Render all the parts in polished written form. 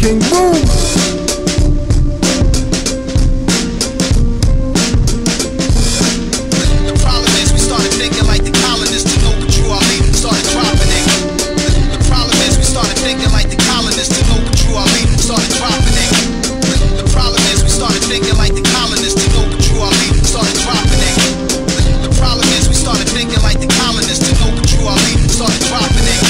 King Boom. The problem is we started thinking like the colonists to know the true Ali. Started dropping it. The problem is we started thinking like the colonists to know the true Ali. Started dropping it. The problem is we started thinking like the colonists to know the true Ali. Started dropping it. The problem is we started thinking like the colonists to know the true Ali. Started dropping it.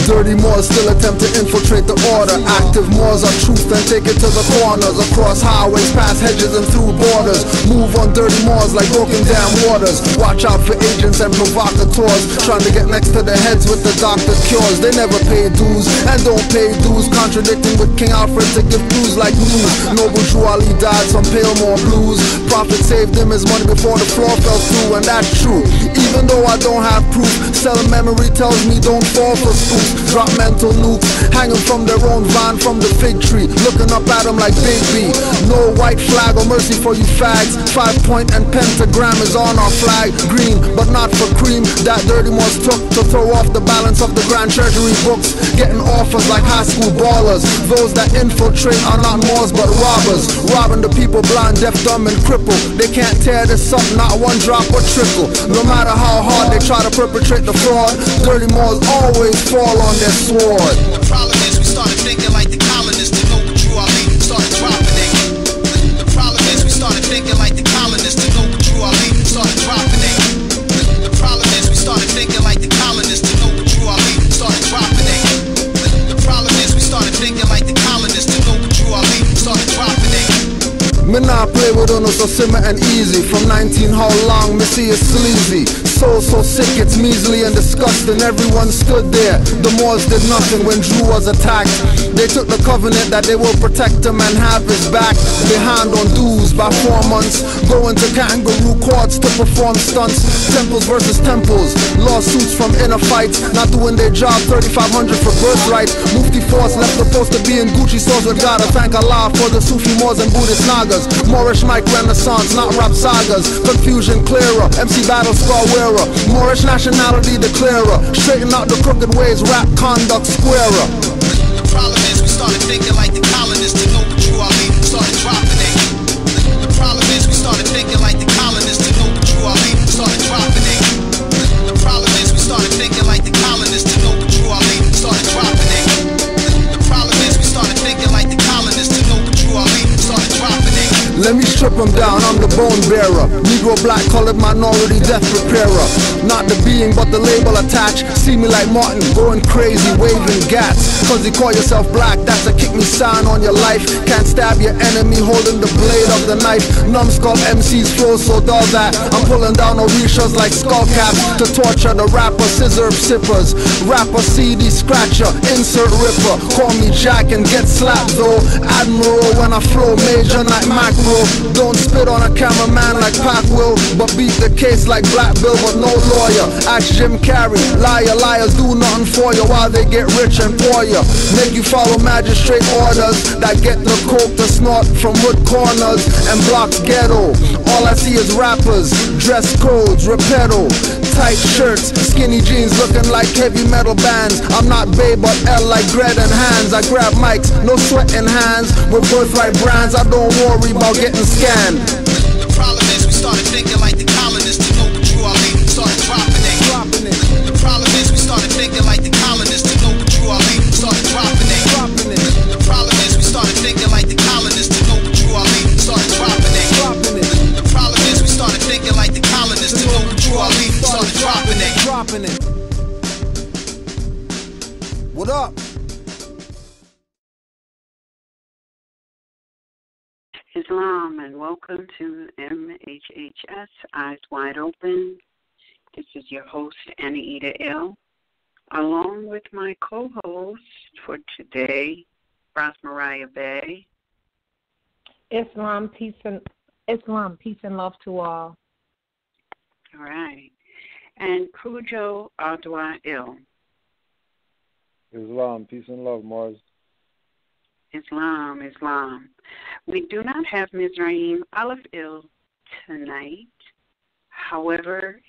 Dirty Moors still attempt to infiltrate the order. Active Moors are truth and take it to the corners. Across highways, past hedges and through borders. Move on dirty Moors like broken down waters. Watch out for agents and provocateurs trying to get next to their heads with the doctor's cures. They never pay dues and don't pay dues, contradicting with King Alfred to give clues like news. Noble Drew Ali died some Palemore blues. Prophet saved him his money before the floor fell through, and that's true. Even though I don't have proof, selling memory tells me don't fall for spooks. Drop mental nukes, hanging from their own vine from the fig tree, looking up at them like Big B. No white flag or mercy for you fags. 5-point and pentagram is on our flag. Green, but not for cream. That dirty Moors took to throw off the balance of the Grand Treasury books, getting offers like high school ballers. Those that infiltrate are not Moors but robbers, robbing the people blind, deaf, dumb and crippled. They can't tear this up, not one drop or trickle. No matter how hard they try to perpetrate the fraud, dirty Moors always fall on their sword. The problem is we started thinking like the colonists to know the true Ali. Started dropping it. The problem is we started thinking like the colonists to know the true Ali. Started dropping it. The problem is we started thinking like the colonists to know the true Ali. Started dropping it. The problem is we started thinking like the colonists to know the true Ali. Started dropping it. Me nah play with uno so simmer and easy. From 19 how long, me see it's sleazy. So sick, it's measly and disgusting. Everyone stood there. The Moors did nothing when Drew was attacked. They took the covenant that they will protect him and have his back. Behind on dues by 4 months, going to kangaroo courts to perform stunts. Temples versus temples, lawsuits from inner fights. Not doing their job, 3,500 for birthright. Mufti Force left the post to be in Gucci stores with God. I thank Allah for the Sufi Moors and Buddhist Nagas. Moorish mic renaissance, not rap sagas. Confusion clearer, MC battle scar wearer. Moorish nationality declarer. Straighten out the crooked ways, rap conduct squarer. The problem is we started thinking like the colonists to know the true Ali. Started dropping it. The problem is we started thinking like the colonists to know the true Ali. Started dropping it. The problem is we started thinking like the colonists to know the true Ali. Started dropping it. The problem is we started thinking like the colonists to know the true Ali. Started dropping it. Let me strip them down, I'm the bone bearer. Negro, black, colored, minority, death preparer. Not the being, but the label attached. See me like Martin, going crazy, waving gats. Cause you call yourself black, that's a kick me sign on your life. Can't stab your enemy holding the blade of the knife. Numbskull MCs flow so dull that I'm pulling down Orishas like skull caps to torture the rapper, scissor sippers. Rapper, CD scratcher, insert ripper. Call me Jack and get slapped though. Admiral when I flow, major like macro. Don't spit on a cameraman like Pac will, but beat the case like Black Bill, but no lawyer. Ask Jim Carrey, liars do nothing for you while they get rich and pour you. Make you follow magistrate orders that get the coke to snort from hood corners and blocks ghetto. All I see is rappers, dress codes, repedo, tight shirts, skinny jeans looking like heavy metal bands. I'm not Bay but L like Gred and Hands. I grab mics, no sweat in hands. With birthright brands, I don't worry about getting scanned. The problem is we started thinking like the colonists to know the true Ali. Started dropping it. The problem is we started thinking like the colonists to know the true Ali. Started dropping it. The problem is we started thinking like the colonists to know the true Ali. Started dropping it. The problem is we started thinking like the colonists to know the true Ali. Started dropping it. What up? Islam, and welcome to MHHS Eyes Wide Open. This is your host, Anita L., along with my co-host for today, RVBey. Islam, peace and love to all. All right. And Kujo Adwa Il. Islam, peace and love, Mars. Islam. We do not have Mizraim Aleph Il tonight. However,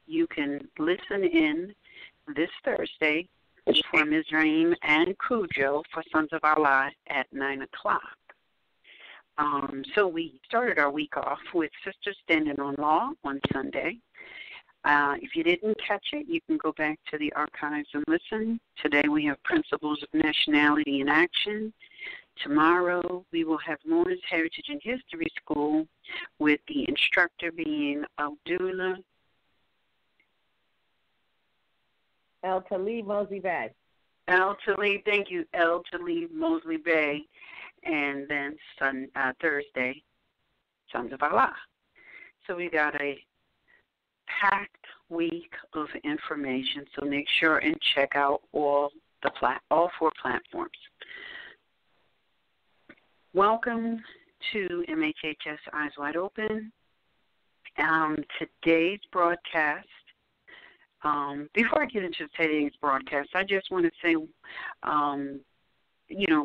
you can listen in this Thursday for Mizraim and Cujo for Sons of Allah at 9 o'clock. So we started our week off with Sisters Standing on Law on Sunday. If you didn't catch it, you can go back to the archives and listen. Today we have Principles of Nationality in Action. Tomorrow we will have Moorish Heritage and History School with the instructor being Abdullah El Talib Mosley Bay. El Talib, thank you, El Talib Mosley Bay. And then Thursday, Sons of Allah. So we got a packed week of information, so make sure and check out all 4 platforms. Welcome to MHHS Eyes Wide Open. Today's broadcast, before I get into today's broadcast, I just want to say,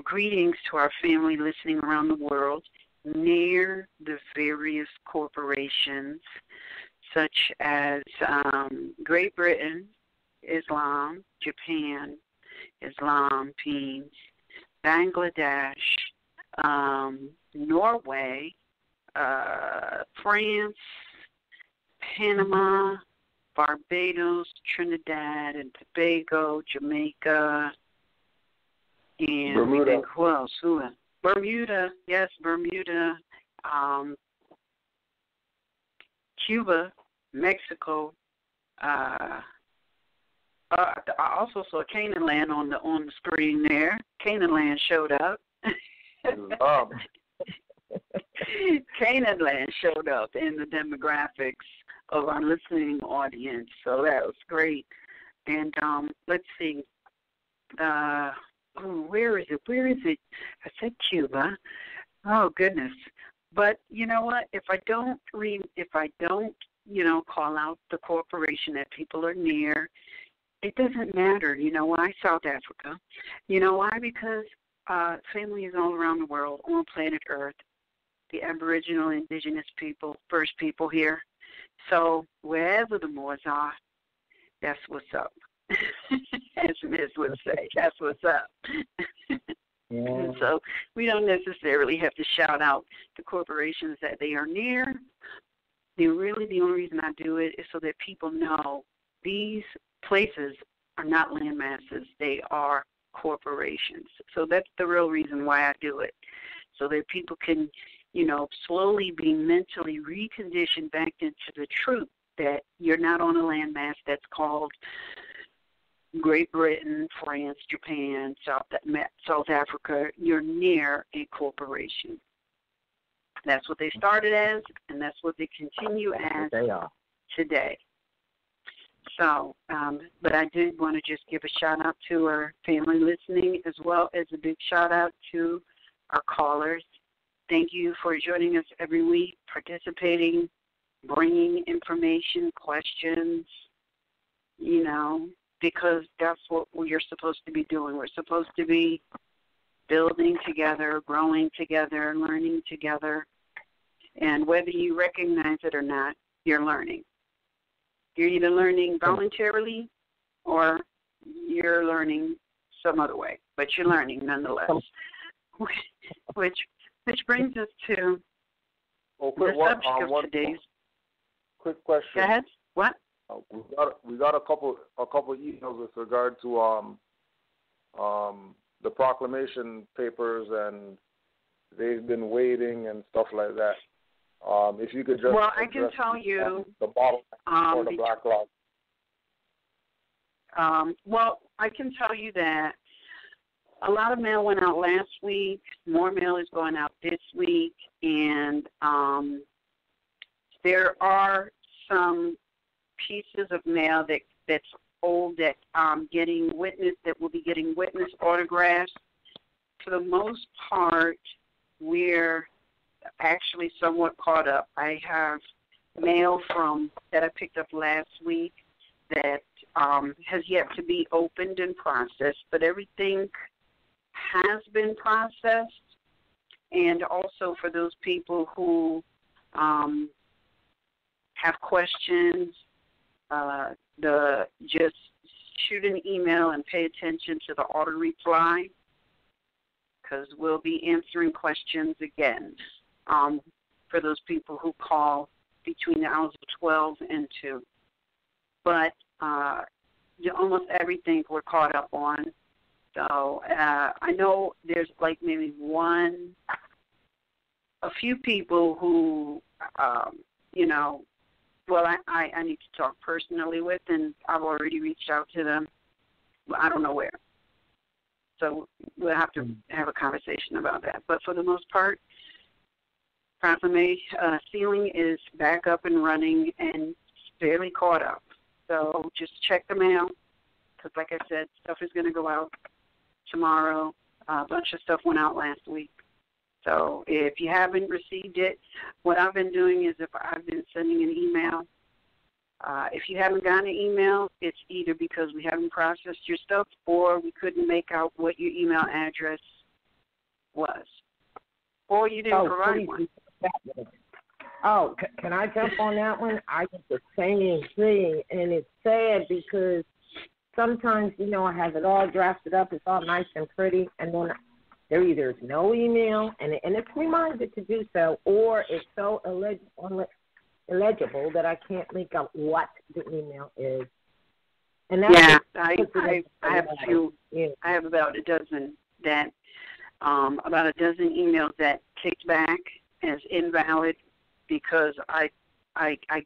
greetings to our family listening around the world near the various corporations such as Great Britain, Islam, Japan, Islam, Peace, Bangladesh, Norway, France, Panama, Barbados, Trinidad and Tobago, Jamaica, and Bermuda. Who else? Bermuda, yes, Bermuda, Cuba, Mexico. I also saw Canaan Land on the screen there. Canaan Land showed up. Canaan Land showed up in the demographics of our listening audience, so that was great. And let's see. Where is it? I said Cuba. Oh goodness! But you know what? If I don't, call out the corporation that people are near, it doesn't matter. You know why? South Africa. You know why? Because family is all around the world, on planet Earth. The Aboriginal, Indigenous people, first people here. So wherever the Moors are, that's what's up. As Miz would say, that's what's up. Yeah. So we don't necessarily have to shout out the corporations that they are near. The only reason I do it is so that people know these places are not land masses. They are corporations. So that's the real reason why I do it, so that people can, slowly be mentally reconditioned back into the truth that you're not on a landmass that's called Great Britain, France, Japan, South Africa. You're near a corporation. That's what they started as, and that's what they continue as today. So, but I did want to just give a shout-out to our family listening, as well as a big shout-out to our callers. Thank you for joining us every week, participating, bringing information, questions, because that's what you're supposed to be doing. We're supposed to be building together, growing together, learning together. And whether you recognize it or not, you're learning. You're either learning voluntarily or you're learning some other way, but you're learning nonetheless. Which brings us to the subject of today's. Quick question. Go ahead. What? We got a couple emails with regard to the proclamation papers, and they've been waiting and stuff like that. If you could just I can tell you the bottle or the black log. I can tell you that a lot of mail went out last week. More mail is going out this week, and there are some pieces of mail that's old that will be getting witness autographs. For the most part, we're actually somewhat caught up. I have mail that I picked up last week that has yet to be opened and processed, but everything has been processed. And also for those people who have questions, just shoot an email and pay attention to the auto reply, because we'll be answering questions again for those people who call between the hours of 12 and 2. But almost everything we're caught up on. So I know there's like maybe a few people who, well, I need to talk personally with, and I've already reached out to them. I don't know where. So we'll have to have a conversation about that. But for the most part, Ceiling is back up and running and fairly caught up. So just check the mail, because like I said, stuff is going to go out tomorrow. A bunch of stuff went out last week. So if you haven't received it, what I've been doing is if I've been sending an email, if you haven't gotten an email, it's either because we haven't processed your stuff or we couldn't make out what your email address was, or you didn't provide one. Oh, can I jump on that one? I get the same thing, and it's sad because sometimes, I have it all drafted up, it's all nice and pretty, and then there either is no email, and it's reminded to do so, or it's so illegible that I can't make out what the email is. And that's I have a few. Yeah. I have about a dozen emails that kicked back as invalid because I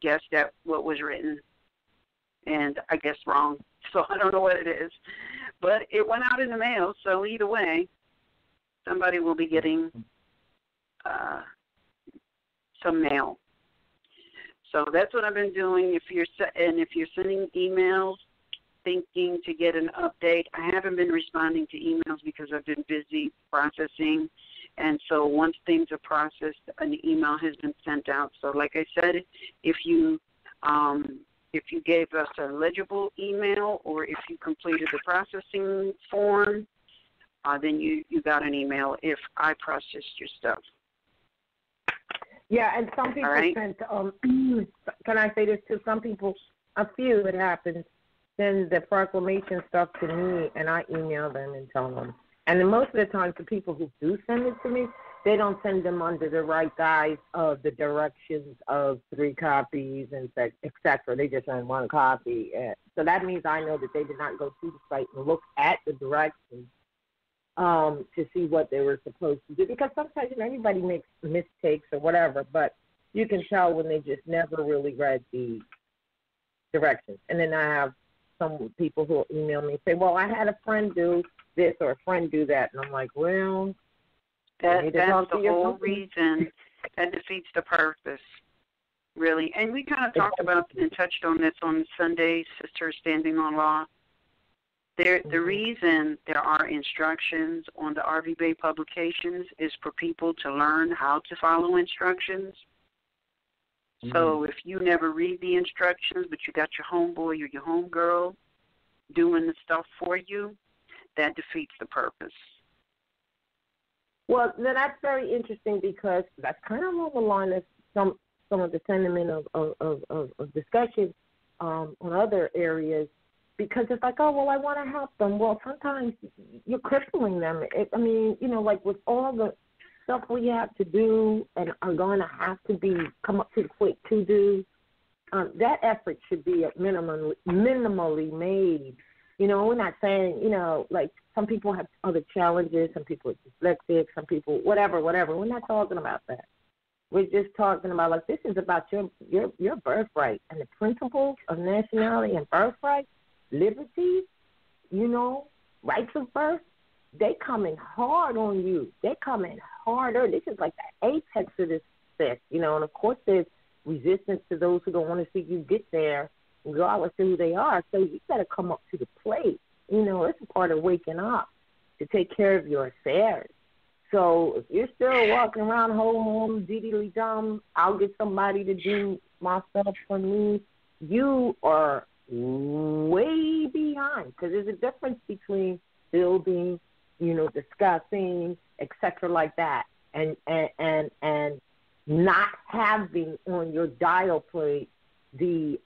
guessed that what was written, and I guessed wrong. So I don't know what it is, but it went out in the mail. So either way, somebody will be getting some mail. So that's what I've been doing. If you're sending emails thinking to get an update, I haven't been responding to emails because I've been busy processing. And so once things are processed, an email has been sent out. So like I said, if you gave us a legible email or if you completed the processing form, then you got an email if I processed your stuff. Yeah, and some people sent, can I say this too? Some people, a few, it happens, send the proclamation stuff to me, and I email them and tell them. And then most of the time, the people who do send it to me, they don't send them under the right guise of the directions of 3 copies, and et cetera. They just send 1 copy. So that means I know that they did not go to the site and look at the directions to see what they were supposed to do. Because sometimes, everybody makes mistakes or whatever, but you can tell when they just never really read the directions. And then I have some people who will email me and say, well, I had a friend do this or a friend do that. And I'm like, well, that's the whole reason. That defeats the purpose, really. And we kind of talked about and touched on this on Sunday, Sister Standing on Law. The reason there are instructions on the RVBey publications is for people to learn how to follow instructions. Mm-hmm. So if you never read the instructions, but you got your homeboy or your homegirl doing the stuff for you, that defeats the purpose. Well, that's very interesting because that's kind of on the line of some of the sentiment of discussion on other areas. Because it's like, oh, well, I want to help them. Well, sometimes you're crippling them. Like with all the stuff we have to do and are going to have to come up to the plate to do, that effort should be minimally made. We're not saying, like some people have other challenges, some people are dyslexic, some people, whatever. We're not talking about that. We're just talking about, like, this is about your birthright and the principles of nationality and birthright. Liberty, rights of birth, they coming hard on you. They coming harder. This is like the apex of this set, and of course there's resistance to those who don't want to see you get there, regardless of who they are. So you got to come up to the plate. It's a part of waking up to take care of your affairs. So if you're still walking around home, diddly dumb, I'll get somebody to do my stuff for me, you are way behind, because there's a difference between building, discussing, etc., like that, and not having on your dial plate the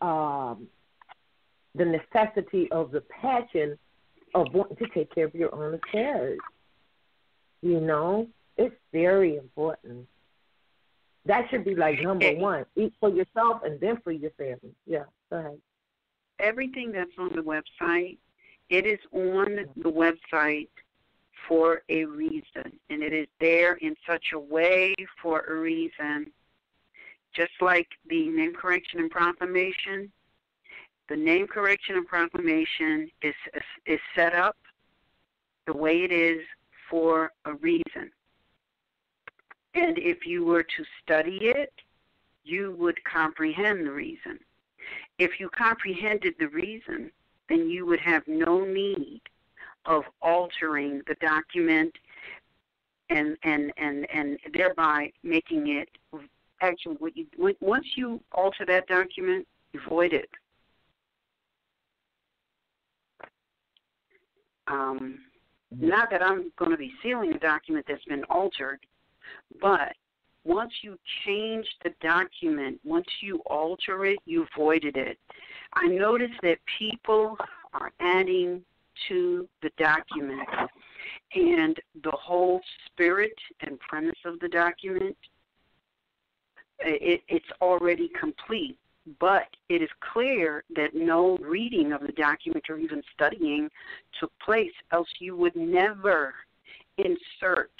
the necessity of the passion of wanting to take care of your own affairs. You know, it's very important. That should be like number one. Eat for yourself and then for your family. Yeah, go ahead. Everything that's on the website, it is on the website for a reason, and it is there in such a way for a reason. Just like the name correction and proclamation, the name correction and proclamation is set up the way it is for a reason. And if you were to study it, you would comprehend the reason. If you comprehended the reason, then you would have no need of altering the document and thereby making it actually once you alter that document, you void it. Not that I'm going to be sealing a document that's been altered, but once you change the document, once you alter it, you voided it. I noticed that people are adding to the document, and the whole spirit and premise of the document, it's already complete. But it is clear that no reading of the document or even studying took place, else you would never insert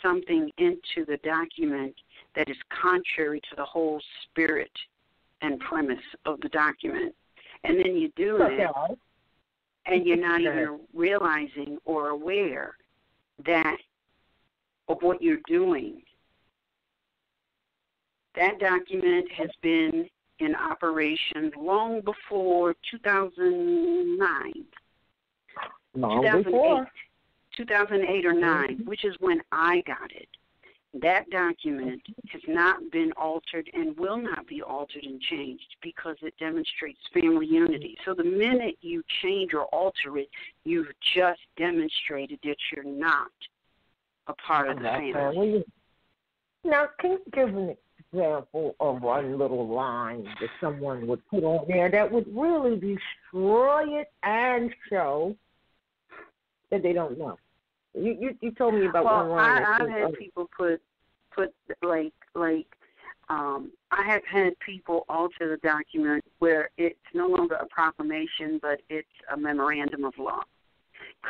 something into the document that is contrary to the whole spirit and premise of the document. And then you do it, and you're not even realizing or aware that of what you're doing. That document has been in operation long before 2009. 2008 or 9, which is when I got it. That document has not been altered and will not be altered and changed because it demonstrates family unity. So the minute you change or alter it, you've just demonstrated that you're not a part of the family. Now, can you give an example of one little line that someone would put on there that would really destroy it and show that they don't know? You told me about one line. I've had people put I have had people alter the document where it's no longer a proclamation, but it's a memorandum of law.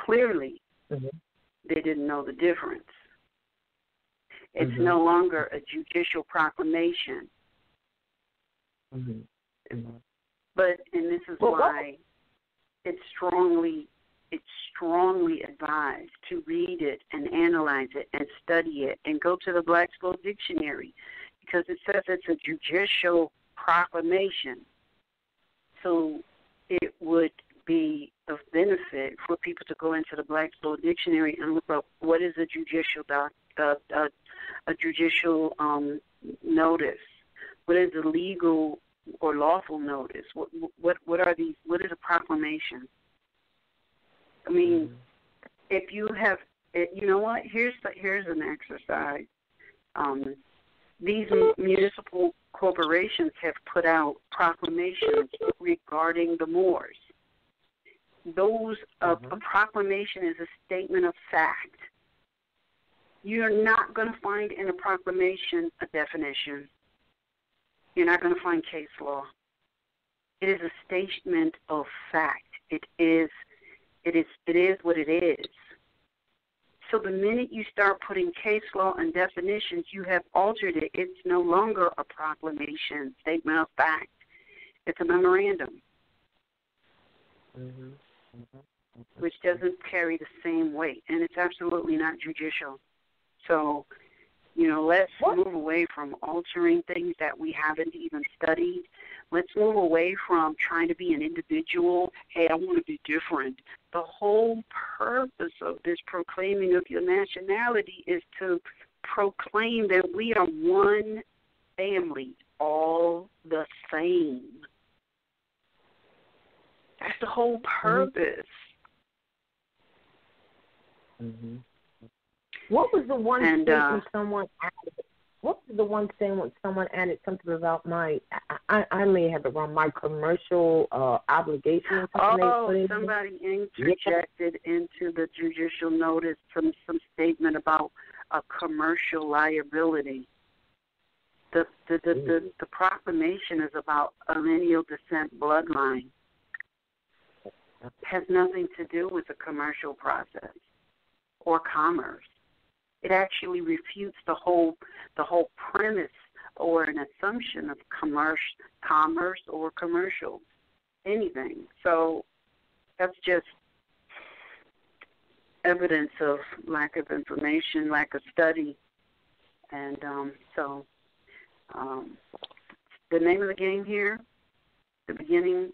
Clearly, they didn't know the difference. It's no longer a judicial proclamation. But, and this is why it's strongly advised to read it and analyze it and study it and go to the Black's Law Dictionary, because it says it's a judicial proclamation. So it would be of benefit for people to go into the Black's Law Dictionary and look up what is a judicial notice. What is a legal or lawful notice? What are these? What is a proclamation? I mean, if you have, you know what? Here's an exercise. These municipal corporations have put out proclamations regarding the Moors. Those a proclamation is a statement of fact. You're not going to find in a proclamation a definition. You're not going to find case law. It is a statement of fact. It is what it is. So the minute you start putting case law and definitions, you have altered it. It's no longer a proclamation, statement of fact. It's a memorandum, which doesn't carry the same weight, and it's absolutely not judicial. So, let's move away from altering things that we haven't even studied. Let's move away from trying to be an individual. Hey, I want to be different. The whole purpose of this proclaiming of your nationality is to proclaim that we are one family, all the same. That's the whole purpose. What was the one statement someone added? What what was the one thing when someone added something about I may have it wrong, my commercial obligation or something? Oh, somebody interjected into the judicial notice some statement about a commercial liability. The proclamation is about a lineal descent bloodline. It has nothing to do with the commercial process or commerce. It actually refutes the whole premise or an assumption of commerce or commercial, anything. So that's just evidence of lack of information, lack of study, and the name of the game here, at the beginning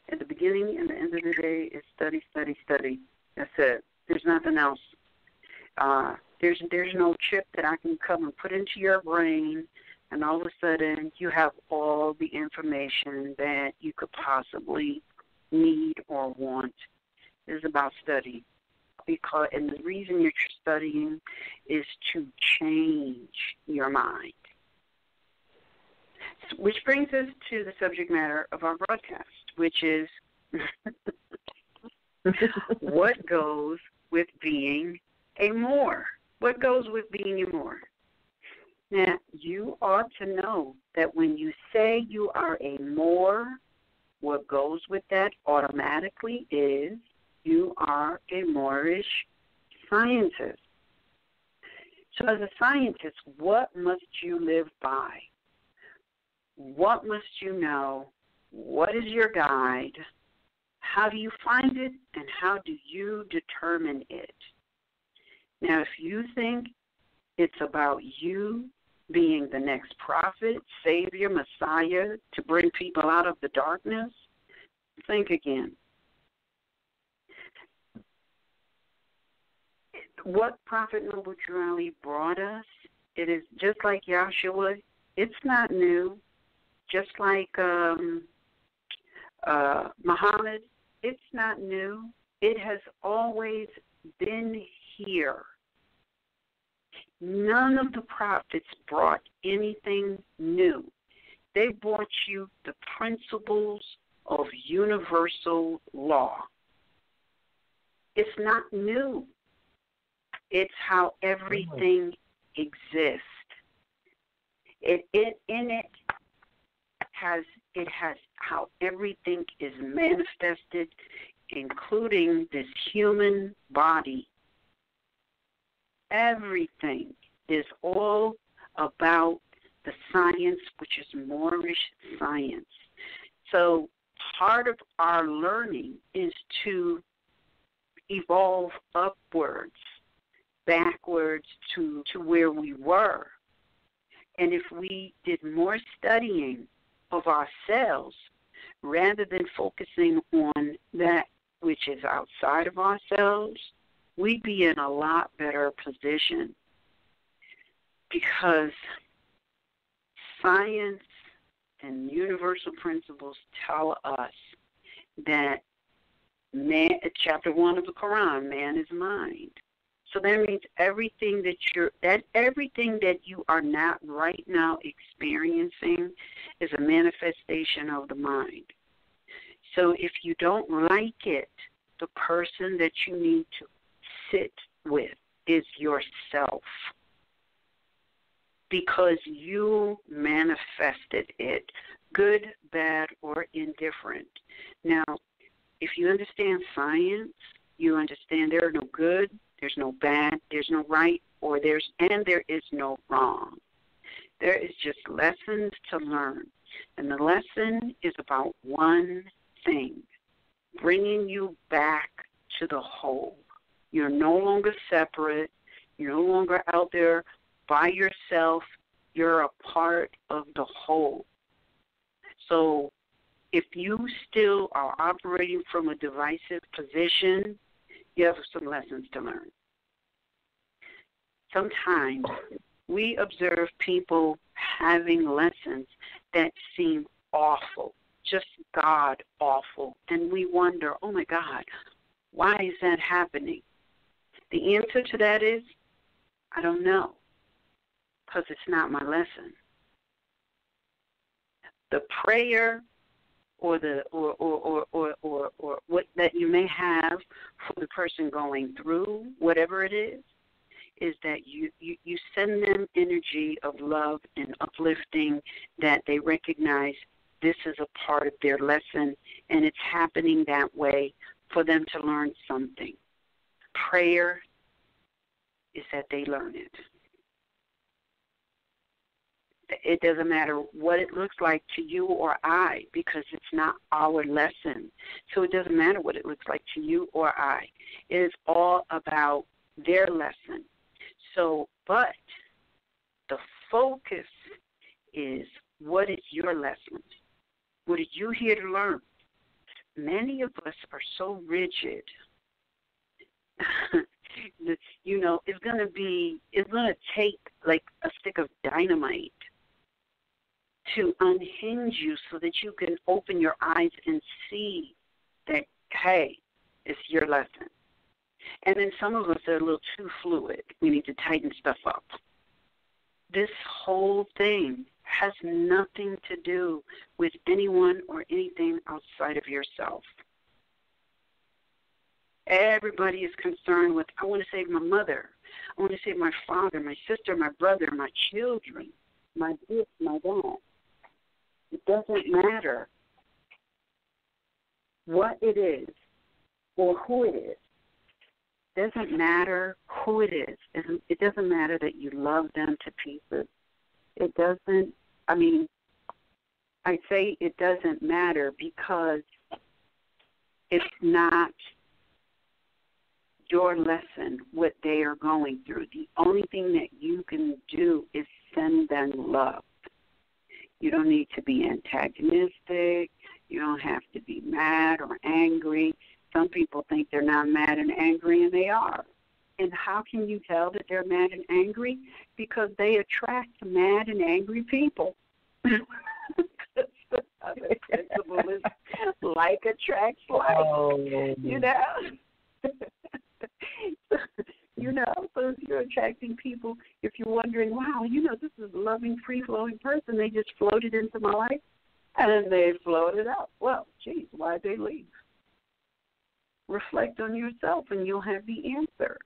and the end of the day, is study, study, study. That's it. There's nothing else. There's no chip that I can come and put into your brain, and all of a sudden you have all the information that you could possibly need or want. It's about study. And the reason you're studying is to change your mind. Which brings us to the subject matter of our broadcast, which is what goes with being a Moor? What goes with being a Moor? Now, you ought to know that when you say you are a Moor, what goes with that automatically is you are a Moorish Scientist. So as a scientist, what must you live by? What must you know? What is your guide? How do you find it, and how do you determine it? Now, if you think it's about you being the next prophet, savior, Messiah to bring people out of the darkness, think again. What Prophet Noble Drew Ali brought us, it is just like Yahshua. It's not new. Just like Muhammad, it's not new. It has always been here. None of the prophets brought anything new. They brought you the principles of universal law. It's not new. It's how everything exists. It has how everything is manifested, including this human body. Everything is all about the science, which is Moorish science. So part of our learning is to evolve upwards, backwards to where we were. And if we did more studying of ourselves rather than focusing on that which is outside of ourselves, we'd be in a lot better position, because science and universal principles tell us that man, chapter 1 of the Quran, man is mind. So that means everything that you are not right now experiencing is a manifestation of the mind. So if you don't like it, the person that you need to sit with is yourself, because you manifested it, good, bad, or indifferent. Now, if you understand science, you understand there are no good, there's no bad, there's no right, there is no wrong. There is just lessons to learn. And the lesson is about one thing, bringing you back to the whole. You're no longer separate. You're no longer out there by yourself. You're a part of the whole. So if you still are operating from a divisive position, you have some lessons to learn. Sometimes we observe people having lessons that seem awful, just God awful, and we wonder, oh my God, why is that happening? The answer to that is, I don't know, because it's not my lesson. the prayer or the or what that you may have for the person going through whatever it is that you send them energy of love and uplifting, that they recognize this is a part of their lesson and it's happening that way for them to learn something. Prayer is that they learn it. It doesn't matter what it looks like to you or I, because it's not our lesson. So it doesn't matter what it looks like to you or I. It is all about their lesson. So, but the focus is, what is your lesson? What are you here to learn? Many of us are so rigid. You know, it's going to take like a stick of dynamite to unhinge you so that you can open your eyes and see that, hey, it's your lesson. And then some of us are a little too fluid. We need to tighten stuff up. This whole thing has nothing to do with anyone or anything outside of yourself. Everybody is concerned with, I want to save my mother. I want to save my father, my sister, my brother, my children, my this, my that. It doesn't matter what it is or who it is. It doesn't matter who it is. It doesn't matter that you love them to pieces. It doesn't, I say it doesn't matter because it's not your lesson, what they are going through. The only thing that you can do is send them love. You don't need to be antagonistic. You don't have to be mad or angry. Some people think they're not mad and angry, and they are. And how can you tell that they're mad and angry? Because they attract mad and angry people. The principle is like attracts like, you know. You know, so if you're attracting people, if you're wondering, wow, you know, this is a loving, free-flowing person, they just floated into my life, and then they floated out. Well, geez, why'd they leave? Reflect on yourself, and you'll have the answer.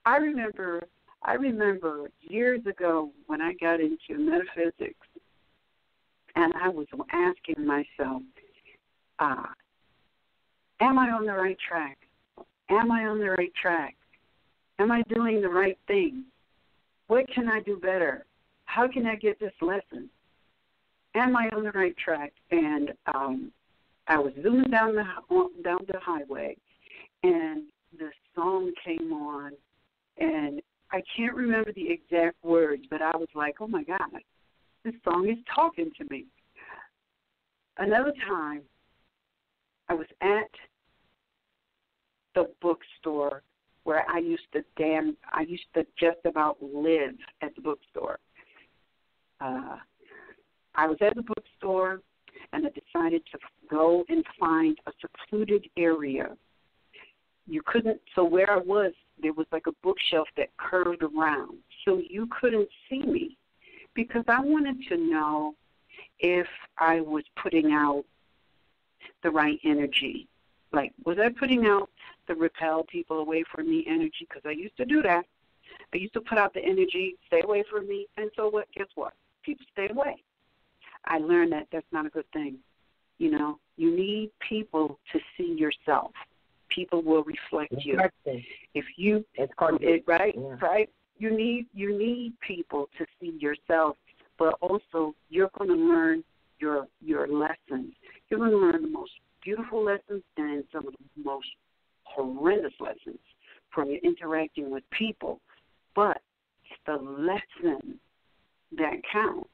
I remember years ago when I got into metaphysics, and I was asking myself, am I on the right track? Am I on the right track? Am I doing the right thing? What can I do better? How can I get this lesson? Am I on the right track? And I was zooming down the highway, and the song came on, and I can't remember the exact words, but I was like, oh, my God, this song is talking to me. Another time, I was at the bookstore where I used to just about live at the bookstore. I was at the bookstore, and I decided to go and find a secluded area. So where I was, there was like a bookshelf that curved around, so you couldn't see me, because I wanted to know if I was putting out the right energy. Like, was I putting out the repel people away from me energy? Because I used to do that. I used to put out the energy, stay away from me, and so what? Guess what? People stay away. I learned that that's not a good thing. You know, you need people to see yourself. People will reflect you. If you, right? You need people to see yourself, but also you're going to learn your lessons. You're going to learn the most beautiful lessons and some of the most horrendous lessons from your interacting with people. But it's the lesson that counts.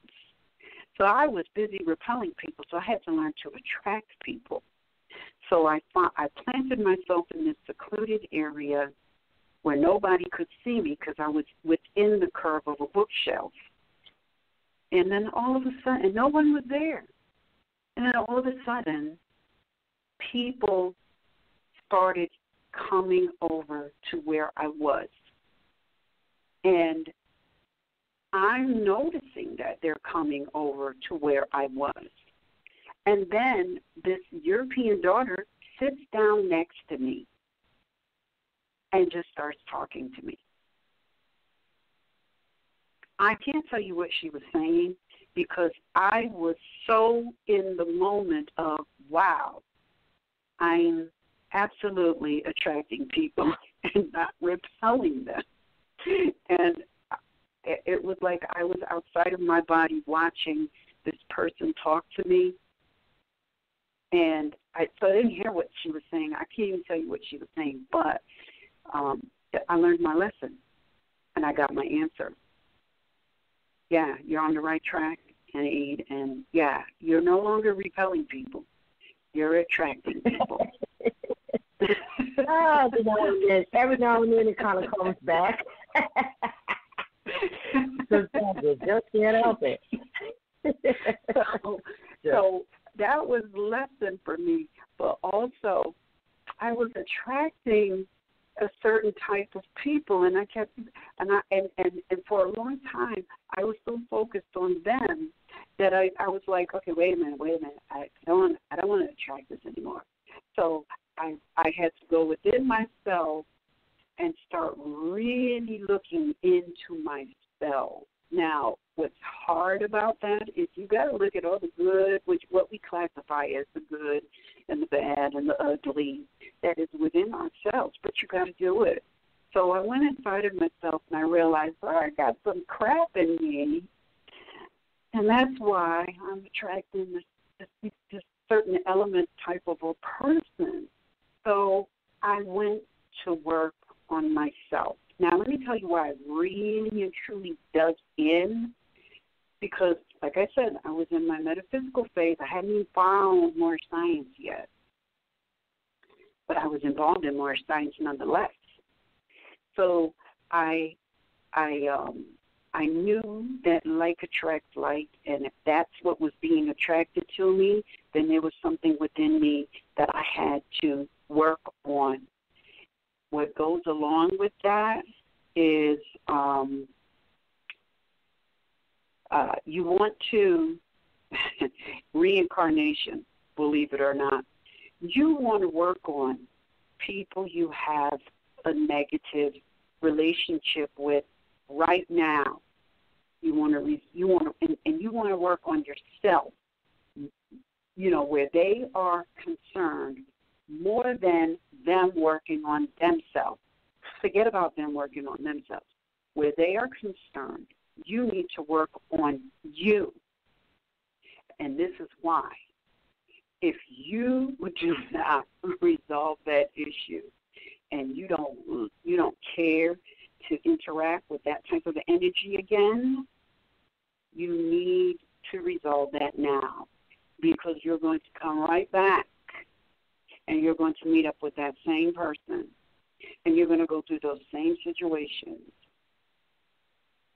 So I was busy repelling people, so I had to learn to attract people. So I planted myself in this secluded area where nobody could see me because I was within the curve of a bookshelf. And then all of a sudden, no one was there. And then all of a sudden, people started coming over to where I was. And I'm noticing that they're coming over to where I was. And then this European daughter sits down next to me and just starts talking to me. I can't tell you what she was saying because I was so in the moment of, wow, I'm absolutely attracting people and not repelling them. And it was like I was outside of my body watching this person talk to me. And so I didn't hear what she was saying. I can't even tell you what she was saying. But I learned my lesson, and I got my answer. Yeah, you're on the right track, and yeah, you're no longer repelling people. You're attracting people. Every now and then it kind of comes back. Sometimes you just can't help it. So that was a lesson for me, but also I was attracting a certain type of people, and I kept and for a long time I was so focused on them that I was like, okay, wait a minute, I don't want to attract this anymore. So I had to go within myself and start really looking into myself. Now, what's hard about that is you got to look at all the good, what we classify as the good and the bad and the ugly that is within ourselves, but you got to do it. So I went inside of myself and I realized, I got some crap in me, and that's why I'm attracting this certain element type of a person. So I went to work on myself. Now, let me tell you why I really and truly dug in, because, like I said, I was in my metaphysical phase. I hadn't even found Moorish Science yet, but I was involved in Moorish Science nonetheless. So I knew that like attracts like, and if that's what was being attracted to me, then there was something within me that I had to work on. What goes along with that is you want to, reincarnation, believe it or not, you want to work on people you have a negative relationship with right now. You want to work on yourself, where they are concerned more than them working on themselves. Forget about them working on themselves. Where they are concerned, you need to work on you. And this is why. If you do not resolve that issue and you don't care to interact with that type of energy again, you need to resolve that now, because you're going to come right back and you're going to meet up with that same person and you're going to go through those same situations,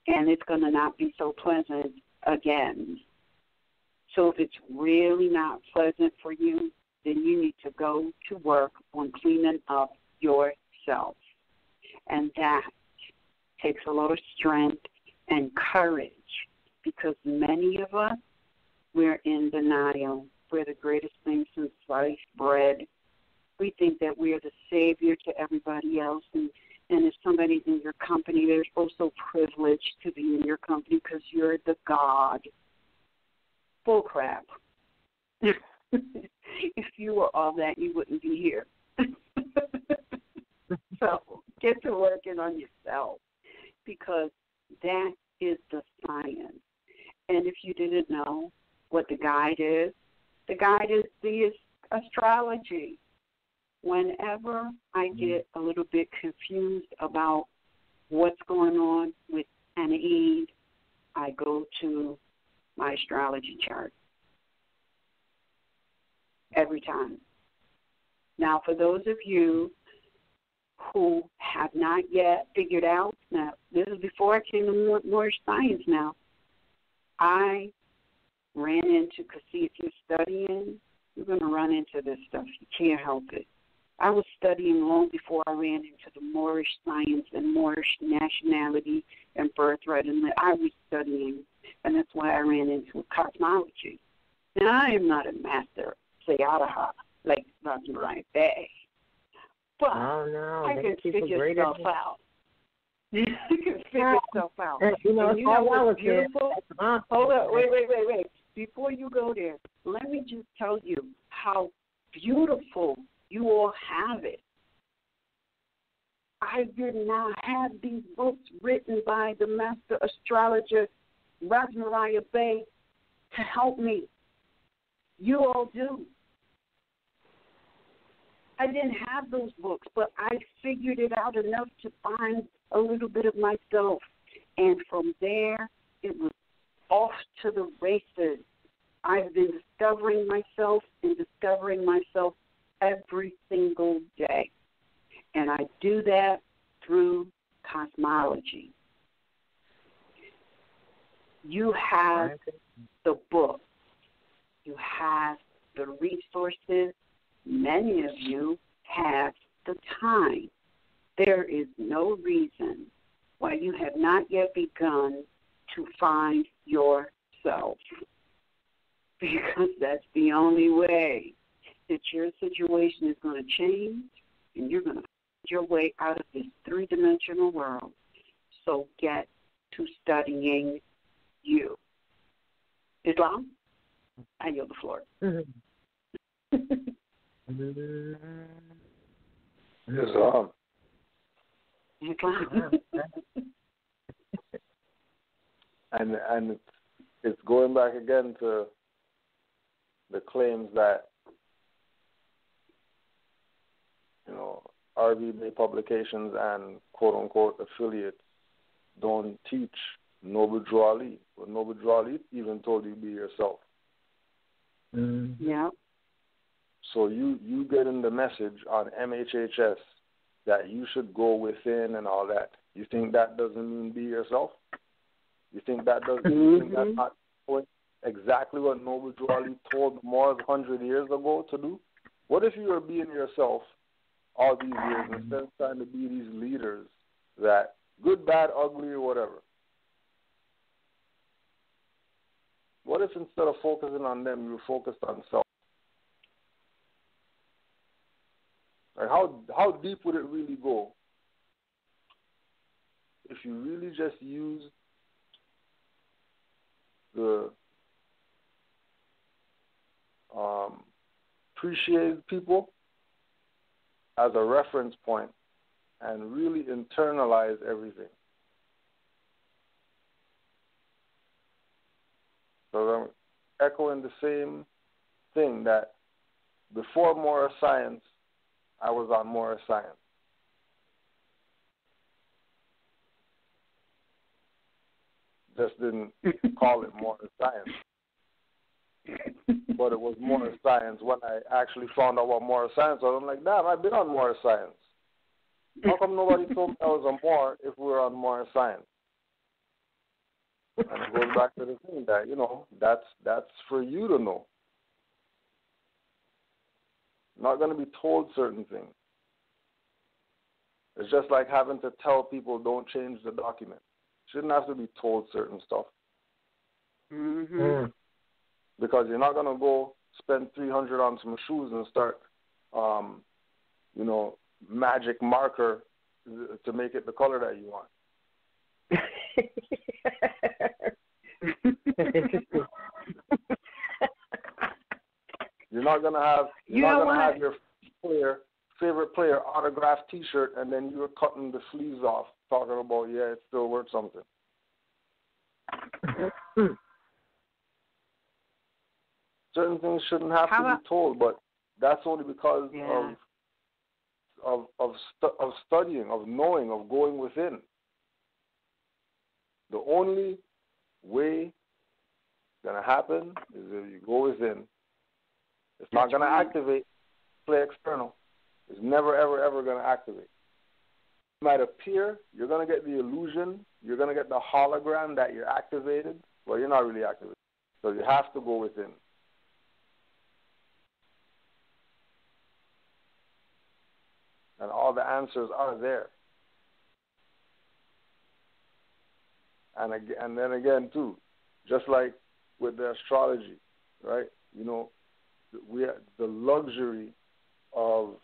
and it's going to not be so pleasant again. So if it's really not pleasant for you, then you need to go to work on cleaning up yourself. And that takes a lot of strength and courage, because many of us, we're in denial. We're the greatest thing since sliced bread. We think that we're the savior to everybody else, and if somebody's in your company, they're also privileged to be in your company because you're the god. Bull crap. If you were all that, you wouldn't be here. So get to working on yourself, because that is the science. And if you didn't know what the guide is the astrology. Whenever I get a little bit confused about what's going on with Anaid, I go to my astrology chart every time. Now, for those of you who have not yet figured out, now this is before I came to Moorish Science now, I ran into, because see, if you're studying, you're going to run into this stuff. You can't help it. I was studying long before I ran into the Moorish Science and Moorish Nationality and birthright, and I was studying, and that's why I ran into cosmology. Now, I am not a master Sayadaha like RVBey, but I can figure stuff out. You can figure stuff out. And, you know, and you know what's beautiful? Hold up, wait. Before you go there, let me just tell you how beautiful you all have it. I did not have these books written by the master astrologer RVBey to help me. You all do. I didn't have those books, but I figured it out enough to find a little bit of myself. And from there, it was off to the races. I've been discovering myself every single day. And I do that through cosmology. You have the book. You have the resources. Many of you have the time. There is no reason why you have not yet begun to find yourself, because that's the only way that your situation is going to change, and you're going to find your way out of this three-dimensional world. So get to studying you. Islam, I yield the floor. Islam. And it's going back again to the claims that, you know, RVBey publications and quote-unquote affiliates don't teach Noble Drew Ali. But Noble Drew Ali even told you be yourself. Yeah. So you getting the message on MHHS that you should go within and all that. You think that doesn't mean be yourself? You think that doesn't you think that's not exactly what Noble Drew Ali told the Moors 100 years ago to do? What if you were being yourself all these years instead of trying to be these leaders that good, bad, ugly, or whatever? What if instead of focusing on them, you were focused on self? Like how deep would it really go if you really just use the appreciated people as a reference point and really internalize everything? So I'm echoing the same thing that before Moorish Science, I was on Moorish Science. Just didn't call it Moorish Science. But it was Moorish Science when I actually found out what Moorish Science was. I'm like, damn, I've been on Moorish Science. How come nobody told me I was a Moor if we were on Moorish Science? And it goes back to the thing that, you know, that's for you to know. Not going to be told certain things. It's just like having to tell people don't change the document. Shouldn't have to be told certain stuff. Because you're not going to go spend $300 on some shoes and start, you know, magic marker to make it the color that you want. You're not gonna have your favorite player autographed T-shirt, and then you're cutting the sleeves off, talking about it's still worth something. Certain things shouldn't have to be told, but that's only because of studying, of knowing, of going within. The only way it's gonna happen is if you go within. It's not going to activate, play external. It's never, ever, ever going to activate. It might appear, you're going to get the illusion, you're going to get the hologram that you're activated, but you're not really activated. So you have to go within. and all the answers are there. And then again too, just like with the astrology, right? You know, we have the luxury of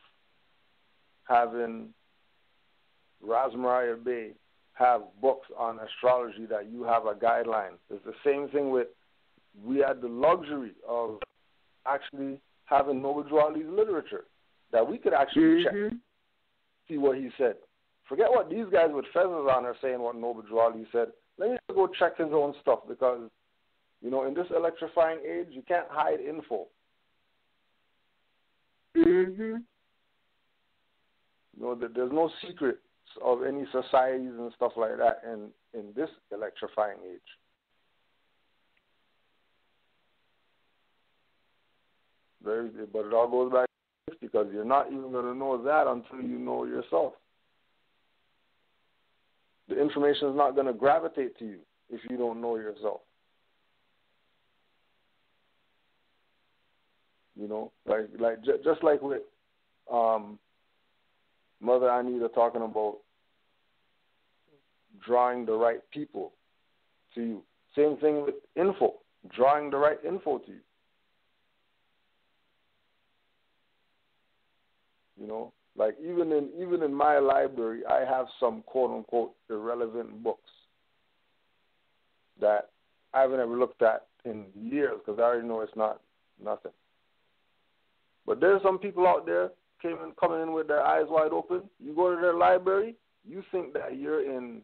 having RVBey have books on astrology that you have a guideline. It's the same thing with, we had the luxury of actually having Noble Drew Ali's literature that we could actually check, see what he said. Forget what these guys with feathers on are saying, what Noble Drew Ali said. Let me go check his own stuff, because, you know, in this electrifying age, you can't hide info. You know, there's no secrets of any societies and stuff like that in this electrifying age. But it all goes back to this, because you're not even going to know that until you know yourself. The information is not going to gravitate to you if you don't know yourself. You know, just like with Mother Anita talking about drawing the right people to you. Same thing with info, drawing the right info to you. You know, like even in my library, I have some quote unquote irrelevant books that I haven't ever looked at in years, because I already know it's not nothing. But there's some people out there coming in with their eyes wide open. You go to their library, you think that you're in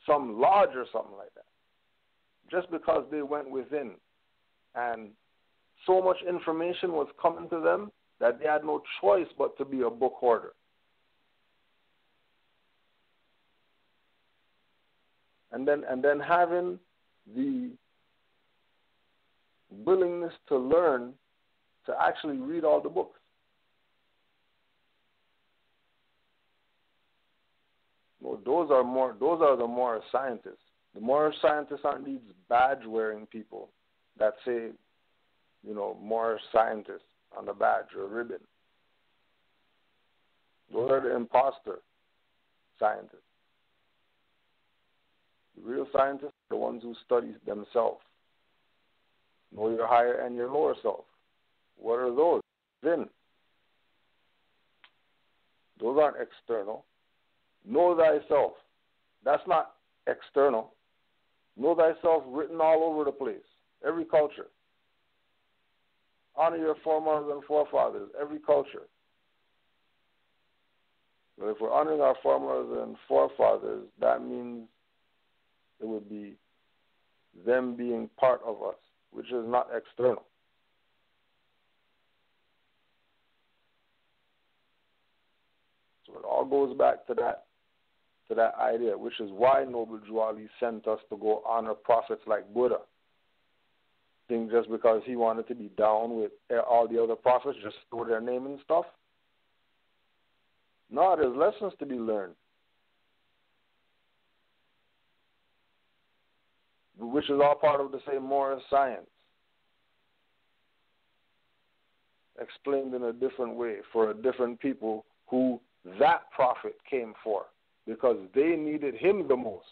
some lodge or something like that, just because they went within and so much information was coming to them that they had no choice but to be a book hoarder. And then having the willingness to learn, to actually read all the books. Well, those are the Moorish Scientists. The Moorish Scientists aren't these badge-wearing people that say, you know, Moorish Scientist on the badge or ribbon. Those are the imposter scientists. The real scientists are the ones who study themselves. Know your higher and your lower self. What are those? Then. Those aren't external. Know thyself. That's not external. Know thyself written all over the place. Every culture. Honor your foremothers and forefathers. Every culture. But if we're honoring our foremothers and forefathers, that means it would be them being part of us, which is not external. So it all goes back to that idea, which is why Noble Drew Ali sent us to go honor prophets like Buddha. Think just because he wanted to be down with all the other prophets, just throw their name and stuff? No, there's lessons to be learned, which is all part of the same Moorish science, explained in a different way for a different people who that prophet came for, because they needed him the most.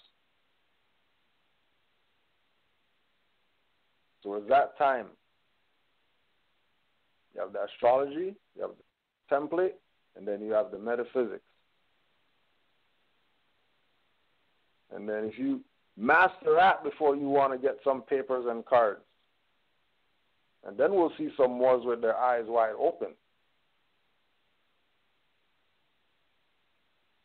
So at that time, you have the astrology, you have the template, and then you have the metaphysics. And then if you master that before you want to get some papers and cards, and then we'll see some Moors with their eyes wide open.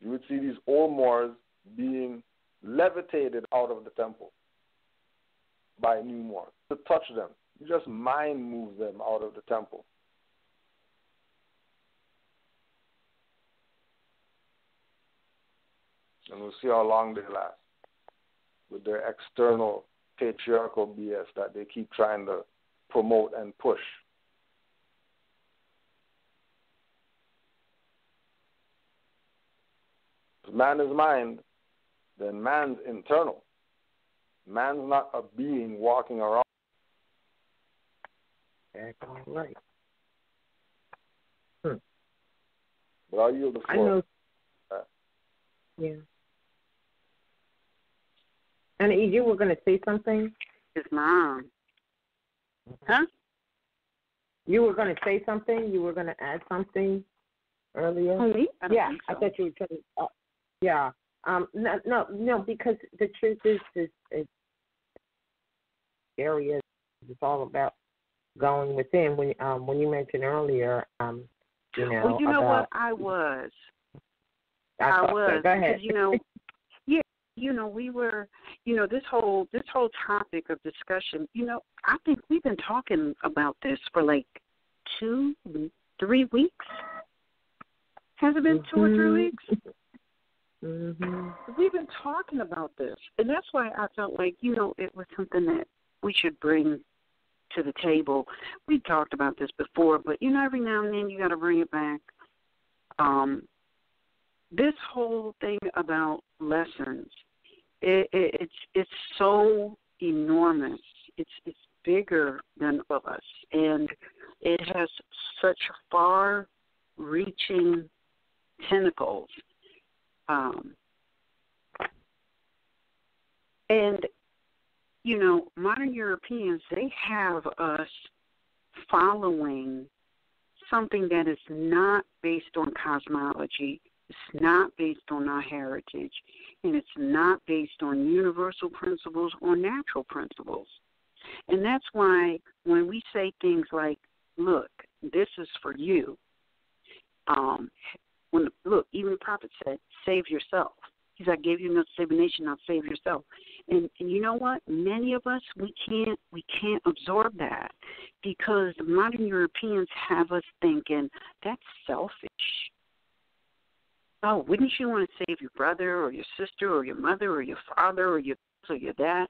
You would see these old Moors being levitated out of the temple by new Moors. To touch them, you just mind move them out of the temple. And we'll see how long they last with their external patriarchal BS that they keep trying to promote and push. If man is mind, then man's internal. Man's not a being walking around. That's all right. But I'll yield the floor. I know. Yeah. And you were going to say something? His mom. Huh? You were going to say something? You were going to add something earlier? Me? Yeah, so. I thought you were trying to. Yeah. No, because the truth is area is all about going within. When you mentioned earlier, well, you know about, what? I was. Go ahead. Because, we were, this whole topic of discussion, I think we've been talking about this for like 2-3 weeks. Has it been 2 or 3 weeks? Mm-hmm. We've been talking about this, and that's why I felt like, it was something that we should bring to the table. We talked about this before, but, every now and then you got to bring it back. This whole thing about lessons, it's so enormous. It's bigger than us, and it has such far-reaching tentacles. And, modern Europeans, they have us following something that is not based on cosmology, it's not based on our heritage, and it's not based on universal principles or natural principles. And that's why when we say things like, look, this is for you, even the prophet said, save yourself. He said, I gave you enough to save a nation, now save yourself. And you know what? Many of us, we can't absorb that because the modern Europeans have us thinking, that's selfish. Oh, wouldn't you want to save your brother or your sister or your mother or your father or your this or your that?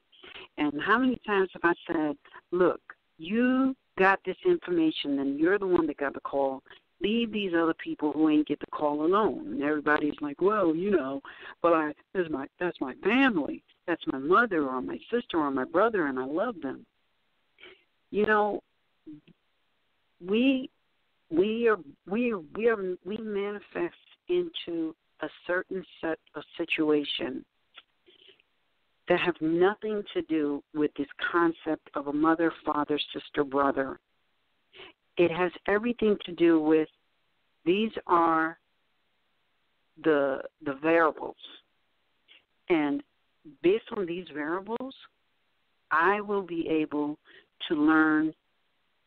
And how many times have I said, look, you got this information and you're the one that got the call. Leave these other people who ain't get the call alone. And everybody's like, well, but that's my family. That's my mother or my sister or my brother, and I love them. We manifest into a certain set of situations that have nothing to do with this concept of a mother, father, sister, brother. It has everything to do with these are the variables. And based on these variables, I will be able to learn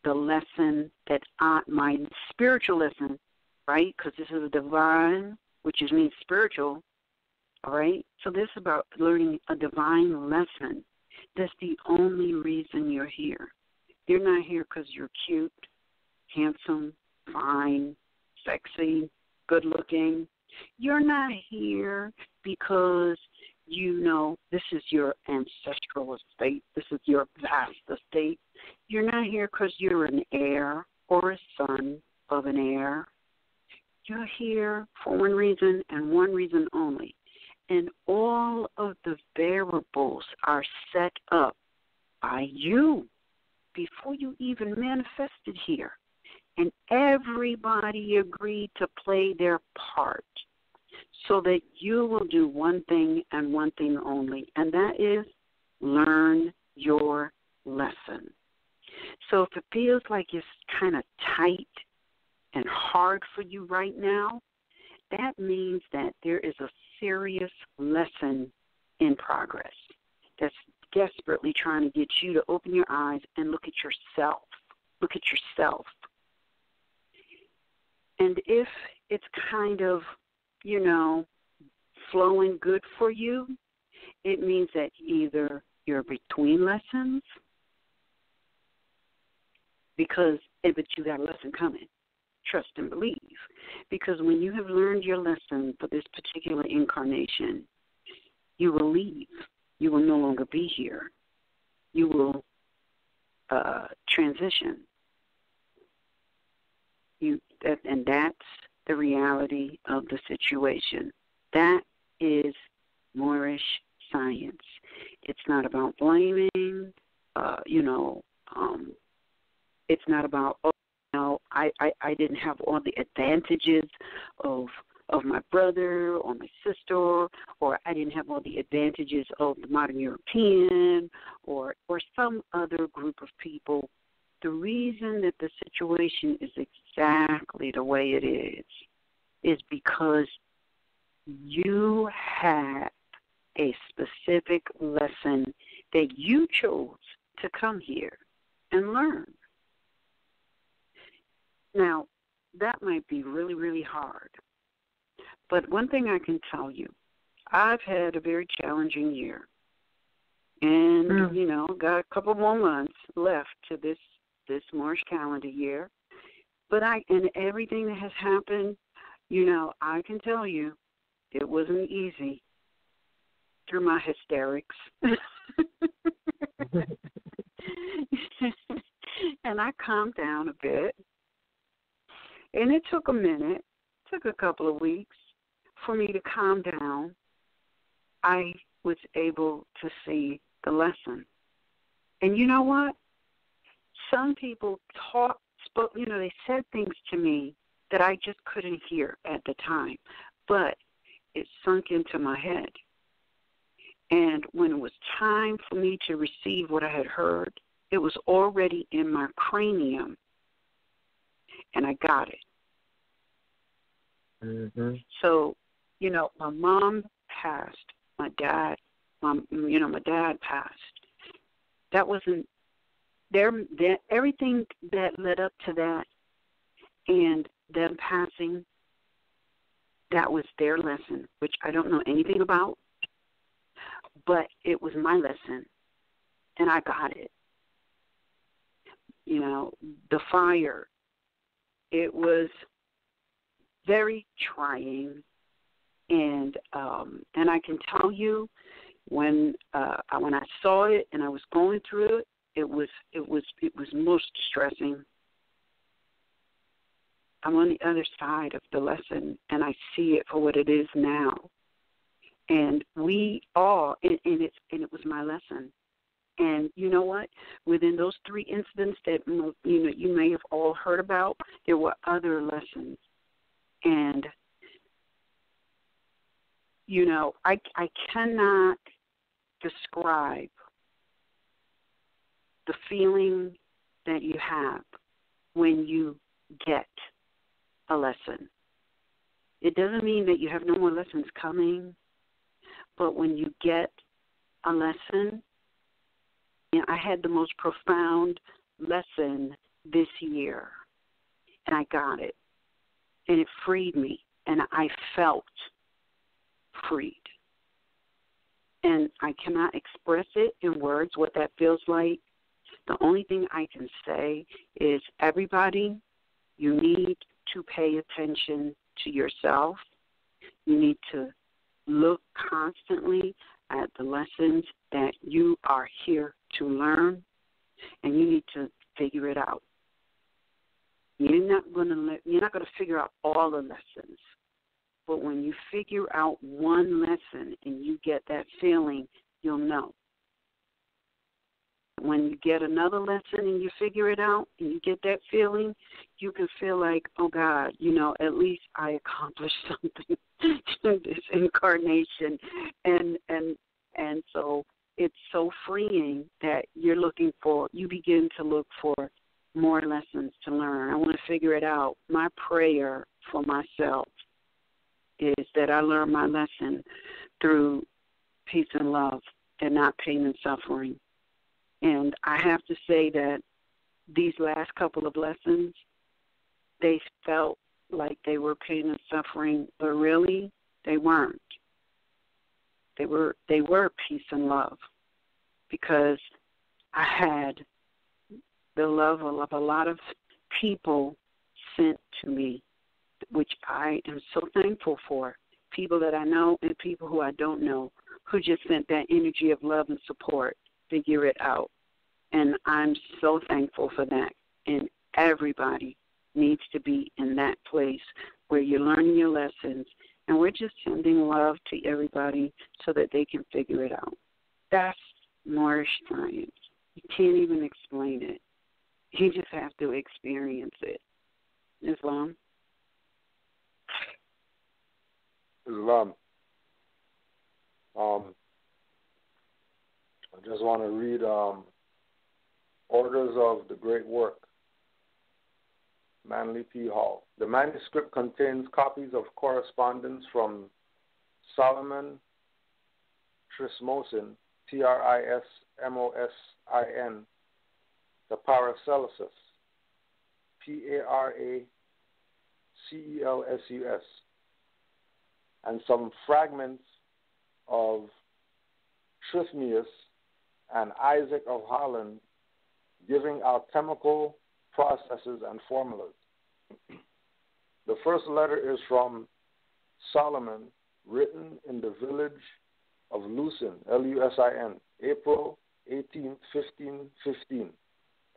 the lesson that my spiritual lesson, right? Because this is a divine, which means spiritual, all right? So this is about learning a divine lesson. That's the only reason you're here. You're not here because you're cute, handsome, fine, sexy, good-looking. You're not here because this is your ancestral estate. This is your vast estate. You're not here because you're an heir or a son of an heir. You're here for one reason and one reason only. And all of the variables are set up by you before you even manifested here. And everybody agreed to play their part so that you will do one thing and one thing only, and that is learn your lesson. So if it feels like it's kind of tight and hard for you right now, that means that there is a serious lesson in progress that's desperately trying to get you to open your eyes and look at yourself. Look at yourself. And if it's kind of, flowing good for you, it means that either you're between lessons, but you got a lesson coming. Trust and believe. Because when you have learned your lesson for this particular incarnation, you will leave. You will no longer be here. You will transition. And that's the reality of the situation. That is Moorish science. It's not about blaming, it's not about, I didn't have all the advantages of my brother or my sister, or I didn't have all the advantages of the modern European or some other group of people. The reason that the situation is exactly the way it is because you have a specific lesson that you chose to come here and learn. Now, that might be really, really hard. But one thing I can tell you, I've had a very challenging year. And, you know, got a couple more months left to this Moorish calendar year. But and everything that has happened, you know, I can tell you it wasn't easy through my hysterics. And I calmed down a bit. And it took a minute, took a couple of weeks for me to calm down. I was able to see the lesson. And you know what? Some people spoke, you know, they said things to me that I just couldn't hear at the time, but it sunk into my head. And when it was time for me to receive what I had heard, it was already in my cranium, and I got it. Mm-hmm. So, you know, my mom passed, my dad passed. That wasn't everything that led up to that and them passing, that was their lesson, which I don't know anything about, but it was my lesson, and I got it. You know, the fire, it was very trying, and I can tell you when I saw it and I was going through it, it was most distressing. I'm on the other side of the lesson, and I see it for what it is now. And we all, and it was my lesson. And you know what? Within those 3 incidents that you may have all heard about, there were other lessons. And you know, I cannot describe the feeling that you have when you get a lesson. It doesn't mean that you have no more lessons coming, but when you get a lesson, you know, I had the most profound lesson this year, and I got it, and it freed me, and I felt freed. And I cannot express it in words what that feels like. The only thing I can say is, everybody, you need to pay attention to yourself. You need to look constantly at the lessons that you are here to learn, and you need to figure it out. You're not going to figure out all the lessons, but when you figure out one lesson and you get that feeling, you'll know. When you get another lesson and you figure it out and you get that feeling, you can feel like, oh God, you know, at least I accomplished something in this incarnation. And so it's so freeing that you begin to look for more lessons to learn. I want to figure it out. My prayer for myself is that I learn my lesson through peace and love and not pain and suffering. And I have to say that these last couple of lessons, they felt like they were pain and suffering, but really they weren't. They were peace and love, because I had the love of a lot of people sent to me, which I am so thankful for. People that I know and people who I don't know, who just sent that energy of love and support. Figure it out. And I'm so thankful for that. And everybody needs to be in that place where you're learning your lessons, and we're just sending love to everybody so that they can figure it out. That's Moorish science. You can't even explain it. You just have to experience it. Islam. Islam. I just want to read Orders of the Great Work, Manly P. Hall. The manuscript contains copies of correspondence from Solomon Trismosin, Trismosin, the Paracelsus, Paracelsus, and some fragments of Trismeus and Isaac of Holland, giving out chemical processes and formulas. The first letter is from Solomon, written in the village of Lucin, Lusin, April 18, 1515.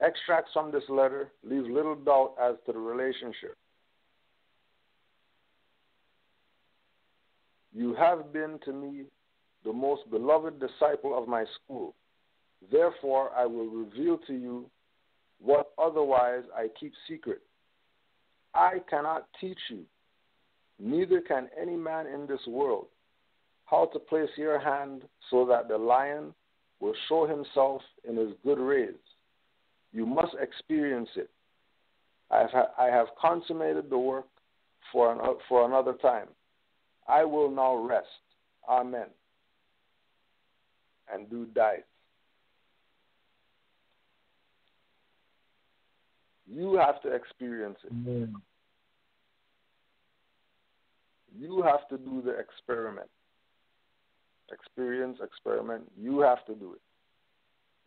Extracts from this letter leave little doubt as to the relationship. You have been to me the most beloved disciple of my school. Therefore, I will reveal to you what otherwise I keep secret. I cannot teach you, neither can any man in this world, how to place your hand so that the lion will show himself in his good rays. You must experience it. I have consummated the work for another time. I will now rest. Amen. And do die. You have to experience it. Mm. You have to do the experiment. Experience, experiment. You have to do it.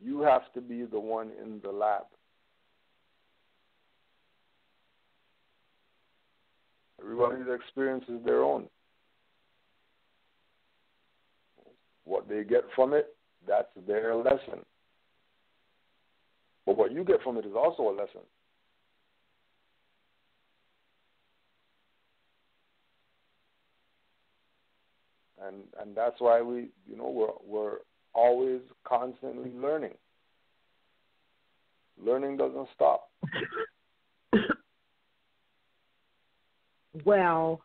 You have to be the one in the lab. Everybody's experience is their own. What they get from it, that's their lesson. But what you get from it is also a lesson. And that's why we're always constantly learning. Learning doesn't stop. Well,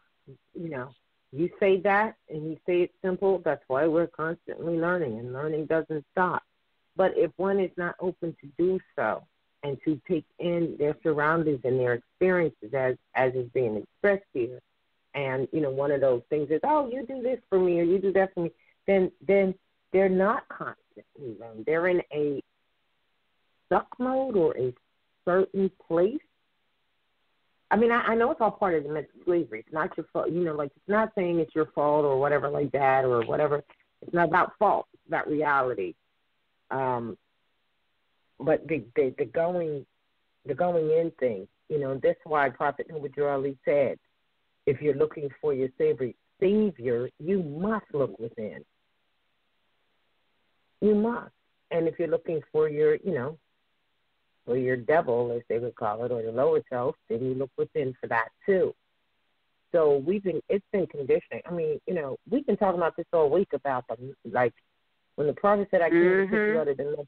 you say that and you say it simple. That's why we're constantly learning, and learning doesn't stop. But if one is not open to do so and to take in their surroundings and their experiences as is being expressed here, and, one of those things is, oh, you do this for me or you do that for me, then they're not constantly learning. They're in a stuck mode or a certain place. I mean, I know it's all part of the mental slavery. It's not your fault. It's not saying it's your fault or whatever like that or whatever. It's not about fault. It's about reality. But the going in thing, that's why Prophet Nubujar Ali said, if you're looking for your savior, you must look within. You must. And if you're looking for your, or your devil, as they would call it, or your lower self, then you look within for that too. So it's been conditioning. I mean, we've been talking about this all week about when the Prophet said I can't put you out of the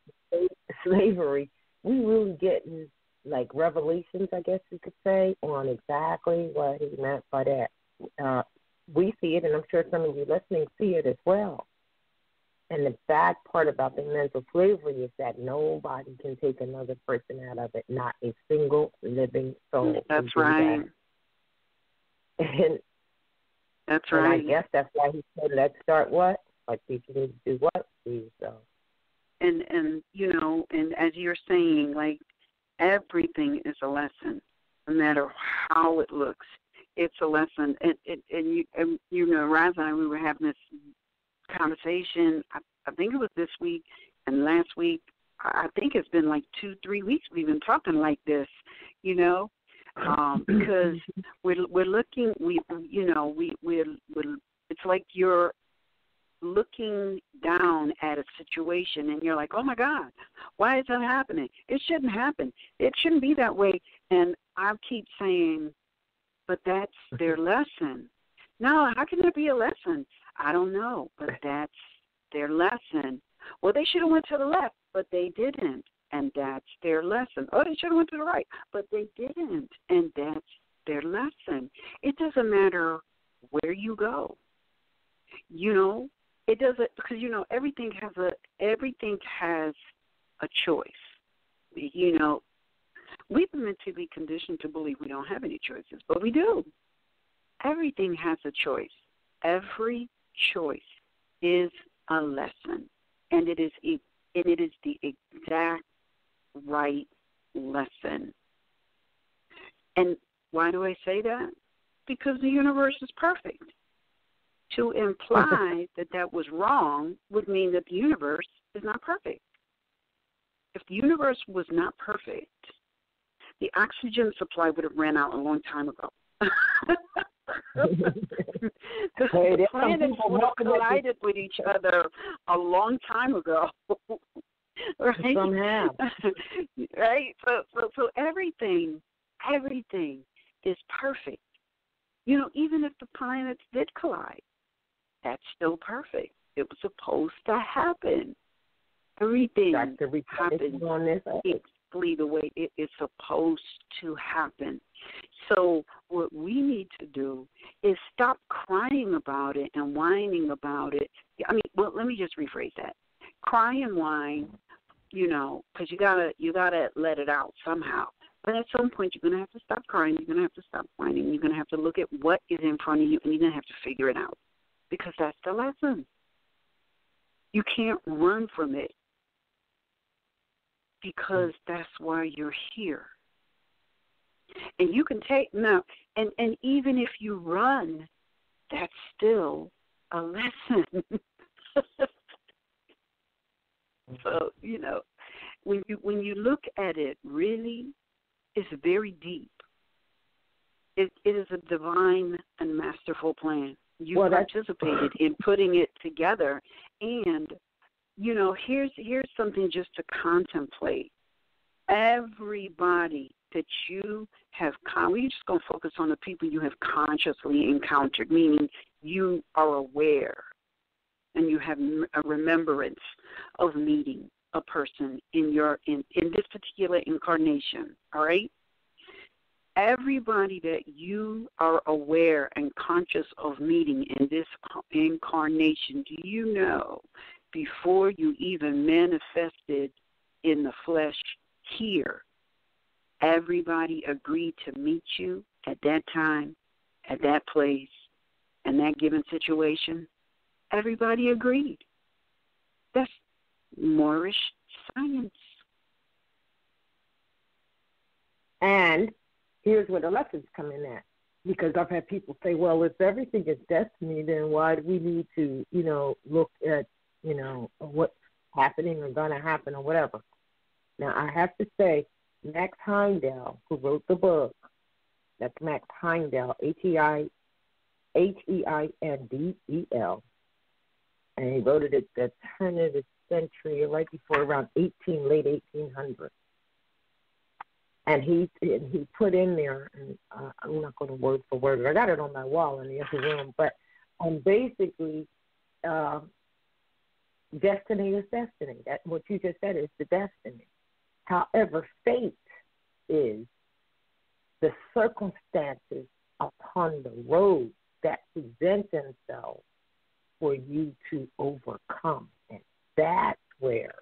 slavery, we really getting revelations, I guess you could say, on exactly what he meant by that. We see it, and I'm sure some of you listening see it as well. And the bad part about the mental slavery is that nobody can take another person out of it, not a single living soul. That's right. And that's right. And I guess that's why he said, let's start what? People need to do what? So. And and as you're saying, everything is a lesson, no matter how it looks. It's a lesson. And Raz and I, we were having this conversation, I think it was this week and last week. I think it's been 2-3 weeks we've been talking like this, because we're looking, it's like you're looking down at a situation and you're like, oh my God, why is that happening? It shouldn't happen. It shouldn't be that way. And I keep saying, but that's their lesson. No, how can there be a lesson? I don't know, but that's their lesson. Well, they should have went to the left, but they didn't, and that's their lesson. Oh, they should have went to the right, but they didn't, and that's their lesson. It doesn't matter where you go. You know, it doesn't, because you know everything has a choice. You know, we've been mentally conditioned to believe we don't have any choices, but we do. Everything has a choice. Every choice is a lesson, and it is the exact right lesson. And why do I say that? Because the universe is perfect. To imply that was wrong would mean that the universe is not perfect. If the universe was not perfect, the oxygen supply would have ran out a long time ago. The planets would have collided with each other a long time ago. Right? Somehow. Right? So everything is perfect. You know, even if the planets did collide, that's still perfect. It was supposed to happen. Everything happens exactly the way it is supposed to happen. So what we need to do is stop crying about it and whining about it. I mean, well, let me just rephrase that. Cry and whine, you know, because you gotta let it out somehow. But at some point, you're gonna have to stop crying. You're gonna have to stop whining. You're gonna have to look at what is in front of you, and you're gonna have to figure it out, because that's the lesson. You can't run from it, because that's why you're here. And you can take now, and even if you run, that's still a lesson. So, you know, when you look at it, really, it's very deep. It is a divine and masterful plan. You participated in putting it together, and you know, here's something just to contemplate. Everybody that you have, we're just going to focus on the people you have consciously encountered, meaning you are aware and you have a remembrance of meeting a person in this particular incarnation, all right? Everybody that you are aware and conscious of meeting in this incarnation, do you know, before you even manifested in the flesh here, everybody agreed to meet you at that time, at that place, and that given situation? Everybody agreed. That's Moorish science. And here's where the lessons come in at. Because I've had people say, well, if everything is destiny, then why do we need to, you know, look at, you know, what's happening or going to happen or whatever. Now, I have to say, Max Heindel, who wrote the book, that's Max Heindel, Heindel, and he wrote it at the turn of the century, right before around late 1800s. And he put in there, and I'm not going to word for word, I got it on my wall in the other room, but basically, destiny is destiny. That what you just said is the destiny. However, fate is the circumstances upon the road that present themselves for you to overcome. And that's where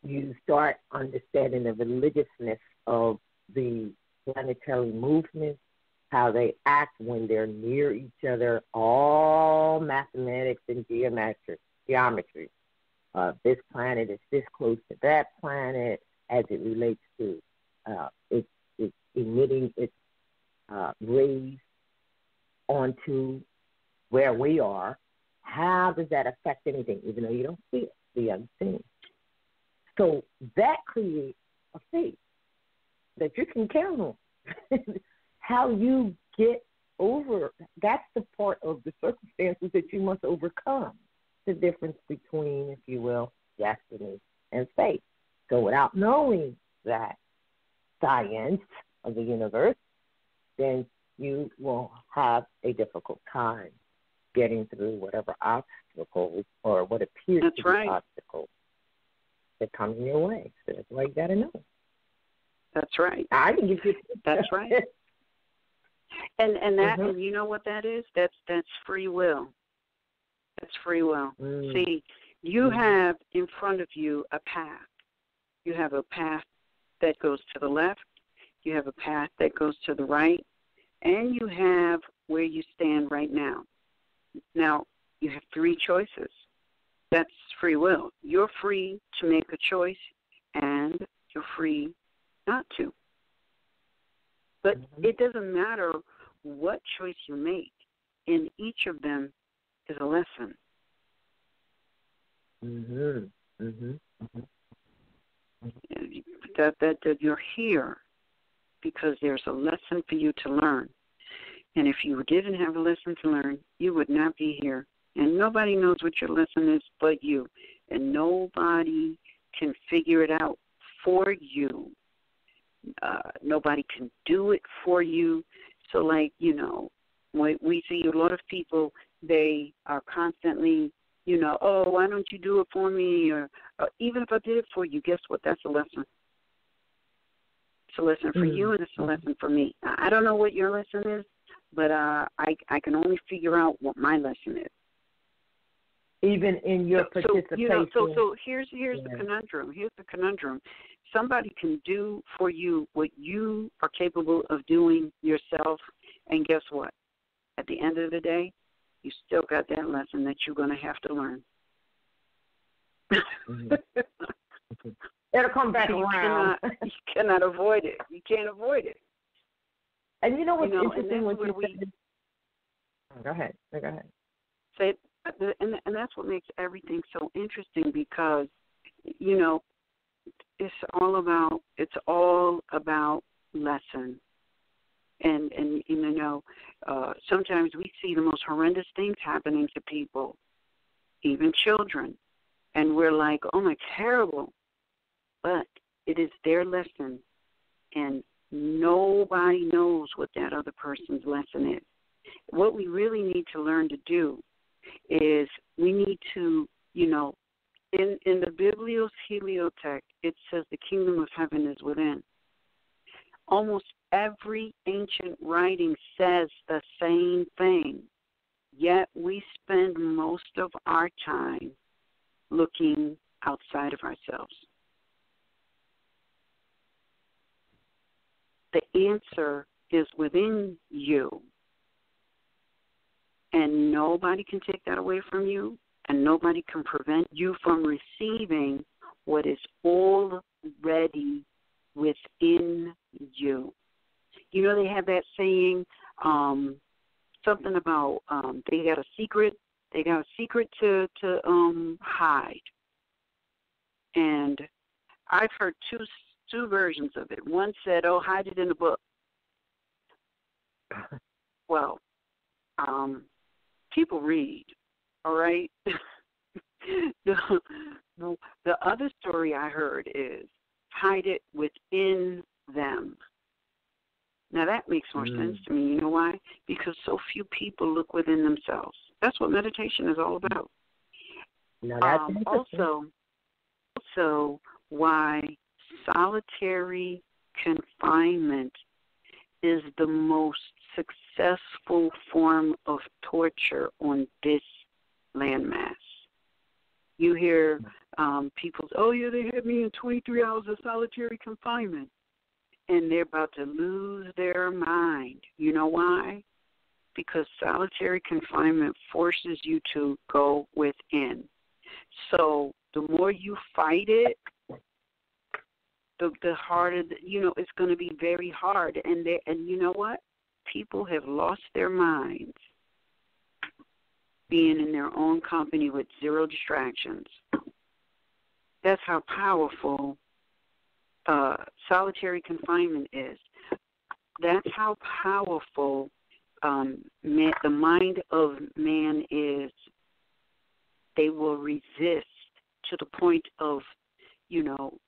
you start understanding the religiousness of the planetary movements, how they act when they're near each other, all mathematics and geometry. This planet is this close to that planet as it relates to it's emitting its rays onto where we are. How does that affect anything, even though you don't see it, the unseen? So that creates a faith that you can count on. How you get over, that's the part of the circumstances that you must overcome. The difference between, if you will, destiny and fate. So without knowing that science of the universe, then you will have a difficult time getting through whatever obstacles or what appears to be obstacles that come in your way. So that's why you got to know. That's right. I can give you. That's right. And that, and you know what that is? That's free will. That's free will. See, you have in front of you a path. You have a path that goes to the left. You have a path that goes to the right. And you have where you stand right now. Now, you have three choices. That's free will. You're free to make a choice, and you're free not to. But it doesn't matter what choice you make. In each of them is a lesson. That you're here because there's a lesson for you to learn. And if you didn't have a lesson to learn, you would not be here. And nobody knows what your lesson is but you. And nobody can figure it out for you. Nobody can do it for you. So, like, you know, when we see a lot of people, they are constantly, you know, oh, why don't you do it for me? Or even if I did it for you, guess what? That's a lesson. It's a lesson for you, and it's a lesson for me. I don't know what your lesson is, but I can only figure out what my lesson is. Even in your participation. You know, so here's the conundrum. Here's the conundrum. Somebody can do for you what you are capable of doing yourself, and guess what? At the end of the day, you still got that lesson that you're going to have to learn. It'll come back around. You cannot avoid it. You can't avoid it. And you know what's interesting when you said... Go ahead. Say, and that's what makes everything so interesting because, you know, it's all about lesson. And you know, sometimes we see the most horrendous things happening to people, even children, and we're like, oh my, terrible. But it is their lesson, and nobody knows what that other person's lesson is. What we really need to learn to do is we need to, you know, in the Biblios Heliotext, it says the kingdom of heaven is within. Almost every ancient writing says the same thing, yet we spend most of our time looking outside of ourselves. The answer is within you, and nobody can take that away from you, and nobody can prevent you from receiving what is already within you. You know, they have that saying, something about they got a secret to hide. And I've heard two versions of it. One said, oh, hide it in a book. Well, people read, all right? The other story I heard is hide it within them. Now, that makes more sense to me. You know why? Because so few people look within themselves. That's what meditation is all about. Also, why solitary confinement is the most successful form of torture on this landmass. You hear people say, oh, yeah, they had me in 23 hours of solitary confinement. And they're about to lose their mind. You know why? Because solitary confinement forces you to go within. So the more you fight it, the harder, you know, it's going to be very hard. And you know what? People have lost their minds being in their own company with zero distractions. That's how powerful solitary confinement is. That's how powerful the mind of man is. They will resist to the point of, you know,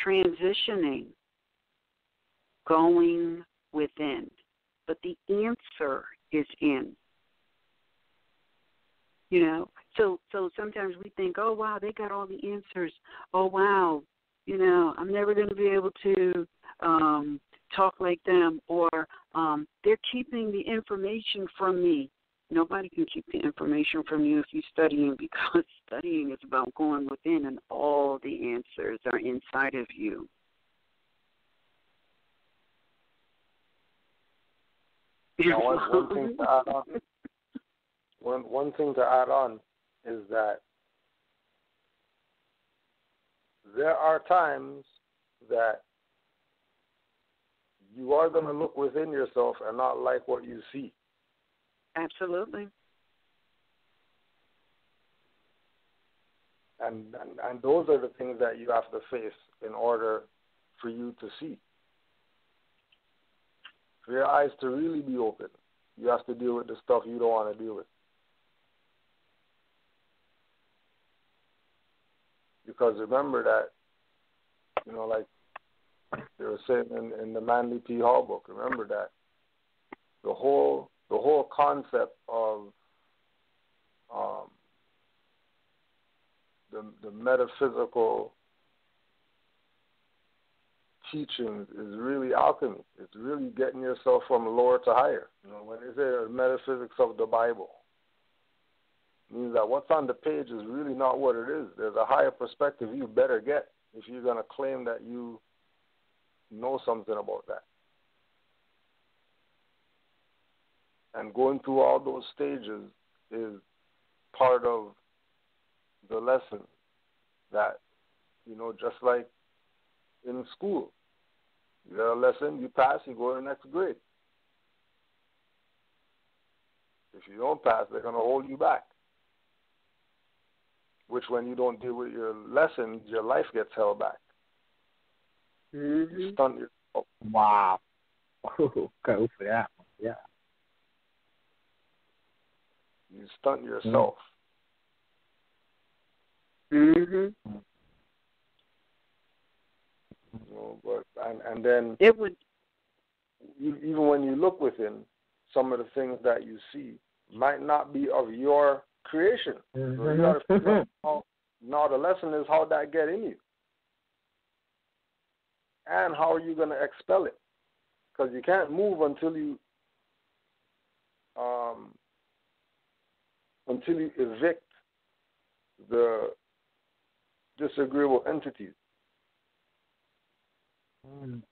transitioning, going within. But the answer is in. You know, so sometimes we think, oh, wow, they got all the answers. Oh, wow, you know, I'm never going to be able to talk like them, or they're keeping the information from me. Nobody can keep the information from you if you're studying, because studying is about going within, and all the answers are inside of you. Now, one thing to add on. One thing to add on is that there are times that you are going to look within yourself and not like what you see. Absolutely. And those are the things that you have to face in order for you to see. For your eyes to really be open, you have to deal with the stuff you don't want to deal with. Because remember that, like they were saying in the Manly P. Hall book, remember that the whole concept of the metaphysical teachings is really alchemy. It's really getting yourself from lower to higher. When they say metaphysics of the Bible, it means that what's on the page is really not what it is. There's a higher perspective you better get if you're going to claim that you know something about that. And going through all those stages is part of the lesson that, just like in school, you got a lesson, you pass, you go to the next grade. If you don't pass, they're going to hold you back. Which, when you don't deal with your lessons, your life gets held back. Mm-hmm. You stunt yourself. Wow. Go for that one. Yeah. You stunt yourself. Mm-hmm. And then it would. Even when you look within, some of the things that you see might not be of your creation. Mm-hmm. So you got to figure out now the lesson is how that get in you. And how are you going to expel it? Because you can't move until you evict the disagreeable entities. Mm.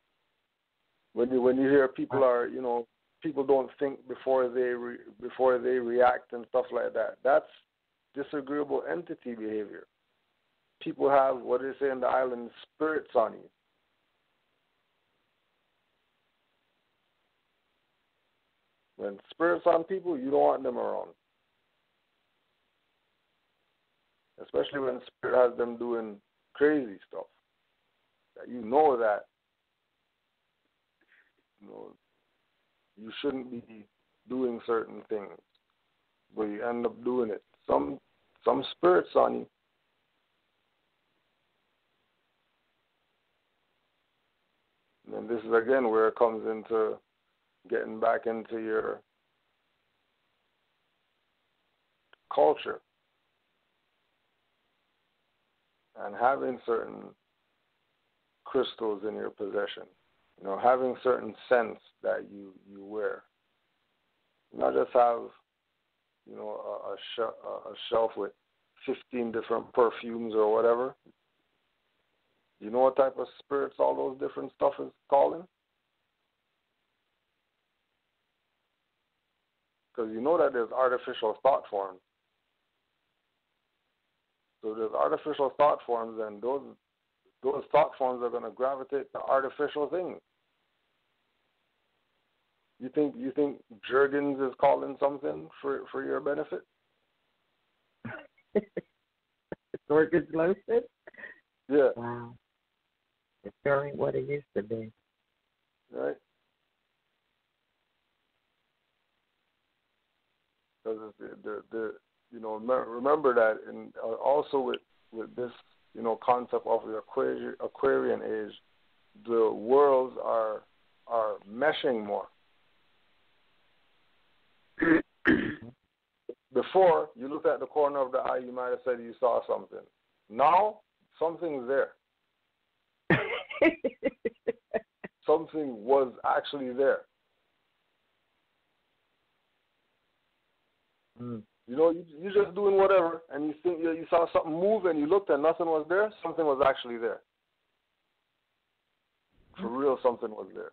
When you hear people are, people don't think before they react and stuff like that. That's disagreeable entity behavior. People have what they say in the island, spirits on you. When spirits on people, you don't want them around. Especially when spirit has them doing crazy stuff. That you know that you shouldn't be doing certain things, but you end up doing it. Some spirits on you. And this is again where it comes into getting back into your culture and having certain crystals in your possession. Having certain scents that you wear. Not just have, a shelf with 15 different perfumes or whatever. You know what type of spirits all those different stuff is calling? Because you know that there's artificial thought forms. So there's artificial thought forms, and those thought forms are going to gravitate to artificial things. You think Jergens is calling something for your benefit? Jergens lotion? Yeah. Wow. It's sure ain't what it used to be. Right. Because remember that, and also with this concept of the Aquarian age, the worlds are meshing more. Before, you looked at the corner of the eye, you might have said you saw something. Now, something's there. something was actually there. You know, you're just doing whatever, and you think you saw something move, and you looked and nothing was there. Something was actually there. For real, something was there.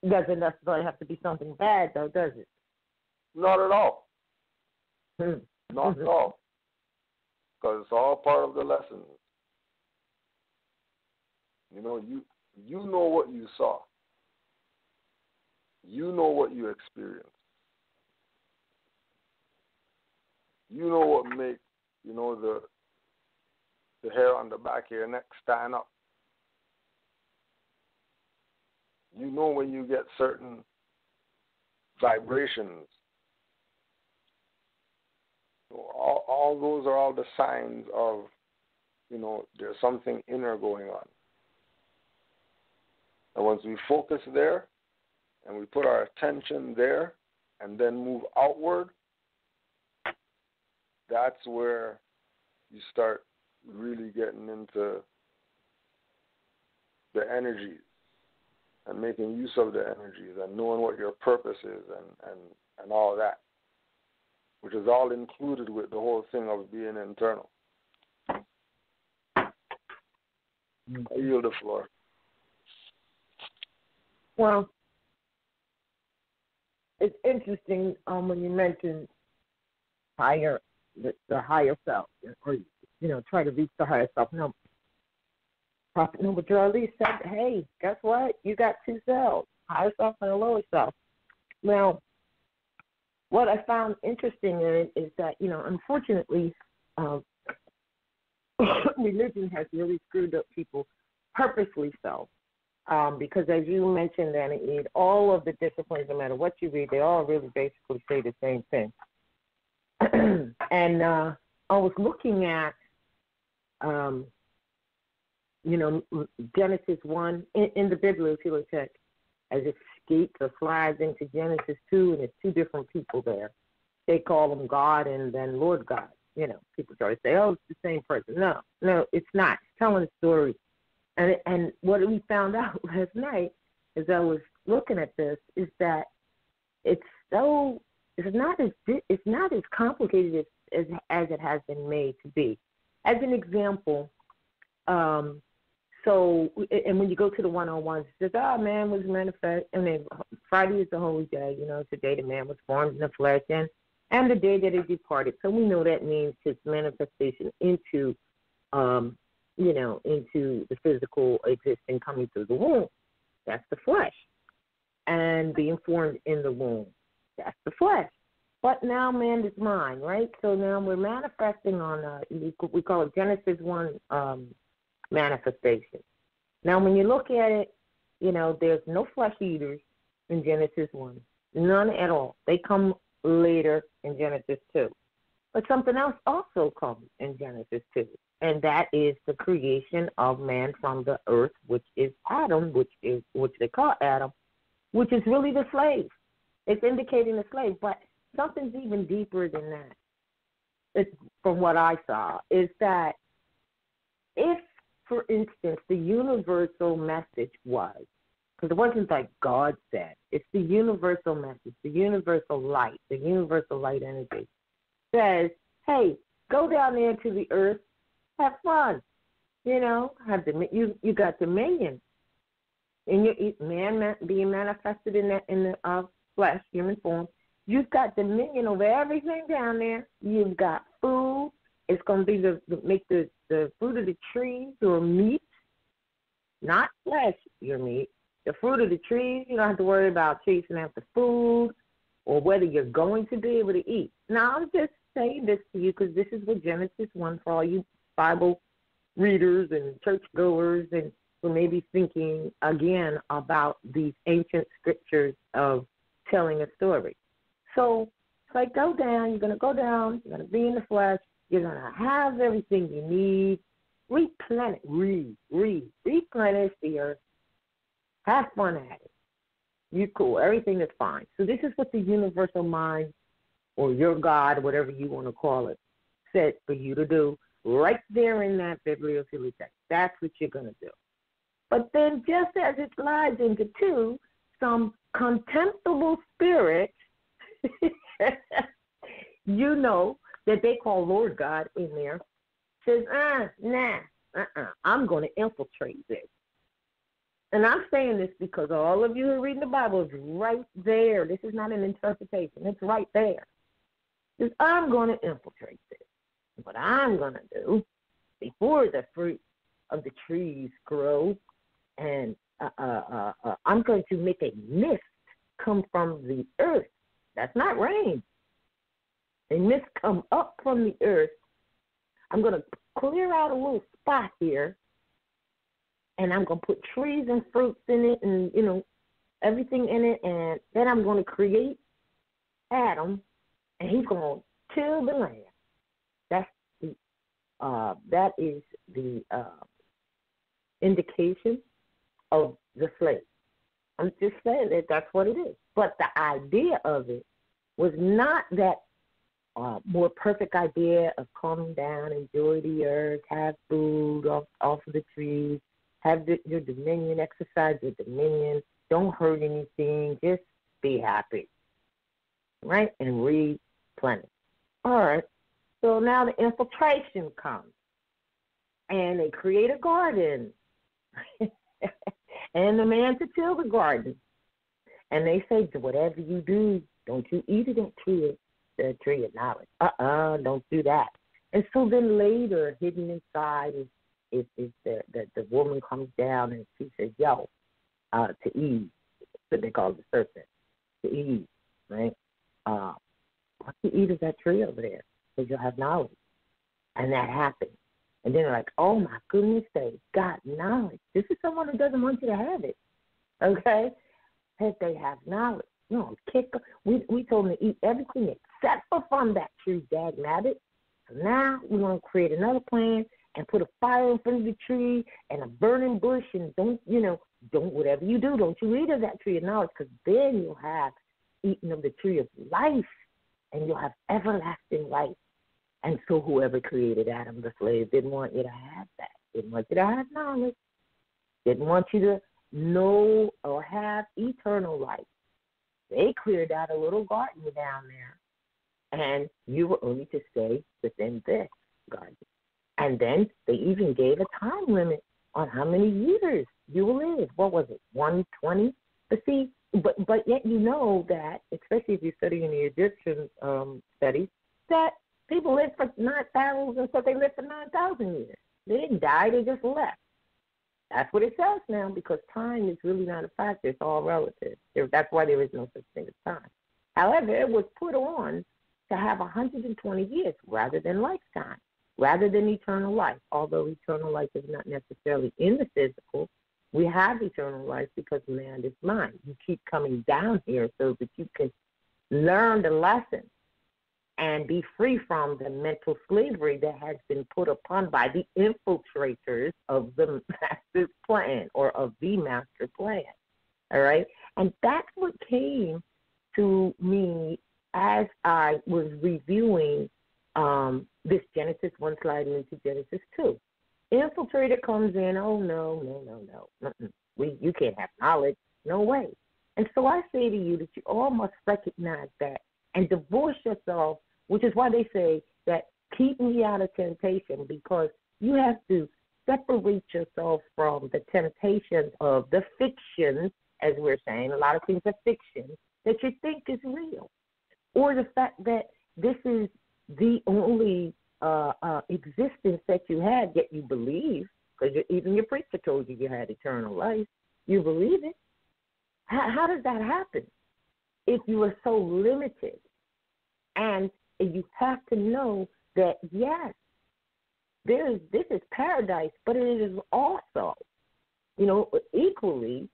Doesn't necessarily have to be something bad, though, does it? Not at all. Not at all. Because it's all part of the lesson. You know, you know what you saw. You know what you experienced. You know what makes, you know, the hair on the back of your neck stand up. You know when you get certain vibrations. All those are all the signs of, you know, there's something inner going on. And once we focus there and we put our attention there and then move outward, that's where you start really getting into the energies and making use of the energies and knowing what your purpose is and all that, which is all included with the whole thing of being internal. I yield the floor. Well, it's interesting when you mentioned the higher self, or, you know, try to reach the higher self. No, Prophet Noble Drew said, hey, guess what? You got two selves, higher self and a lower self. Now, what I found interesting in it is that, you know, unfortunately, religion has really screwed up people purposely so. Because as you mentioned, Annie, all of the disciplines, no matter what you read, they all really basically say the same thing. And I was looking at, you know, Genesis 1 in the bibliothek as it escapes or slides into Genesis 2, and it's two different people there. They call them God and then Lord God. You know, people try to say, oh, it's the same person. No, it's not. It's telling a story. And what we found out last night as I was looking at this is that it's not as complicated as it has been made to be. As an example, and when you go to the 101s, it says, oh, man was manifest, and then Friday is the holy day, you know, it's the day the man was formed in the flesh, and the day that he departed. So we know that means his manifestation into, you know, into the physical existing coming through the womb. That's the flesh. And being formed in the womb. That's the flesh. But now man is mind, right? So now we're manifesting on, we call it Genesis 1 manifestation. Now when you look at it, you know, there's no flesh eaters in Genesis 1. None at all. They come later in Genesis 2. But something else also comes in Genesis 2. And that is the creation of man from the earth, which is Adam, which they call Adam, which is really the slave. It's indicating the slave, but something's even deeper than that. It's, from what I saw, is that if, for instance, the universal message was, because it wasn't like God said, it's the universal message, the universal light energy, says, hey, go down there to the earth, have fun, you know, you got dominion. And man being manifested in the flesh, human form, you've got dominion over everything down there. You've got food. It's going to be make the fruit of the trees your meat, not flesh your meat. The fruit of the trees, you don't have to worry about chasing after food or whether you're going to be able to eat. Now, I'm just saying this to you because this is what Genesis 1 for all you Bible readers and churchgoers and who may be thinking again about these ancient scriptures of telling a story. So it's like go down, you're going to go down, you're going to be in the flesh, you're going to have everything you need, replenish the earth, have fun at it. You're cool, everything is fine. So this is what the universal mind or your God, whatever you want to call it, said for you to do right there in that bibliophilic text. That's what you're going to do. But then just as it slides into 2, some contemptible spirit, you know, that they call Lord God in there, says, I'm going to infiltrate this. And I'm saying this because all of you who are reading the Bible is right there. This is not an interpretation. It's right there. Says, I'm going to infiltrate this. What I'm going to do, before the fruit of the trees grow, and I'm going to make a mist come from the earth. That's not rain. A mist come up from the earth. I'm going to clear out a little spot here, and I'm going to put trees and fruits in it and, you know, everything in it, and then I'm going to create Adam, and he's going to till the land. That is the indication of the slave. I'm just saying that that's what it is. But the idea of it was not that more perfect idea of calm down, enjoy the earth, have food off of the trees, have your dominion, exercise your dominion, don't hurt anything, just be happy, right? And replenish. All right. So now the infiltration comes, and they create a garden, and the man to till the garden. And they say, whatever you do, don't you eat of that tree, the tree of knowledge. Don't do that. And so then later, hidden inside is the woman comes down and she says, to Eve, what they call the serpent, to Eve, right? What you eat of that tree over there? Because you'll have knowledge. And that happened. And then they're like, oh, my goodness, they got knowledge. This is someone who doesn't want you to have it, okay? That they have knowledge. No, we told them to eat everything except for from that tree, dag nabbit. So now we're going to create another plan and put a fire in front of the tree and a burning bush, and don't whatever you do, don't you eat of that tree of knowledge, because then you'll have eaten of the tree of life, and you'll have everlasting life. And so whoever created Adam the slave didn't want you to have that. Didn't want you to have knowledge. Didn't want you to know or have eternal life. They cleared out a little garden down there, and you were only to stay within this garden. And then they even gave a time limit on how many years you will live. What was it, 120? But see, but yet you know that, especially if you study in the Egyptian studies, that people lived for 9,000, so they lived for 9,000 years. They didn't die, they just left. That's what it says now, because time is really not a factor. It's all relative. That's why there is no such thing as time. However, it was put on to have 120 years rather than lifetime, rather than eternal life. Although eternal life is not necessarily in the physical, we have eternal life because man is mind. You keep coming down here so that you can learn the lesson and be free from the mental slavery that has been put upon by the infiltrators of the master's plan, or of the master plan, all right? And that's what came to me as I was reviewing this Genesis 1 sliding into Genesis 2. Infiltrator comes in, oh, no. You can't have knowledge. No way. And so I say to you that you all must recognize that and divorce yourself, which is why they say that keep me out of temptation, because you have to separate yourself from the temptations of the fiction, as we're saying. A lot of things are fiction that you think is real, or the fact that this is the only existence that you had, yet you believe, because even your preacher told you had eternal life. You believe it. How does that happen if you are so limited? And you have to know that, yes, this is paradise, but it is also, equally,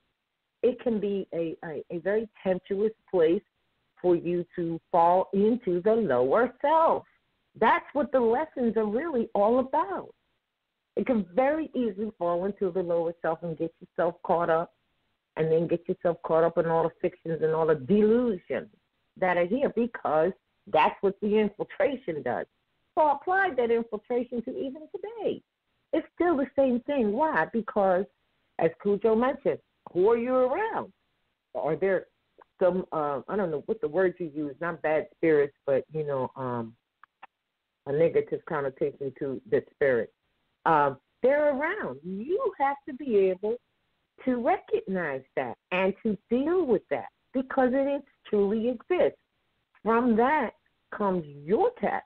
it can be a very tempestuous place for you to fall into the lower self. That's what the lessons are really all about. It can very easily fall into the lower self and get yourself caught up, and then get yourself caught up in all the fictions and all the delusions that are here, because that's what the infiltration does. So apply that infiltration to even today. It's still the same thing. Why? Because as Cujo mentioned, who are you around? Are there some, I don't know what the word you use, not bad spirits, but, you know, a negative connotation to the spirit. They're around. You have to be able to recognize that and to deal with that because it truly exists. From that comes your test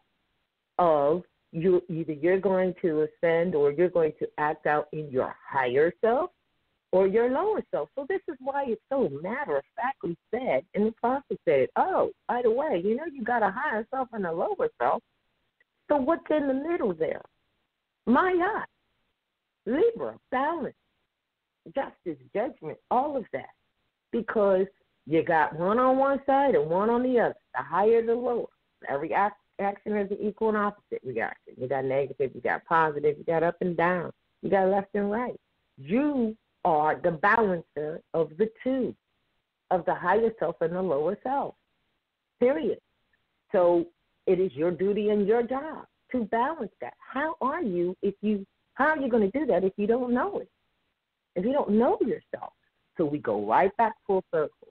of either you're going to ascend or you're going to act out in your higher self or your lower self. So this is why it's so matter-of-factly said, and the prophet said, oh, by the way, you know you got a higher self and a lower self. So what's in the middle there? Maya, Libra, balance, justice, judgment, all of that. Because you got one on one side and one on the other, the higher the lower. Every action has an equal and opposite reaction. You got negative, you got positive, you got up and down, you got left and right. You are the balancer of the two, of the higher self and the lower self, period. So it is your duty and your job to balance that. How are you going to do that if you don't know it? If you don't know yourself? So we go right back full circle.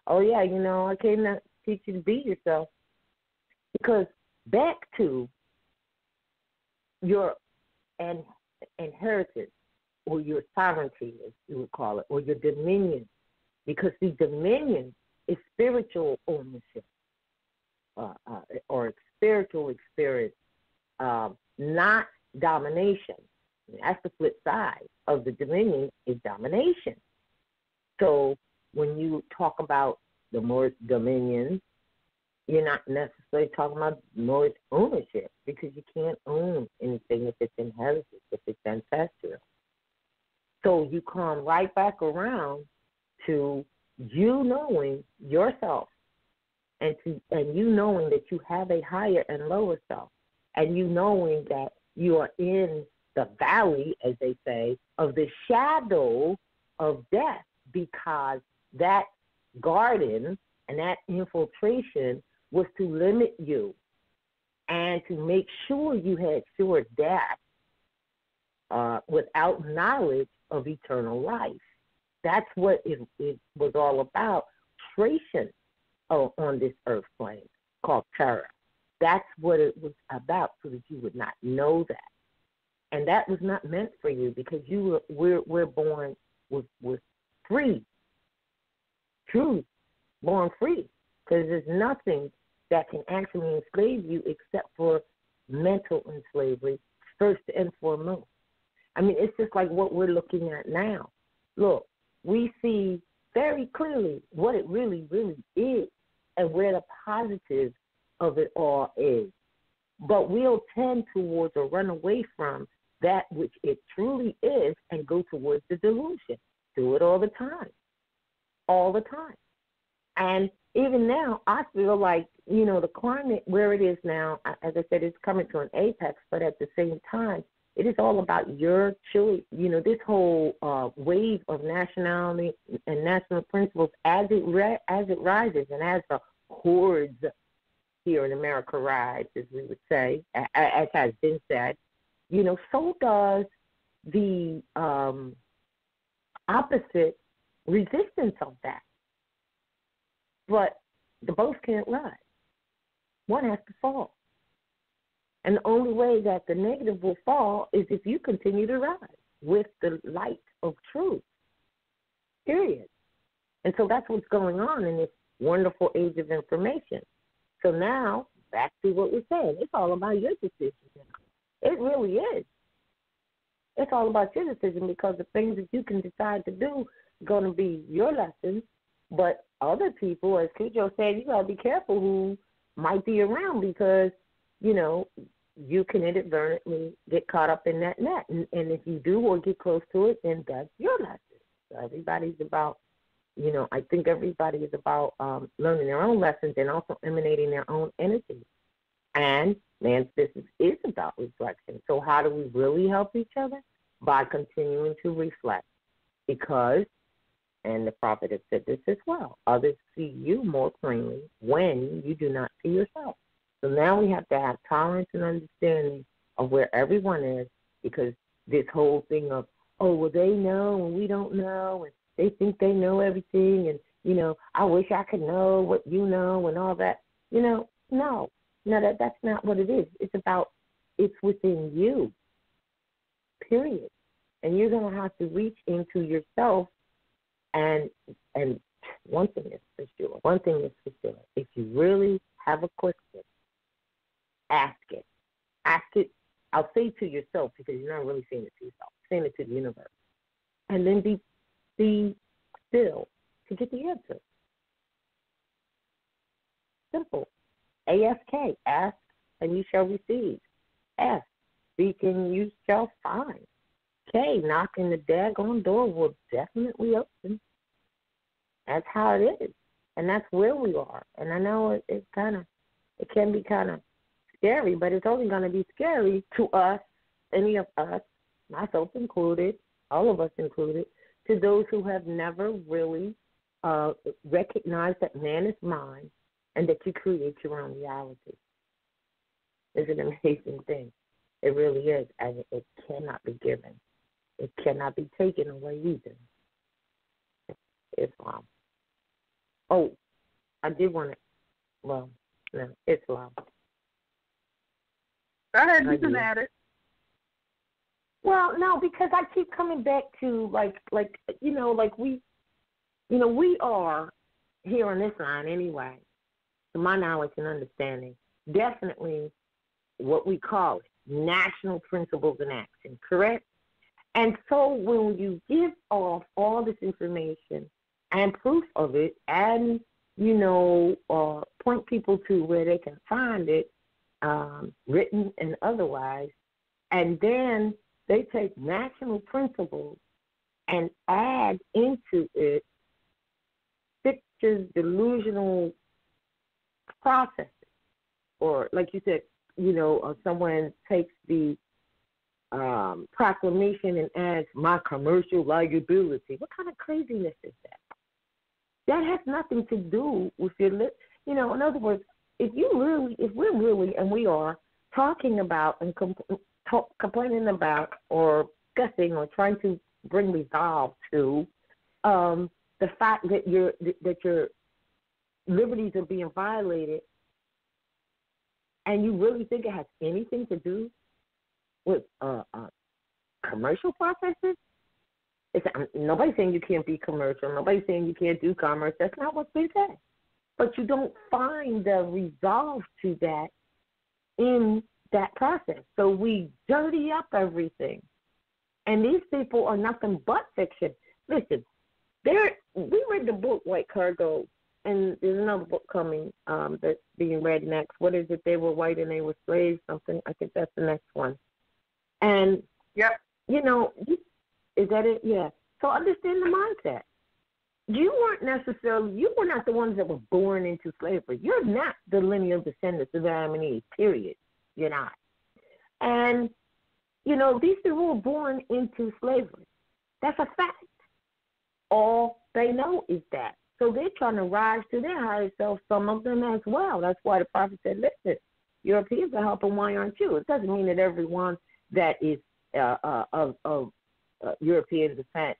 Oh, yeah, you know, I came to teach you to be yourself. Because back to your inheritance or your sovereignty, as you would call it, or your dominion, because the dominion is spiritual ownership or spiritual experience, not domination. That's the flip side of the dominion is domination. So when you talk about the Moorish dominion, you're not necessarily talking about Moorish ownership because you can't own anything if it's inherited, if it's ancestral. So you come right back around to you knowing yourself and you knowing that you have a higher and lower self, and you knowing that you are in the valley, as they say, of the shadow of death, because that garden and that infiltration was to limit you and to make sure you had sure death without knowledge of eternal life. That's what it was all about, tracing on this earth plane called terror. That's what it was about, so that you would not know that. And that was not meant for you because we're born with free, truly born free, because there's nothing that can actually enslave you except for mental enslavery, first and foremost. I mean, it's just like what we're looking at now. Look, we see very clearly what it really, really is and where the positive of it all is. But we'll tend towards or run away from that which it truly is and go towards the delusion. Do it all the time. All the time. And even now, I feel like, you know, the climate where it is now, as I said, it's coming to an apex, but at the same time, it is all about your choice. You know, this whole wave of nationality and national principles, as it rises and as the hordes here in America rise, as we would say, as has been said, you know, so does the opposite resistance of that. But the both can't rise. One has to fall. And the only way that the negative will fall is if you continue to rise with the light of truth, period. And so that's what's going on in this wonderful age of information. So now, back to what we're saying. It's all about your decision now. It really is. It's all about your decision because the things that you can decide to do are going to be your lessons. But other people, as Cujo said, you got to be careful who might be around because, you know, you can inadvertently get caught up in that net. And if you do or get close to it, then that's your lesson. So everybody's about, you know, I think everybody is about learning their own lessons and also emanating their own energy. And man's business is about reflection. So how do we really help each other? By continuing to reflect. Because, and the prophet has said this as well, others see you more plainly when you do not see yourself. So now we have to have tolerance and understanding of where everyone is, because this whole thing of, oh, well, they know and we don't know, and they think they know everything, and, you know, I wish I could know what you know and all that. You know, no, that's not what it is. It's about, it's within you, period. And you're going to have to reach into yourself, and one thing is for sure, if you really have a question, ask it. Ask it, I'll say to yourself, because you're not really saying it to yourself, saying it to the universe. And then be still to get the answer. Simple. ASK, ask and you shall receive. S, seek and you shall find. K, knocking the daggone door will definitely open. That's how it is. And that's where we are. And I know it can be kind of scary, but it's only going to be scary to us, any of us, myself included, all of us included, to those who have never really recognized that man is mind and that you create your own reality. It's an amazing thing. It really is, and it cannot be given. It cannot be taken away either. Islam. Oh, I did want to, well, no, Islam. Go ahead, you can add it. Well, no, because I keep coming back to we are here on this line anyway, to my knowledge and understanding, definitely what we call it, national principles in action, correct? And so when you give off all this information and proof of it and, point people to where they can find it, written and otherwise, and then they take national principles and add into it fictitious, delusional processes. Or, like you said, someone takes the proclamation and adds my commercial liability. What kind of craziness is that? That has nothing to do with your in other words, if we're really, and we are, talking about and complaining about or discussing or trying to bring resolve to the fact that your liberties are being violated, and you really think it has anything to do with commercial processes? Nobody's saying you can't be commercial. Nobody's saying you can't do commerce. That's not what's been said. But you don't find the resolve to that in that process. So we dirty up everything. And these people are nothing but fiction. Listen, we read the book White Cargo, and there's another book coming that's being read next. What is it? They were white and they were slaves, something. I think that's the next one. And, yep. Is that it? Yeah. So understand the mindset. You were not the ones that were born into slavery. You're not the lineal descendants of Adam and Eve, period. You're not. And, these people were born into slavery. That's a fact. All they know is that. So they're trying to rise to their higher self, some of them as well. That's why the prophet said, listen, Europeans are helping, why aren't you? It doesn't mean that everyone that is of European descent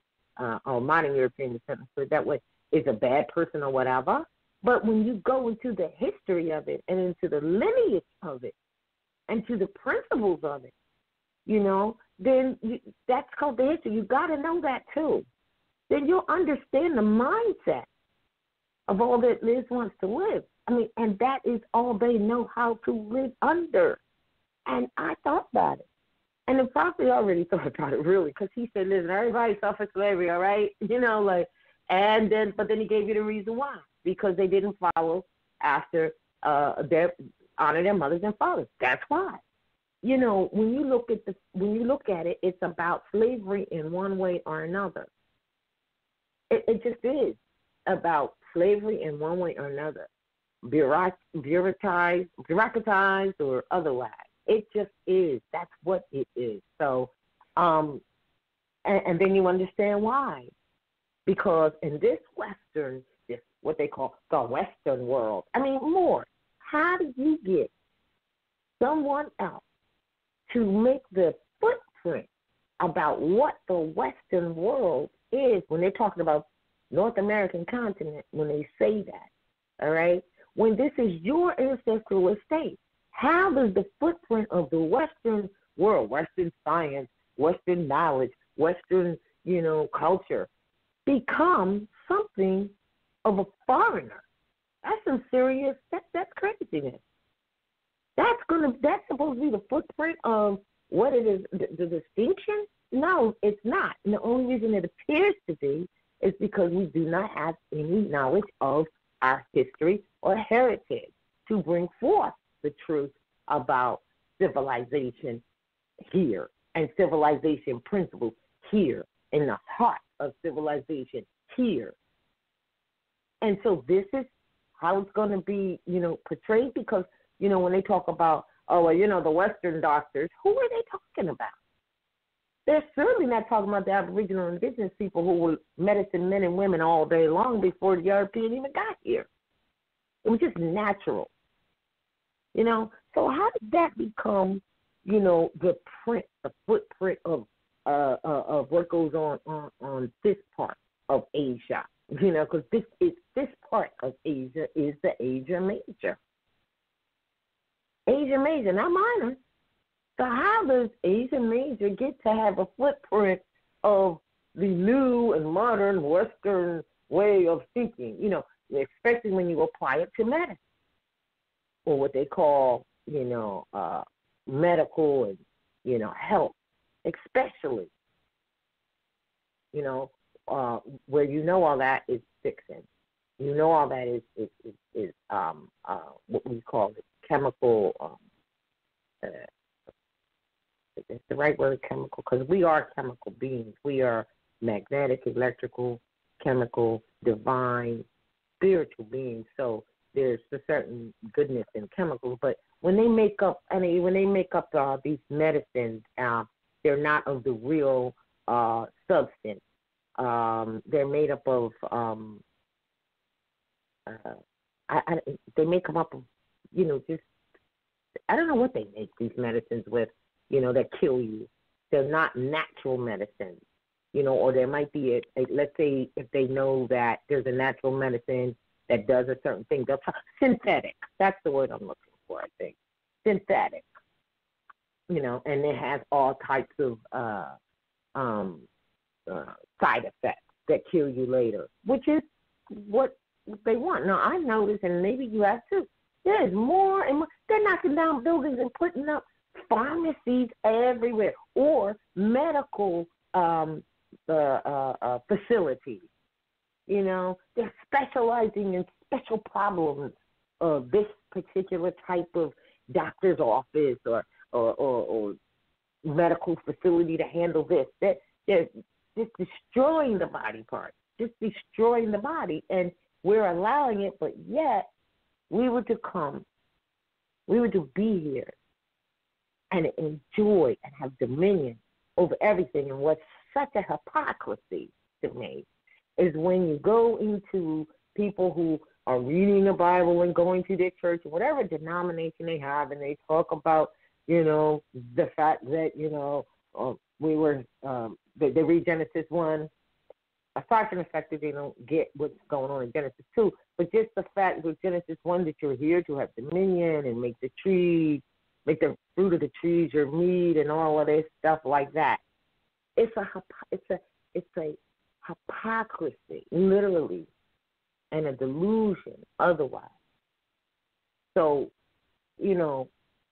or modern European descent, so that way, is a bad person or whatever. But when you go into the history of it and into the lineage of it and to the principles of it, then that's called the history. You got to know that too. Then you'll understand the mindset of all that Liz wants to live. And that is all they know how to live under. And I thought about it. And the prophet already thought about it, really, because he said, listen, everybody suffered slavery, all right? But then he gave you the reason why, because they didn't follow after honor their mothers and fathers. That's why. When you look at it, it's about slavery in one way or another. It just is about slavery in one way or another, bureaucratized or otherwise. It just is. That's what it is. So, and then you understand why. Because in this what they call the Western world, Moor, how do you get someone else to make the footprint about what the Western world is when they're talking about North American continent, when they say that, all right? When this is your ancestral estate, how does the footprint of the Western world, Western science, Western knowledge, Western, culture become something of a foreigner? That's some serious, that's craziness. That's supposed to be the footprint of what it is, the distinction? No, it's not. And the only reason it appears to be is because we do not have any knowledge of our history or heritage to bring forth the truth about civilization here and civilization principles here in the heart of civilization here. And so this is how it's going to be, portrayed, because, when they talk about, the Western doctors, who are they talking about? They're certainly not talking about the Aboriginal and Indigenous people who were medicine men and women all day long before the European even got here. It was just natural, So how did that become, the footprint of what goes on this part of Asia? Because this part of Asia is the Asia Major. Asia Major, not minor. So how does Asia Major get to have a footprint of the new and modern Western way of thinking, especially when you apply it to medicine, or what they call, medical and, health, especially, where all that is fixing. All that is what we call it, chemical, it's the right word, chemical, because we are chemical beings. We are magnetic, electrical, chemical, divine, spiritual beings. So there's a certain goodness in chemicals. But when they make up, these medicines, they're not of the real substance. They're made up of they make them up of just, I don't know what they make these medicines with, that kill you. They're not natural medicines, or there might be let's say if they know that there's a natural medicine that does a certain thing, they'll try synthetic. That's the word I'm looking for, I think. Synthetic. And it has all types of side effects that kill you later, which is what they want. Now, I noticed, and maybe you have too, there's more and more. They're knocking down buildings and putting up pharmacies everywhere, or medical facilities. They're specializing in special problems of this particular type of doctor's office or medical facility to handle this. They're just destroying the body part, just destroying the body, and we're allowing it, but yet we were to come, we were to be here and enjoy and have dominion over everything. And what's such a hypocrisy to me is when you go into people who are reading the Bible and going to their church, whatever denomination they have, and they talk about, the fact that, we were, they read Genesis 1, aside from the fact that they don't get what's going on in Genesis 2, but just the fact with Genesis 1 that you're here to have dominion and make the trees, make the fruit of the trees your meat and all of this stuff like that. It's a hypocrisy, literally, and a delusion otherwise. So, you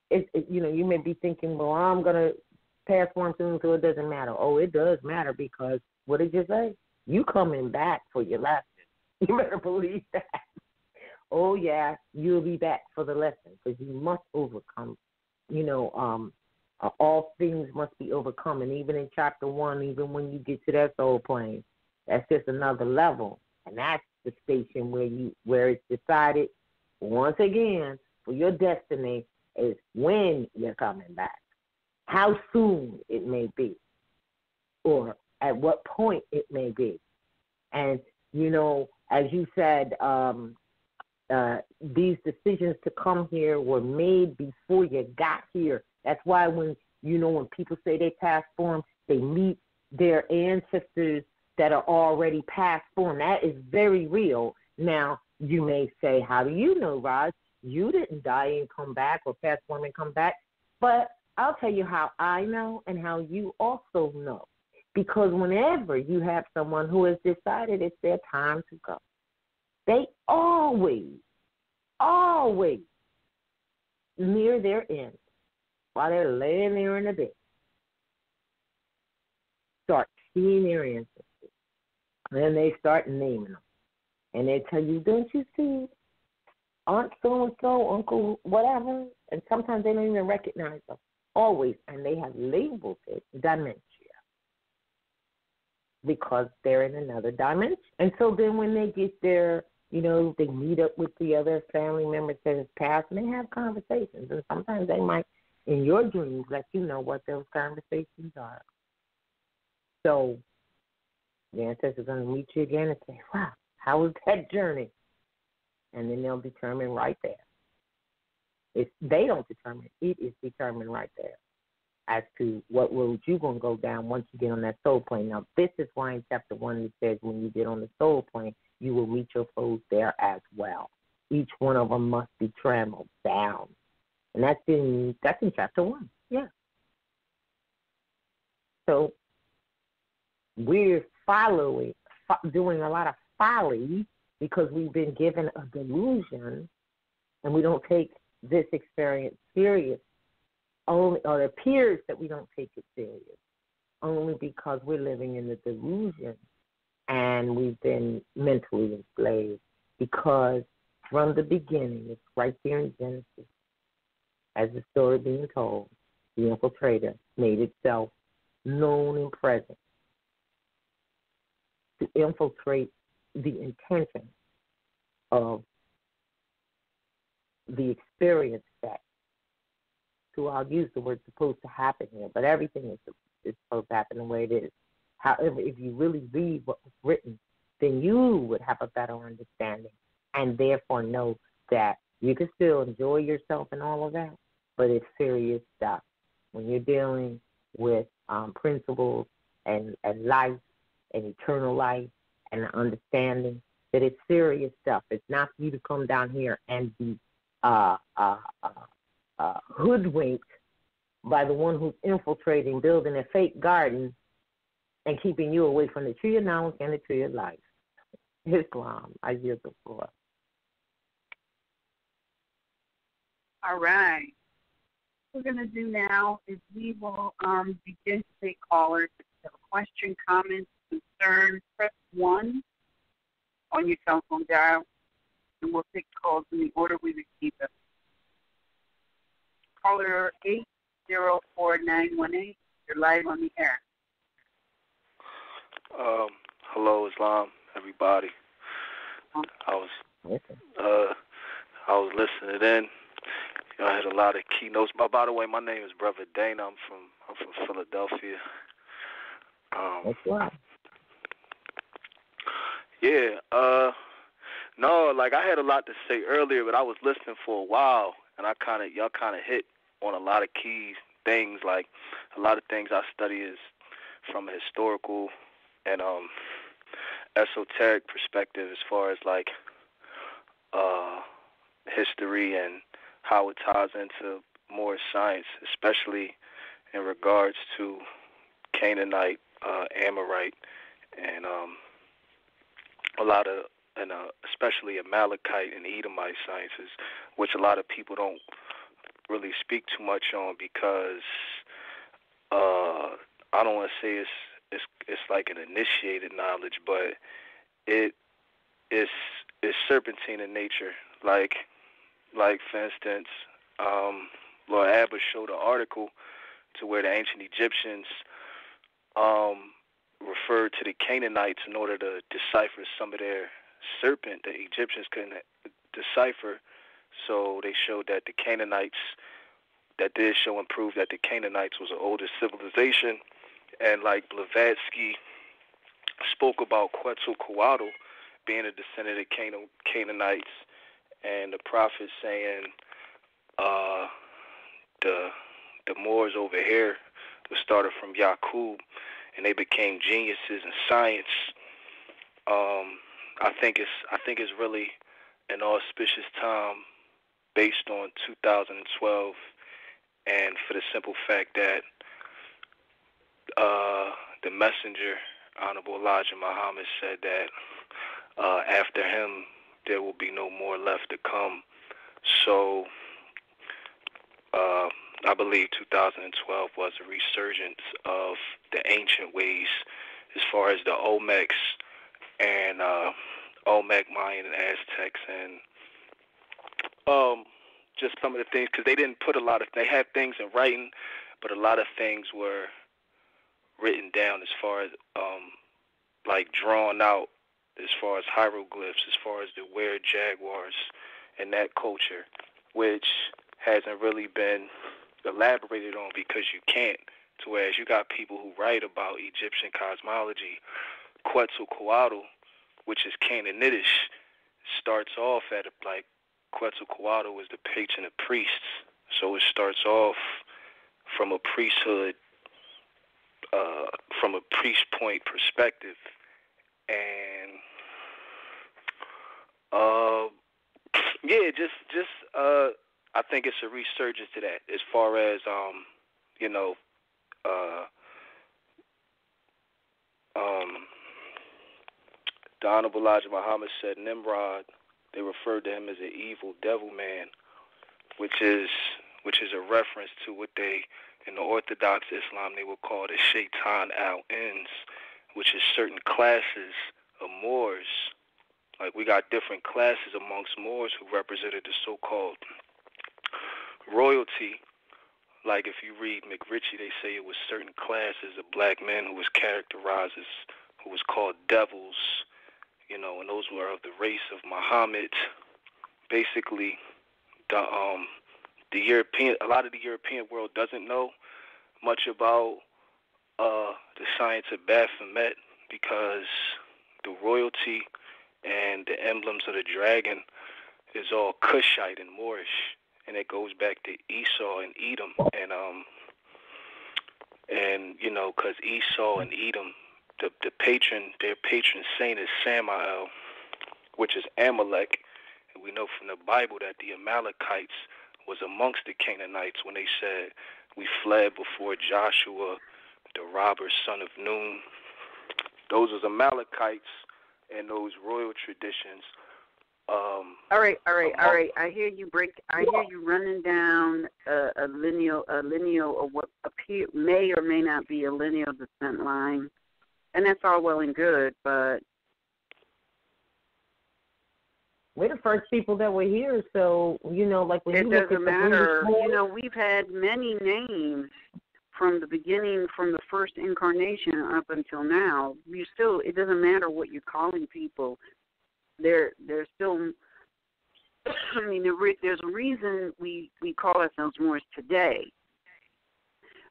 may be thinking, well, I'm going to pass one soon, so it doesn't matter. Oh, it does matter, because what did you say? You coming back for your lesson. You better believe that. Oh, yeah, you'll be back for the lesson, because you must overcome. All things must be overcome. And even in chapter 1, even when you get to that soul plane, that's just another level. And that's the station where it's decided, once again, for your destiny is when you're coming back. How soon it may be, or at what point it may be. And, as you said, these decisions to come here were made before you got here. That's why when people say they passed for them, They meet their ancestors that are already passed on. That is very real. Now, you may say, how do you know, Raj? You didn't die and come back or pass on and come back. But I'll tell you how I know and how you also know. Because whenever you have someone who has decided it's their time to go, they always near their end, while they're laying there in the bed, start seeing their ancestors. And then they start naming them. And they tell you, don't you see Aunt so-and-so, Uncle whatever? And sometimes they don't even recognize them. Always. And they have labeled it dementia because they're in another dimension. And so then when they get there, you know, they meet up with the other family members that has passed, and they have conversations. And sometimes they might, in your dreams, let you know what those conversations are. So the ancestors are going to meet you again and say, wow, how was that journey? And then they'll determine right there. If they don't determine, it is determined right there as to what road you're going to go down once you get on that soul plane. Now, this is why in chapter 1 it says when you get on the soul plane, you will meet your foes there as well. Each one of them must be trammeled down. And that's in chapter 1, yeah. So we're doing a lot of folly because we've been given a delusion and we don't take this experience serious. Only, or it appears that we don't take it serious only because we're living in the delusion and we've been mentally enslaved because from the beginning, it's right there in Genesis, as the story being told, the infiltrator made itself known and present to infiltrate the intention of the experience that, I'll use the word supposed to happen here, but everything is supposed to happen the way it is. However, if you really read what was written, then you would have a better understanding and therefore know that you can still enjoy yourself and all of that, but it's serious stuff. When you're dealing with principles and life and eternal life and understanding that it's serious stuff. It's not for you to come down here and be hoodwinked by the one who's infiltrating, building a fake garden, and keeping you away from the tree of knowledge and the tree of life. Islam, I yield the floor. All right. What we're going to do now is we will begin to take callers. If you have a question, comment, concern, press 1 on your cell phone dial, and we'll take calls in the order we receive them. Caller 804918, you're live on the air. Hello, Islam, everybody. I was listening in. You know, I had a lot of keynotes. By the way, my name is Brother Dana. I'm from Philadelphia. That's right. Yeah. No, like I had a lot to say earlier, but I was listening for a while, and y'all kind of hit on a lot of key things. Like a lot of things I study is from a historical and esoteric perspective, as far as like history and how it ties into Moorish science, especially in regards to Canaanite, Amorite, and a lot of, and especially Amalekite and Edomite sciences, which a lot of people don't really speak too much on because I don't want to say it's like an initiated knowledge, but it's serpentine in nature. Like for instance, Lord Abbott showed an article to where the ancient Egyptians referred to the Canaanites in order to decipher some of their serpent that Egyptians couldn't decipher. So they showed that the Canaanites, that did show and prove that the Canaanites was an older civilization. And like Blavatsky spoke about Quetzalcoatl being a descendant of Canaanites, and the prophet saying the Moors over here was started from Yaqub, and they became geniuses in science. I think it's really an auspicious time based on 2012, and for the simple fact that the messenger, Honorable Elijah Muhammad, said that after him there will be no more left to come. So I believe 2012 was a resurgence of the ancient ways as far as the Olmecs and Olmec, Mayan, and Aztecs, and just some of the things, because they didn't put they had things in writing, but a lot of things were written down as far as like drawn out as far as hieroglyphs, as far as the weird jaguars and that culture, which hasn't really been elaborated on because you can't. So whereas you got people who write about Egyptian cosmology, Quetzalcoatl, which is Canaanitish, starts off at like Quetzalcoatl was the patron of priests. So it starts off from a priesthood, from a priest point perspective, and I think it's a resurgence to that as far as the Honorable Elijah Muhammad said Nimrod, they referred to him as an evil devil man, which is a reference to what they, in the Orthodox Islam, they would call the Shaitan al-Ins, which is certain classes of Moors. Like we got different classes amongst Moors who represented the so-called royalty. Like if you read McRitchie, they say it was certain classes of black men who was characterized as, who was called devils, and those were of the race of Muhammad. Basically, the European, a lot of the European world doesn't know much about the science of Baphomet, because the royalty and the emblems of the dragon is all Cushite and Moorish, and it goes back to Esau and Edom, and because Esau and Edom, their patron saint is Samael, which is Amalek, and we know from the Bible that the Amalekites was amongst the Canaanites when they said, "We fled before Joshua, the robber son of Nun." Those was Amalekites, and those royal traditions. All right. I hear you running down a lineal of what may or may not be a lineal descent line, and that's all well and good, but we're the first people that were here, so like when it you look doesn't at matter. the We've had many names from the beginning, from the first incarnation up until now. It doesn't matter what you're calling people. They're still. I mean, there's a reason we call ourselves Moors today,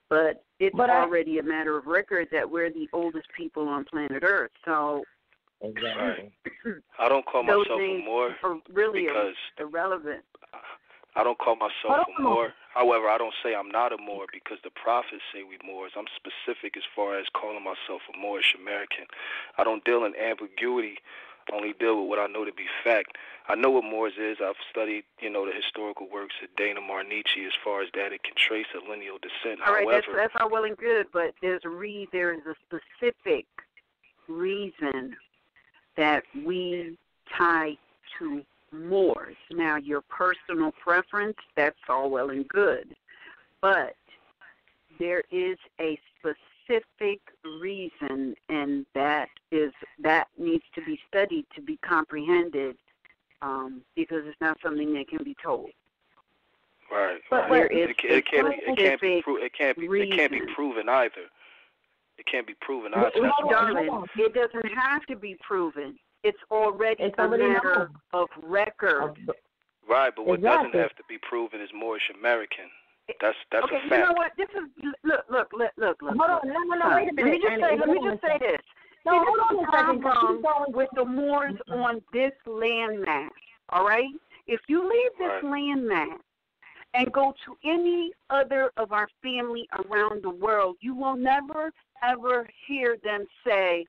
but it's already a matter of record that we're the oldest people on planet Earth. So, exactly. I don't call myself a Moor really because irrelevant. I don't call myself a Moor. However, I don't say I'm not a Moor because the prophets say we Moors. I'm specific as far as calling myself a Moorish American. I don't deal in ambiguity. I only deal with what I know to be fact. I know what Moors is. I've studied, the historical works of Dana Marnici as far as that it can trace a lineal descent. All right, However, that's all well and good, but there is a specific reason that we tie to Moors. Now, your personal preference, that's all well and good, but there is a specific reason, and that needs to be studied to be comprehended, because it's not something that can be told. Right. But it can't be proven either. It can't be proven either. Darling, it doesn't have to be proven. It's already a matter of record. Right, but what doesn't have to be proven is Moorish American. That's okay, a fact. You know what? This is look. Hold on, no, wait a minute. Let me just say this. No, hold on a second. Problem with the Moors on this landmass, all right? If you leave this landmass and go to any other of our family around the world, you will never, ever hear them say,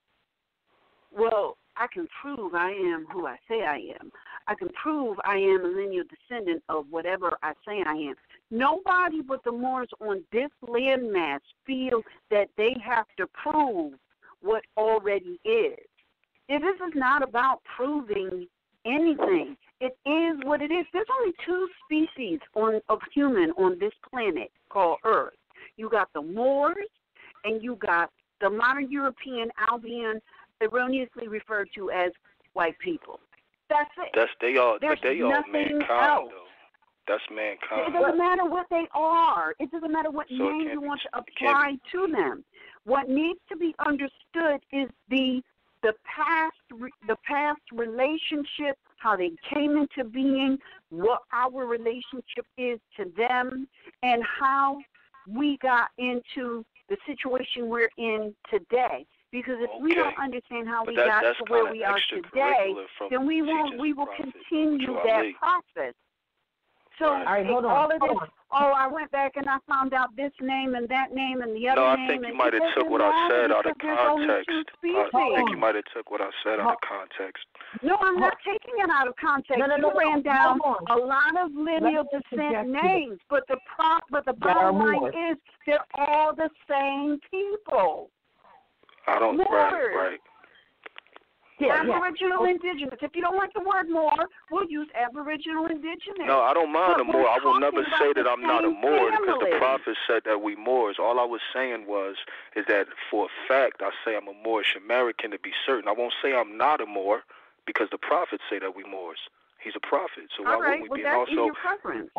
well, I can prove I am who I say I am. I can prove I am a lineal descendant of whatever I say I am. Nobody but the Moors on this landmass feel that they have to prove what already is. This is not about proving anything. It is what it is. There's only two species of human on this planet called Earth. You got the Moors and you got the modern European Albion, erroneously referred to as white people. That's it. They all nothing mankind, else. though. That's mankind. It doesn't matter what they are. It doesn't matter what name you want to apply to them. What needs to be understood is the past relationship, how they came into being, what our relationship is to them, and how we got into the situation we're in today. Because if we don't understand how we got to where we are today, then we will continue that process. So all of this, I went back and I found out this name and that name and the other name. No, I think you might have took what I said out of context. I think you might have took what I said out of context. No, I'm not taking it out of context. You ran down a lot of lineal descent names, but the bottom line is they're all the same people. Right. Aboriginal Indigenous. If you don't like the word Moor, we'll use Aboriginal Indigenous. No, I don't mind a Moor. I will never say that I'm not a Moor because the Prophet said that we Moors. All I was saying is that for a fact I say I'm a Moorish American to be certain. I won't say I'm not a Moor because the Prophet say that we Moors. He's a prophet, so why wouldn't we be? That's your preference.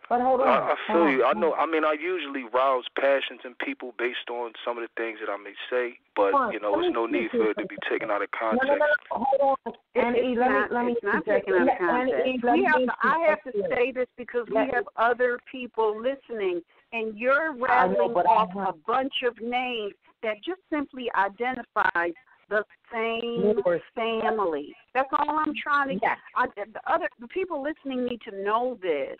But hold on. I feel you. I know. I mean, I usually rouse passions in people based on some of the things that I may say, but there's no need for it to be taken out of context. No. Hold on. It's not taken out of context. I have to say this because we have other people listening, and you're rattling off a bunch of names that just simply identify the same family. That's all I'm trying to get. The people listening need to know this.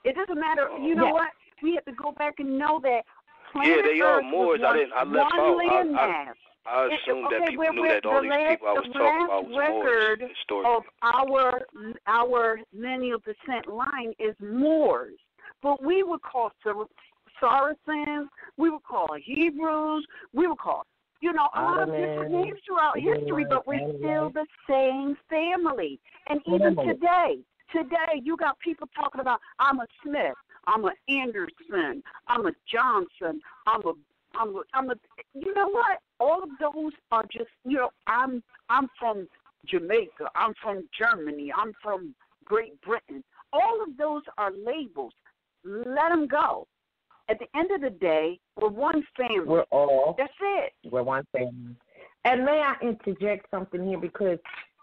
It doesn't matter. You know what? We have to go back and know that. Yeah, they are Moors. I left out. I assumed that people knew that all these people I was talking about was Moors historically. Of our lineal descent line is Moors, but we would call Saracens. We would call Hebrews. We would call a lot of different names throughout history, but we're still the same family. And even today, you got people talking about, I'm a Smith, I'm a Anderson, I'm a Johnson, I'm a. You know what? All of those are just, I'm from Jamaica, I'm from Germany, I'm from Great Britain. All of those are labels. Let them go. At the end of the day, we're one family. That's it. We're one family. And may I interject something here because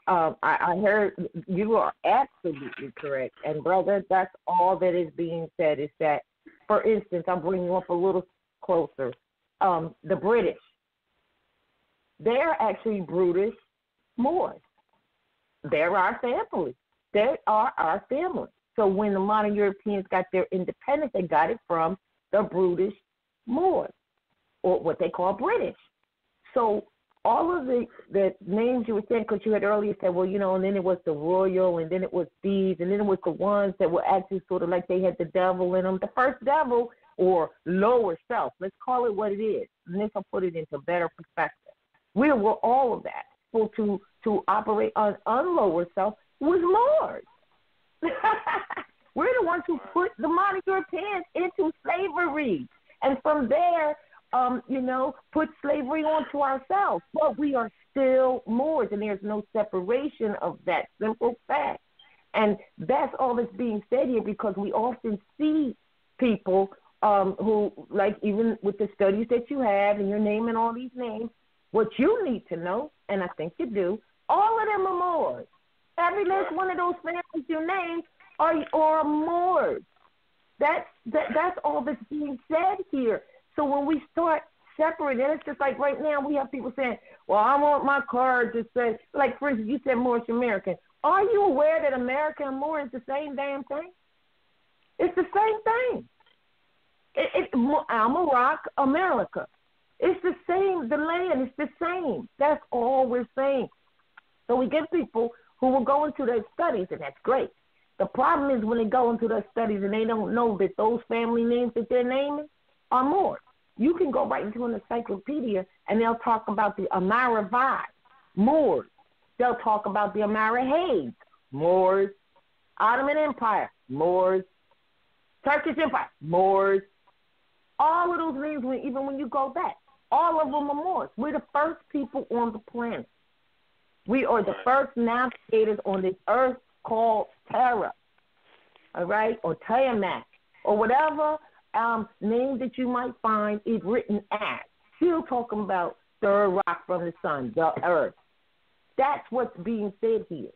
I heard you are absolutely correct. And, brother, that's all that is being said is that, for instance, I'll bring you up a little closer. The British, they're actually brutish Moors. They're our family. They are our family. So when the modern Europeans got their independence, they got it from the brutish Moors, or what they call British. So all of the names you were saying, because you had earlier said, well, and then it was the royal, and then it was these, and then it was the ones that were actually sort of like they had the devil in them. The first devil, or lower self, let's call it what it is. And this will put it into better perspective. We were all of that. So to operate on unlower self was Moors. We're the ones who put the modern Europeans into slavery. And from there, put slavery onto ourselves. But we are still Moors, and there's no separation of that simple fact. And that's all that's being said here, because we often see people who, like even with the studies that you have, and you're naming all these names, what you need to know, and I think you do, all of them are Moors. Every last one of those families you named are Moors. That's all that's being said here. So when we start separating, it's just like right now we have people saying, well, I want my card to say, like for instance, you said Moorish American. Are you aware that American and Moor is the same damn thing? It's the same thing. Amarak, America. It's the same. The land is the same. That's all we're saying. So we get people who will go into their studies, and that's great. The problem is when they go into their studies and they don't know that those family names that they're naming are Moors. You can go right into an encyclopedia, and they'll talk about the Amaravi, Moors. They'll talk about the Amarahids, Moors. Ottoman Empire, Moors. Turkish Empire, Moors. All of those names, even when you go back, all of them are Moors. We're the first people on the planet. We are the first navigators on this earth called Terra, all right, or Tiamat, or whatever name that you might find is written as. Still talking about third rock from the sun, the earth. That's what's being said here.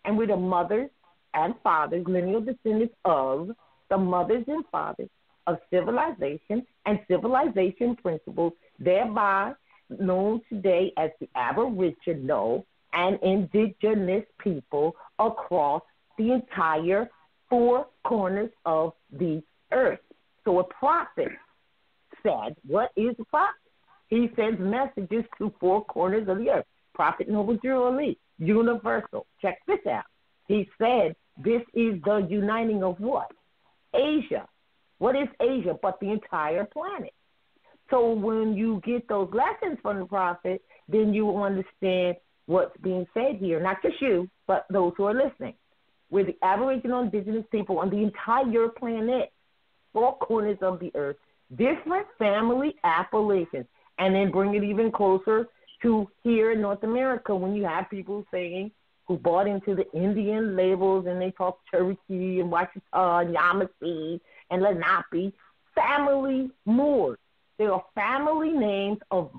And we're the mothers and fathers, lineal descendants of the mothers and fathers of civilization and civilization principles, thereby known today as the Aboriginal and indigenous people across the entire four corners of the earth. So a prophet said, what is a prophet? He sends messages to four corners of the earth. Prophet Noble Drew Ali, universal. Check this out. He said, this is the uniting of what? Asia. What is Asia but the entire planet? So when you get those lessons from the prophet, then you will understand what's being said here. Not just you, but those who are listening. We're the Aboriginal indigenous people on the entire planet, four corners of the earth, different family appellations, and then bring it even closer to here in North America when you have people saying who bought into the Indian labels and they talk Cherokee and Washita and Yamasee and Lenape, family Moors. They are family names of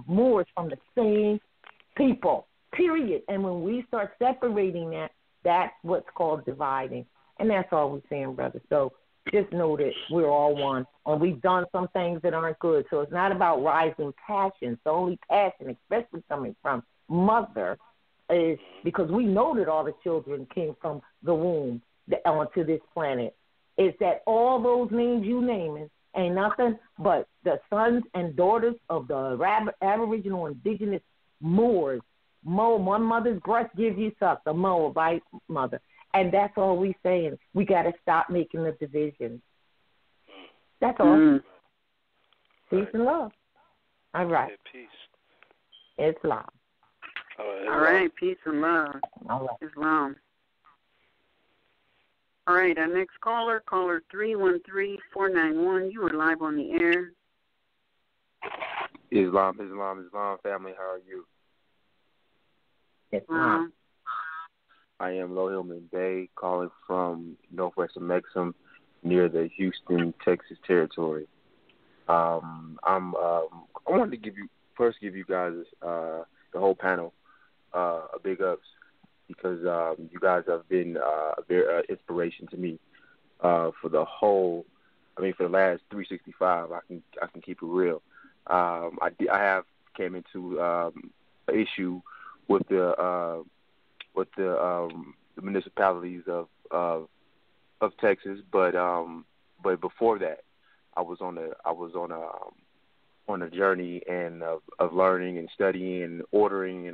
Moors from the same people, period. And when we start separating that, that's what's called dividing. And that's all we're saying, brother. So just know that we're all one. And we've done some things that aren't good. So it's not about rising passions. The only passion, especially coming from mother, is because we know that all the children came from the womb onto this planet, is that all those names you naming ain't nothing but the sons and daughters of the Aboriginal indigenous Moors. One mother's breast gives you suck, the Moabite mother. And that's all we saying. We got to stop making the division. That's all. Peace and love. All right. Peace. Islam. All right. Peace and love. All right. Islam. All right. Our next caller 313-491. You are live on the air. Islam, family. How are you? Islam. I am Lohilman Bay, calling from northwest of Mexham, near the Houston, Texas territory. I wanted to give you guys, the whole panel, a big ups, because you guys have been a very inspiration to me for the last 365. I can keep it real. I have came into an issue with the municipalities of Texas, but before that, I was on a journey and of learning and studying and ordering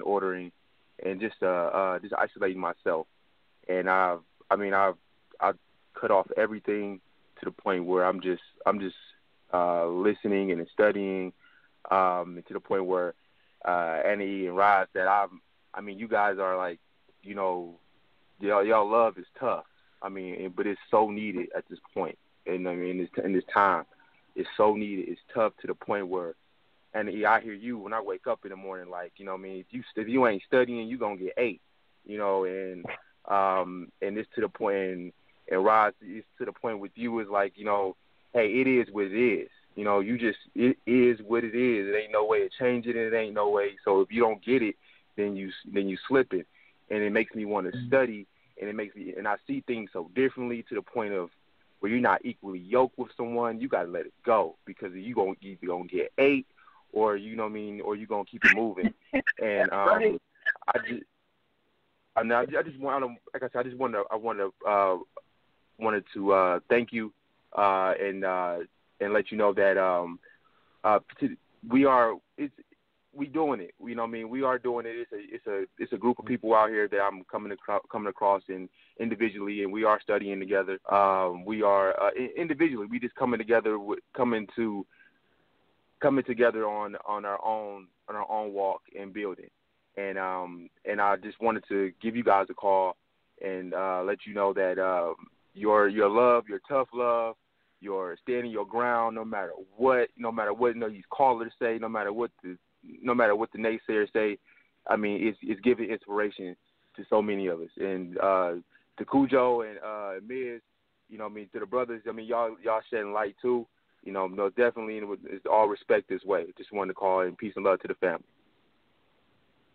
and just isolating myself. And I've cut off everything to the point where I'm just listening and studying, to the point where Annie and Rod that you guys are like, y'all love is tough. But it's so needed at this point. And in this time, it's so needed. It's tough to the point where, and I hear you when I wake up in the morning, like, if you ain't studying, you gonna get 8, and it's to the point, and Rod, it's to the point with you is like, hey, it is what it is. It is what it is. It ain't no way to change it. It ain't no way. So if you don't get it, then you slip it, and it makes me want to study, and I see things so differently to the point of where you're not equally yoked with someone. You gotta let it go, because you're either gonna get 8, or or you're gonna keep it moving. And Right. I just want to wanted to thank you and let you know that we doing it. You know what I mean? We are doing it. It's a group of people out here that I'm coming across and individually, and we are studying together. We are individually. We just coming together on our own walk and building. And I just wanted to give you guys a call and let you know that your love, your tough love, your standing your ground, no matter what these callers say, no matter what the naysayers say. I mean, it's giving inspiration to so many of us. And to Cujo and Miz, you know what I mean, to the brothers, I mean, y'all shedding light too. You know, definitely, it's all respect this way. Just wanted to call in peace and love to the family.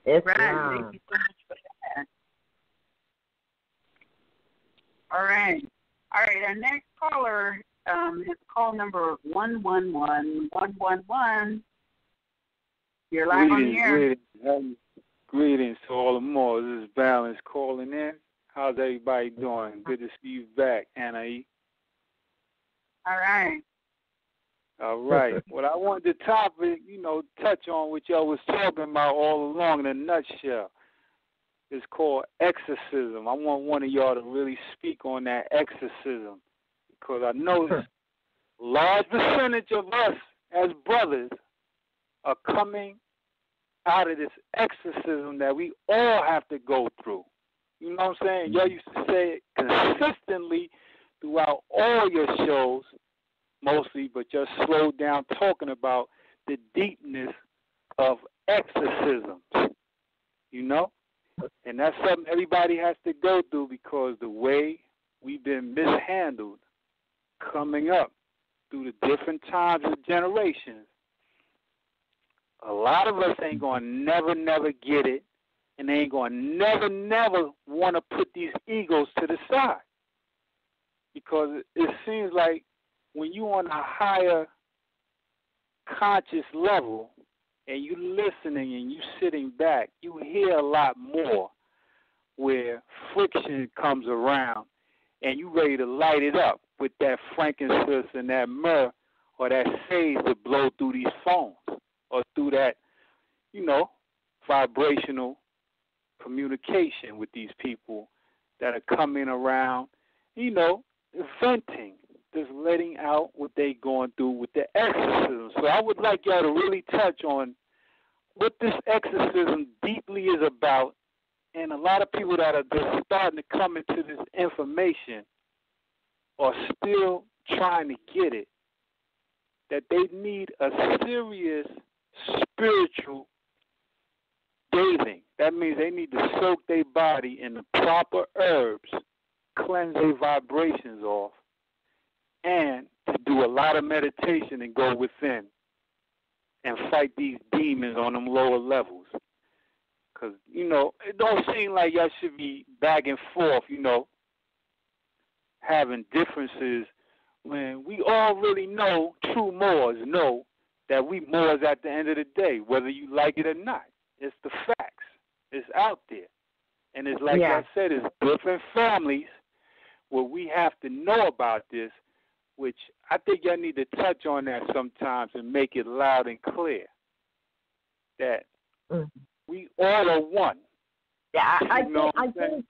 Right. Thank you so much for that. All right. Our next caller is call number 111-111. You're live on the air. Greetings to all the Moors. This is Balance calling in. How's everybody doing? Good to see you back, Anna E. All right. Well, I wanted to touch on what y'all was talking about all along in a nutshell. It's called exorcism. I want one of y'all to really speak on that exorcism, because I noticed a large percentage of us as brothers are coming out of this exorcism that we all have to go through. You know what I'm saying? Y'all used to say it consistently throughout all your shows, mostly, but just slowed down talking about the deepness of exorcisms, you know? And that's something everybody has to go through, because the way we've been mishandled coming up through the different times and generations, a lot of us ain't going to never get it, and they ain't going to never want to put these egos to the side, because it seems like when you on a higher conscious level and you listening and you sitting back, you hear a lot more where friction comes around and you ready to light it up with that frankincense and that myrrh or that sage to blow through these phones or through that, vibrational communication with these people that are coming around, venting, just letting out what they going through with the exorcism. So I would like y'all to really touch on what this exorcism deeply is about, and a lot of people that are just starting to come into this information are still trying to get it, that they need a serious spiritual bathing. That means they need to soak their body in the proper herbs, cleanse their vibrations off, and to do a lot of meditation and go within and fight these demons on them lower levels. Because, it don't seem like y'all should be back and forth, having differences when we all really know, true Moors know, that we Moors at the end of the day, whether you like it or not. It's the facts. It's out there. And it's like I said, it's different families where we have to know about this, which I think y'all need to touch on that sometimes and make it loud and clear that we all are one. Yeah, I think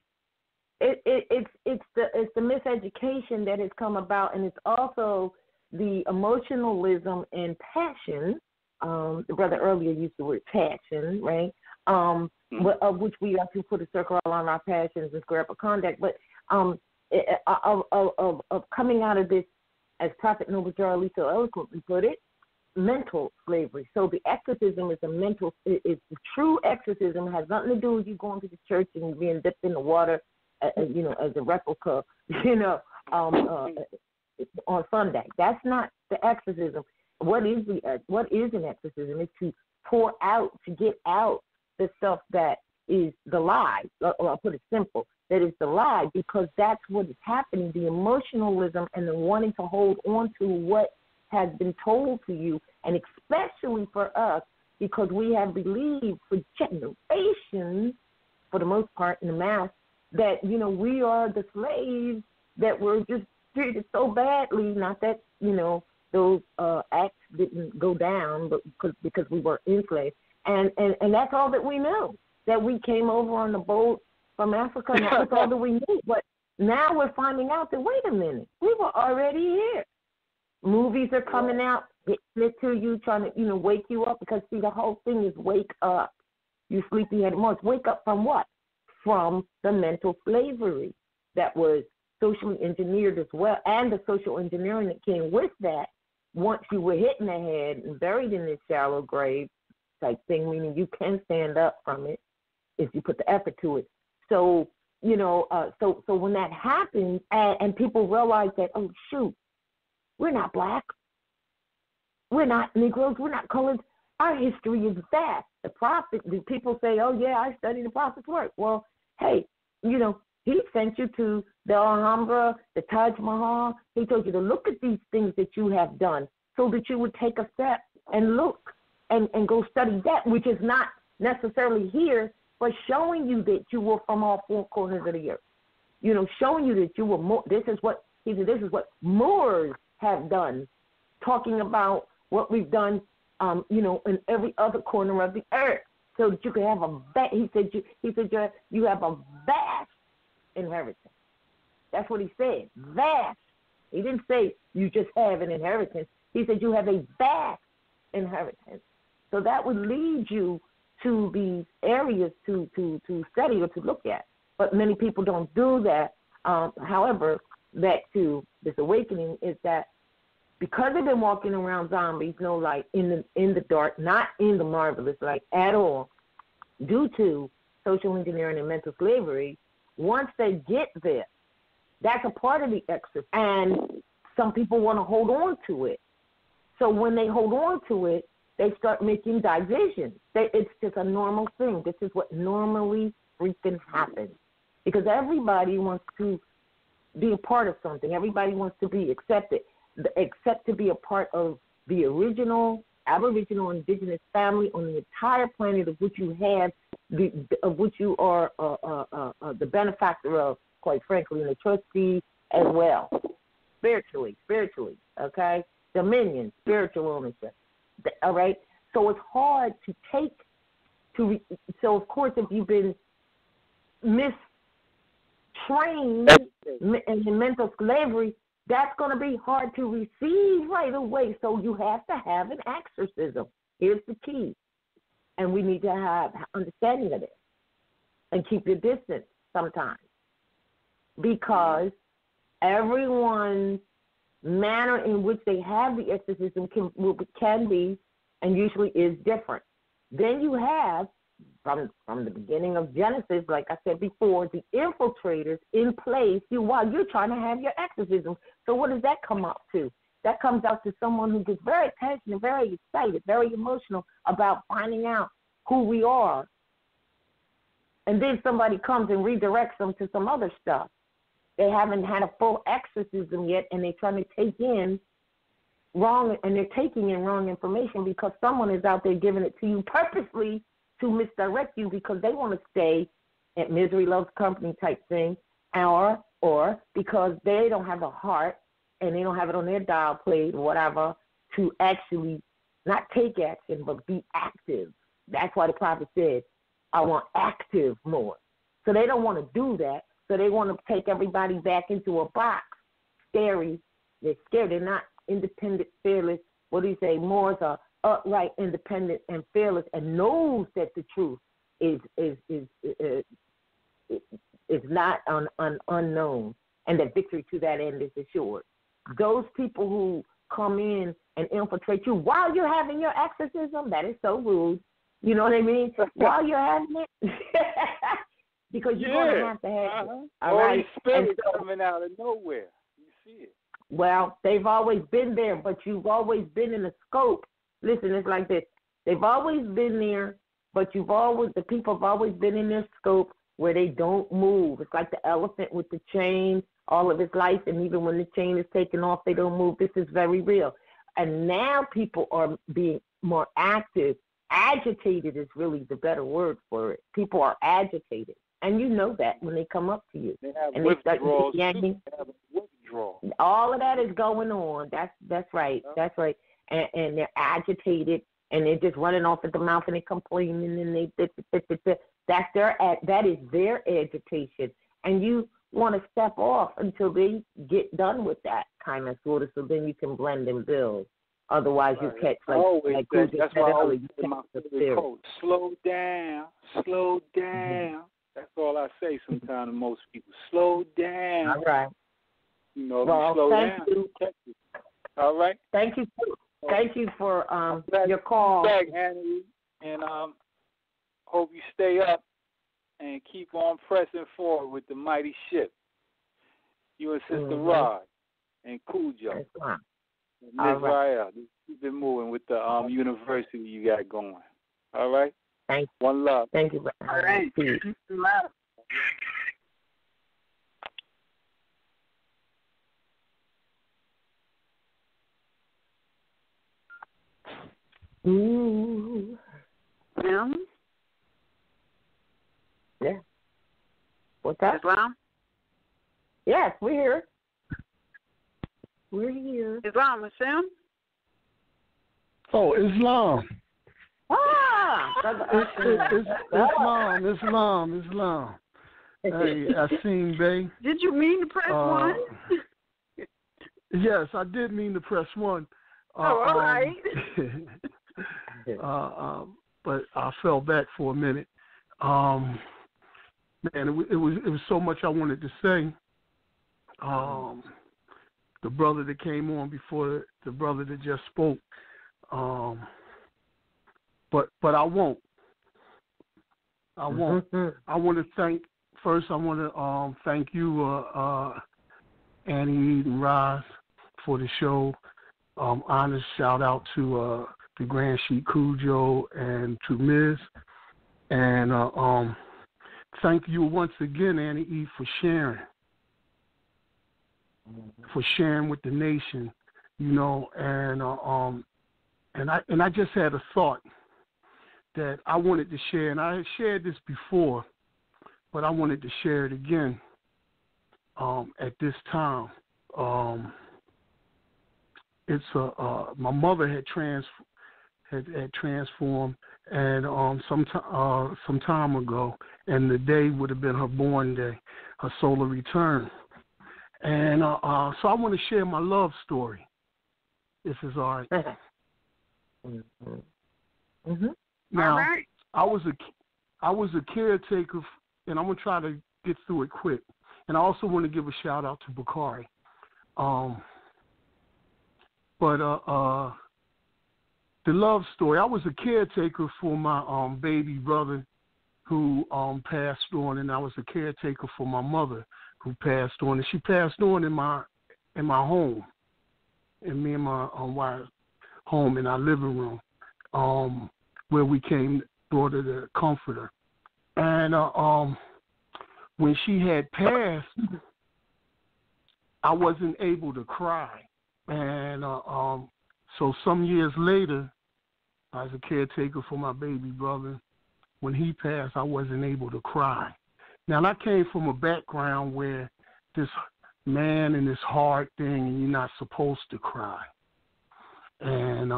it's the miseducation that has come about, and it's also the emotionalism and passion. The brother earlier used the word passion, right? Of which we have to put a circle around our passions and square up a conduct. But of coming out of this, as Prophet Noble Jarrah so eloquently put it, mental slavery. So the exorcism is the true exorcism has nothing to do with you going to the church and being dipped in the water, as a replica, on Sunday. That's not the exorcism. What is an exorcism? It's to pour out, to get out the stuff that is the lie. Or I'll put it simple, that is the lie, because that's what is happening, the emotionalism and the wanting to hold on to what has been told to you, and especially for us, because we have believed for generations, for the most part in the mass, that, we are the slaves that were just treated so badly. Not that, those acts didn't go down, but because we were enslaved. And that's all that we knew, that we came over on the boat from Africa, and that was all that we knew. But now we're finding out that, wait a minute, we were already here. Movies are coming out, getting to you, trying to, wake you up, because, see, the whole thing is wake up. You sleepyhead Moors. Wake up from what? From the mental slavery that was socially engineered as well, and the social engineering that came with that. Once you were hit in the head and buried in this shallow grave type thing, meaning you can stand up from it if you put the effort to it. So, so when that happens and people realize that, oh, shoot, we're not black, we're not Negroes, we're not colored, our history is vast. The people say, oh, yeah, I study the prophet's work. Well, hey, he sent you to the Alhambra, the Taj Mahal. He told you to look at these things that you have done so that you would take a step and look and go study that, which is not necessarily here, but showing you that you were from all four corners of the earth. Showing you that you were more. This is what he said. This is what Moors have done, talking about what we've done, in every other corner of the earth, so that you can have he said you have a vast inheritance. That's what he said, vast. He didn't say you just have an inheritance. He said you have a vast inheritance. So that would lead you to these areas to study or to look at. But many people don't do that. However, back to this awakening is that because they've been walking around zombies, no light, in the dark, not in the marvelous light at all, due to social engineering and mental slavery, once they get there, that's a part of the exorcism. And some people want to hold on to it. So when they hold on to it, they start making divisions. It's just a normal thing. This is what normally freaking happens. Because everybody wants to be a part of something. Everybody wants to be accepted, except to be a part of the original Aboriginal indigenous family on the entire planet of which you have, of which you are the benefactor of, quite frankly, and the trustee as well. Spiritually, okay? Dominion, spiritual ownership, all right? So it's hard to so of course if you've been mistrained in mental slavery, that's going to be hard to receive right away. So you have to have an exorcism. Here's the key. And we need to have understanding of it and keep your distance sometimes, because everyone's manner in which they have the exorcism can be and usually is different. Then you have, from the beginning of Genesis, like I said before, the infiltrators in place while you're trying to have your exorcism. So what does that come up to? That comes out to someone who gets very passionate, very excited, very emotional about finding out who we are. And then somebody comes and redirects them to some other stuff. They haven't had a full exorcism yet, and they're trying to take in wrong information because someone is out there giving it to you purposely to misdirect you because they want to stay at misery loves company type thing, or because they don't have a heart and they don't have it on their dial plate or whatever to actually not take action but be active. That's why the prophet said, I want active more. So they don't want to do that. So they want to take everybody back into a box. Scary. They're scared. They're not independent, fearless. What do you say? Moors are upright, independent, and fearless, and knows that the truth is not unknown, and that victory to that end is assured. Those people who come in and infiltrate you while you're having your exorcism, that is so rude. You know what I mean? While you're having it, because you're going to have it. All right? Spirits coming out of nowhere. You see it. Well, they've always been there, but you've always been in the scope. Listen, it's like this. They've always been there, but the people have always been in their scope where they don't move. It's like the elephant with the chain all of its life, and even when the chain is taken off, they don't move. This is very real. And now people are being more active. Agitated is really the better word for it. People are agitated. And you know that when they come up to you. They have and withdrawals. They have withdrawal. All of that is going on. That's right. Yeah. That's right. And they're agitated, and they're just running off at the mouth, and they're complaining, and that is their agitation. And you want to step off until they get done with that kind of sort of, so then you can blend and build. Otherwise, you catch like that's why I always say my favorite quote: "Slow down, slow down." That's all I say sometimes to most people. Slow down. All right. You know, slow down. You. All right. Thank you. Thank you for your call. Back, Annie, and hope you stay up and keep on pressing forward with the mighty ship. You and Sister Rod and Cujo. Ms. Rael, keep it moving with the university you got going. All right? Thank you. One love. Thank you. All right. Love. Ooh. Yeah. What's that? Islam? Yes, we're here. We're here. Islam, Hashem? Oh, Islam. Islam. Hey, I seen Bey. Did you mean to press one? Yes, I did mean to press one. All right. But I fell back for a minute. Man, it was so much I wanted to say. The brother that came on before the brother that just spoke. But I won't. I want to thank thank you, Annie and Roz, for the show. Honest shout out to the Grand Sheik Cujo and to Ms. And thank you once again, Annie E, for sharing with the nation, you know. And I just had a thought that I wanted to share, and I had shared this before, but I wanted to share it again at this time. It's my mother had transformed, and some time ago, and the day would have been her born day, her solar return, and so I want to share my love story. This is all right. Now, right. I was a caretaker, and I'm gonna try to get through it quick. And I also want to give a shout out to Bakari. The love story. I was a caretaker for my baby brother who passed on, and I was a caretaker for my mother who passed on, and she passed on in my home, in me and my wife home in our living room, where we brought her the comforter. And when she had passed, I wasn't able to cry. And so some years later, I was a caretaker for my baby brother. When he passed, I wasn't able to cry. Now, I came from a background where this man and this hard thing, and you're not supposed to cry. And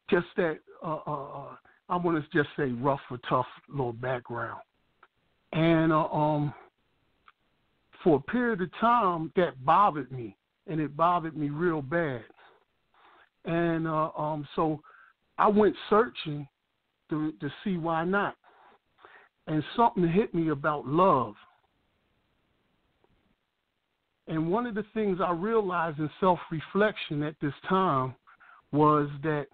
just that, I want to just say rough or tough little background. And for a period of time, that bothered me, and it bothered me real bad. And so I went searching to see why not. And something hit me about love. And one of the things I realized in self-reflection at this time was that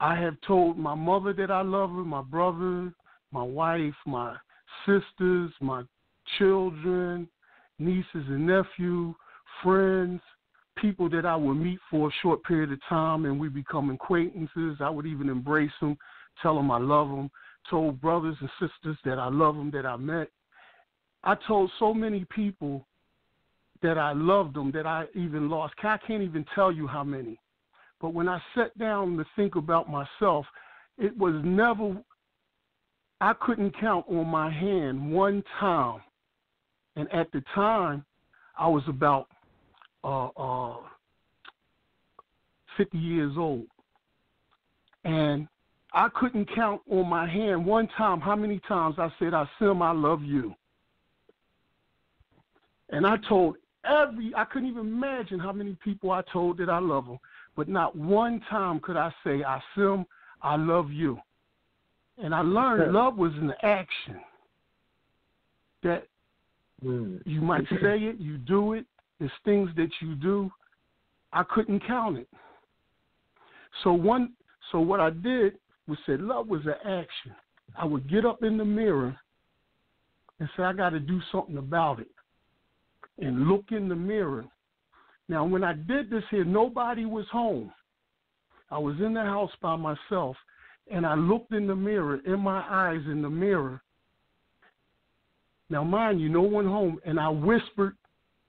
I have told my mother that I love her, my brother, my wife, my sisters, my children, nieces and nephews, friends, people that I would meet for a short period of time and we become acquaintances. I would even embrace them, tell them I love them, told brothers and sisters that I love them, that I met. I told so many people that I loved them that I even lost. I can't even tell you how many. But when I sat down to think about myself, it was never I couldn't count on my hand one time. And at the time, I was about 50 years old. And I couldn't count on my hand one time how many times I said, Asim, I love you. And I told I couldn't even imagine how many people I told that I love them. But not one time could I say, Asim, I love you. And I learned love was an action. That you might say it, you do it. It's things that you do. I couldn't count it. So what I did was say love was an action. I would get up in the mirror and say, I got to do something about it. And look in the mirror. Now, when I did this here, nobody was home. I was in the house by myself, and I looked in the mirror, in my eyes in the mirror. Now, mind you, no one home, and I whispered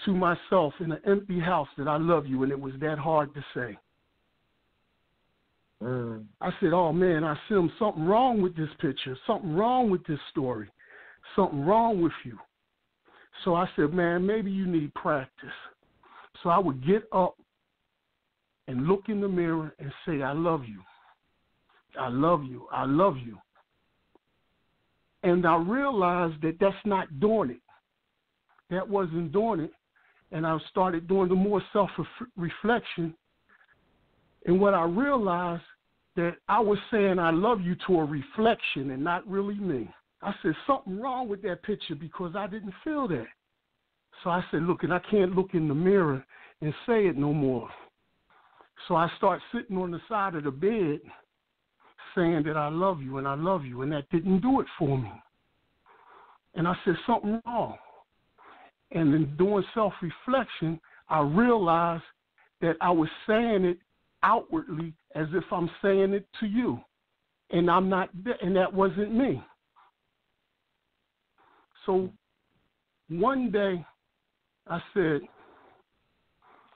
to myself in an empty house that I love you, and it was that hard to say. I said, oh, man, I see something wrong with this picture, something wrong with this story, something wrong with you. So I said, man, maybe you need practice. So I would get up and look in the mirror and say, I love you. I love you. I love you. And I realized that that's not doing it. That wasn't doing it. And I started doing the more self-reflection. And what I realized that I was saying I love you to a reflection and not really me. I said, something wrong with that picture because I didn't feel that. So I said, look, and I can't look in the mirror and say it no more. So I start sitting on the side of the bed saying that I love you, and that didn't do it for me. And I said, something wrong. And in doing self-reflection, I realized that I was saying it outwardly as if I'm saying it to you. And I'm not, and that wasn't me. So one day I said,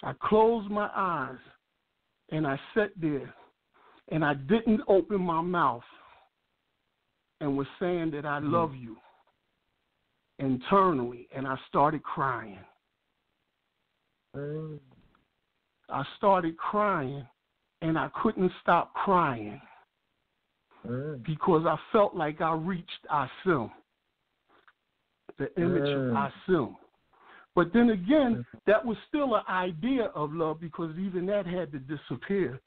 I closed my eyes and I sat there and I didn't open my mouth and was saying that I love you internally, and I started crying. I started crying and I couldn't stop crying because I felt like I reached Asim, the image of Asim. But then again, that was still an idea of love because even that had to disappear.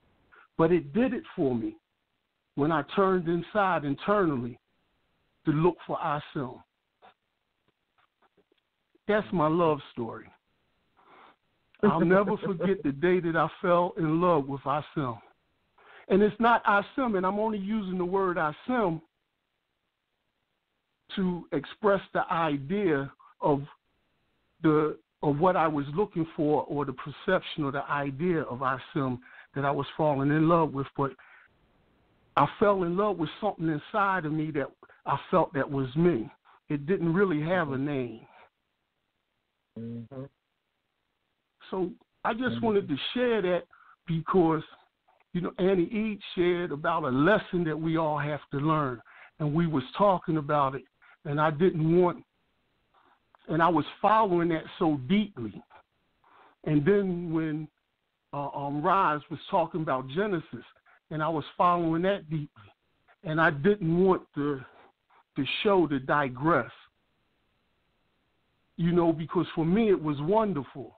But it did it for me when I turned inside internally to look for Asim. That's my love story. I'll never forget the day that I fell in love with Asim. And it's not Asim, and I'm only using the word Asim to express the idea of what I was looking for, or the perception or the idea of Asim that I was falling in love with. But I fell in love with something inside of me that I felt that was me. It didn't really have a name. So I just wanted to share that because, you know, Annie Eade shared about a lesson that we all have to learn. And we was talking about it, and I didn't want, and I was following that so deeply. And then when Rise was talking about Genesis, and I was following that deeply, and I didn't want the show to digress, you know, because for me it was wonderful,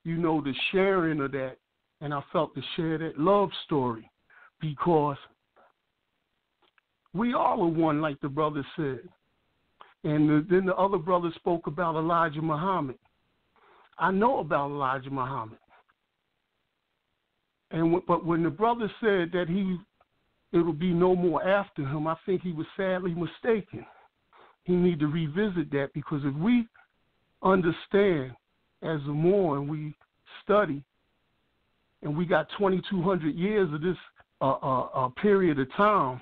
you know, the sharing of that, and I felt to share that love story because we all are one, like the brother said. And then the other brother spoke about Elijah Muhammad. I know about Elijah Muhammad. But when the brother said that it will be no more after him, I think he was sadly mistaken. He need to revisit that, because if we understand as a Moor and we study, and we got 2,200 years of this period of time,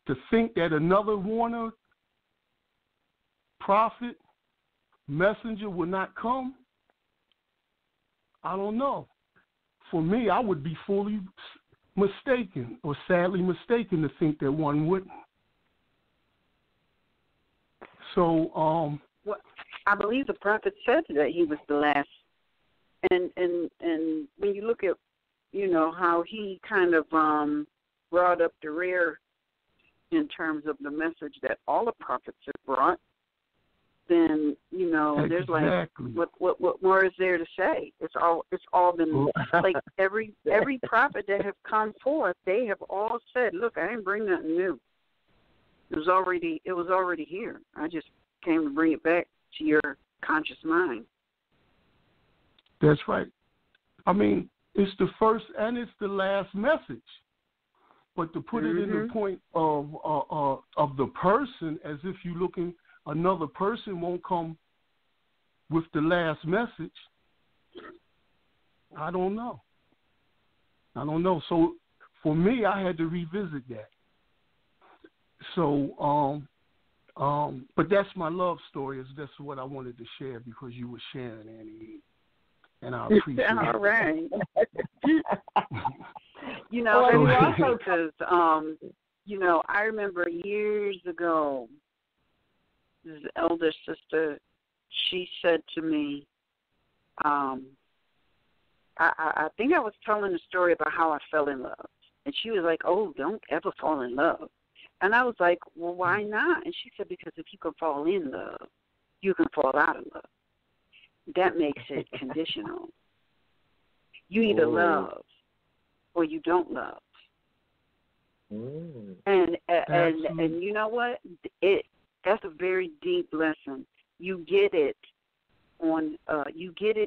to think that another warner, prophet, messenger will not come, I don't know. For me, I would be fully mistaken or sadly mistaken to think that one wouldn't. So, well, I believe the prophet said that he was the last. And when you look at, how he kind of brought up the rear in terms of the message that all the prophets have brought, then there's like what more is there to say? It's all been like every prophet that have come forth, they have all said, look, I didn't bring nothing new. It was already here. I just came to bring it back to your conscious mind. That's right. I mean, it's the first and it's the last message. But to put it in the point of the person, as if you're looking, another person won't come with the last message. I don't know. So for me, I had to revisit that. So, but that's my love story. That's what I wanted to share because you were sharing, Annie. And I appreciate it. All right. Because, I remember years ago, this elder sister, she said to me, I think I was telling a story about how I fell in love. And she was like, oh, don't ever fall in love. And I was like, well, why not? And she said, because if you can fall in love, you can fall out of love. That makes it conditional. You either love or you don't love. And you know what? That's a very deep lesson. You get it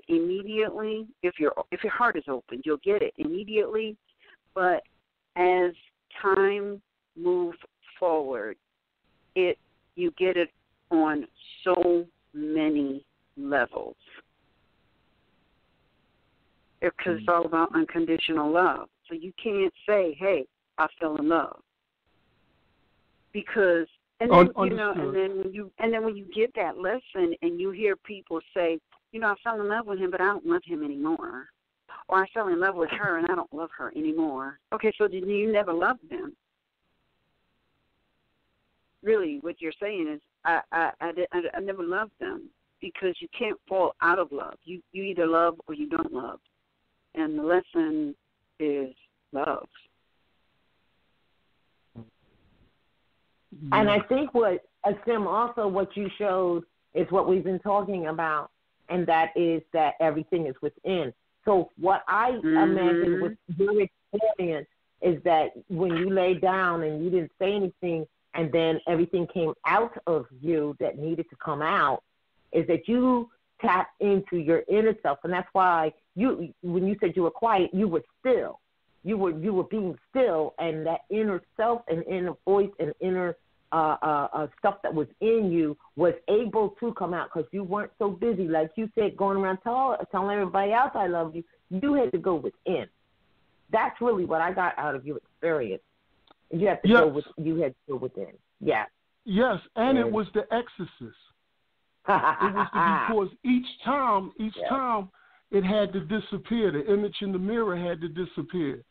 immediately. If your heart is open, you'll get it immediately. But as time moves forward, you get it on so many levels. Because it's all about unconditional love. So you can't say, hey, I fell in love. Because and then when you get that lesson and you hear people say, I fell in love with him but I don't love him anymore. Or I fell in love with her and I don't love her anymore. Okay, so then you never loved them. Really, what you're saying is I never loved them, because you can't fall out of love. You either love or you don't love. And the lesson is love. And I think what you showed is what we've been talking about, and that is that everything is within. So what I imagine with your experience is that when you lay down and you didn't say anything and then everything came out of you that needed to come out, is that you tap into your inner self. And that's why when you said you were quiet, you were still. You were being still, and that inner self and inner voice and inner stuff that was in you was able to come out because you weren't so busy, like you said, going around telling everybody else I love you. You had to go within. That's really what I got out of your experience. You had to go within. Yeah. Yes, and it was the exorcist. It was because each time it had to disappear. The image in the mirror had to disappear.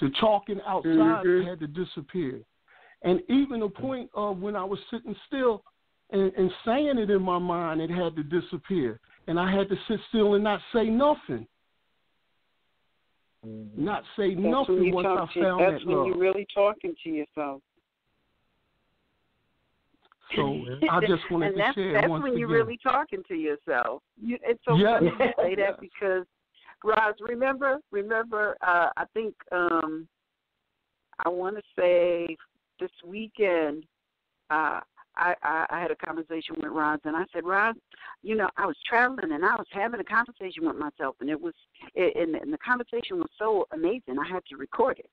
The talking outside had to disappear. And even the point of when I was sitting still and saying it in my mind, it had to disappear. And I had to sit still and not say nothing. Not say nothing once I found that love. That's when you're really talking to yourself. So I just wanted to share that's once when you're again. really talking to yourself. It's so funny to say that because, Roz, remember, I think I want to say this weekend I had a conversation with Roz, and I said, Roz, I was traveling and I was having a conversation with myself, and and the conversation was so amazing I had to record it.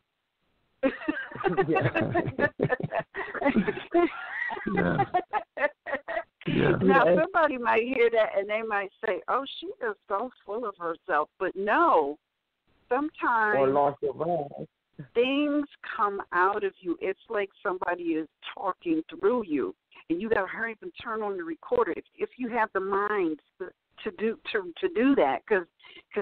Now somebody might hear that and they might say, "Oh, she is so full of herself," but no. Sometimes things come out of you. It's like somebody is talking through you, and you got to hurry up and turn on the recorder if you have the mind to do that, because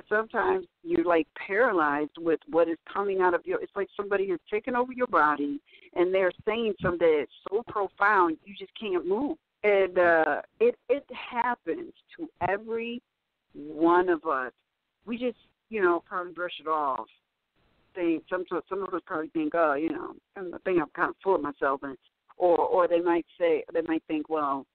sometimes you're like paralyzed with what is coming out of your. It's like somebody is taking over your body, and they're saying something that's so profound you just can't move. it happens to every one of us. We just, probably brush it off. Some of us probably think, I think I'm kind of full of myself, or they might think, well,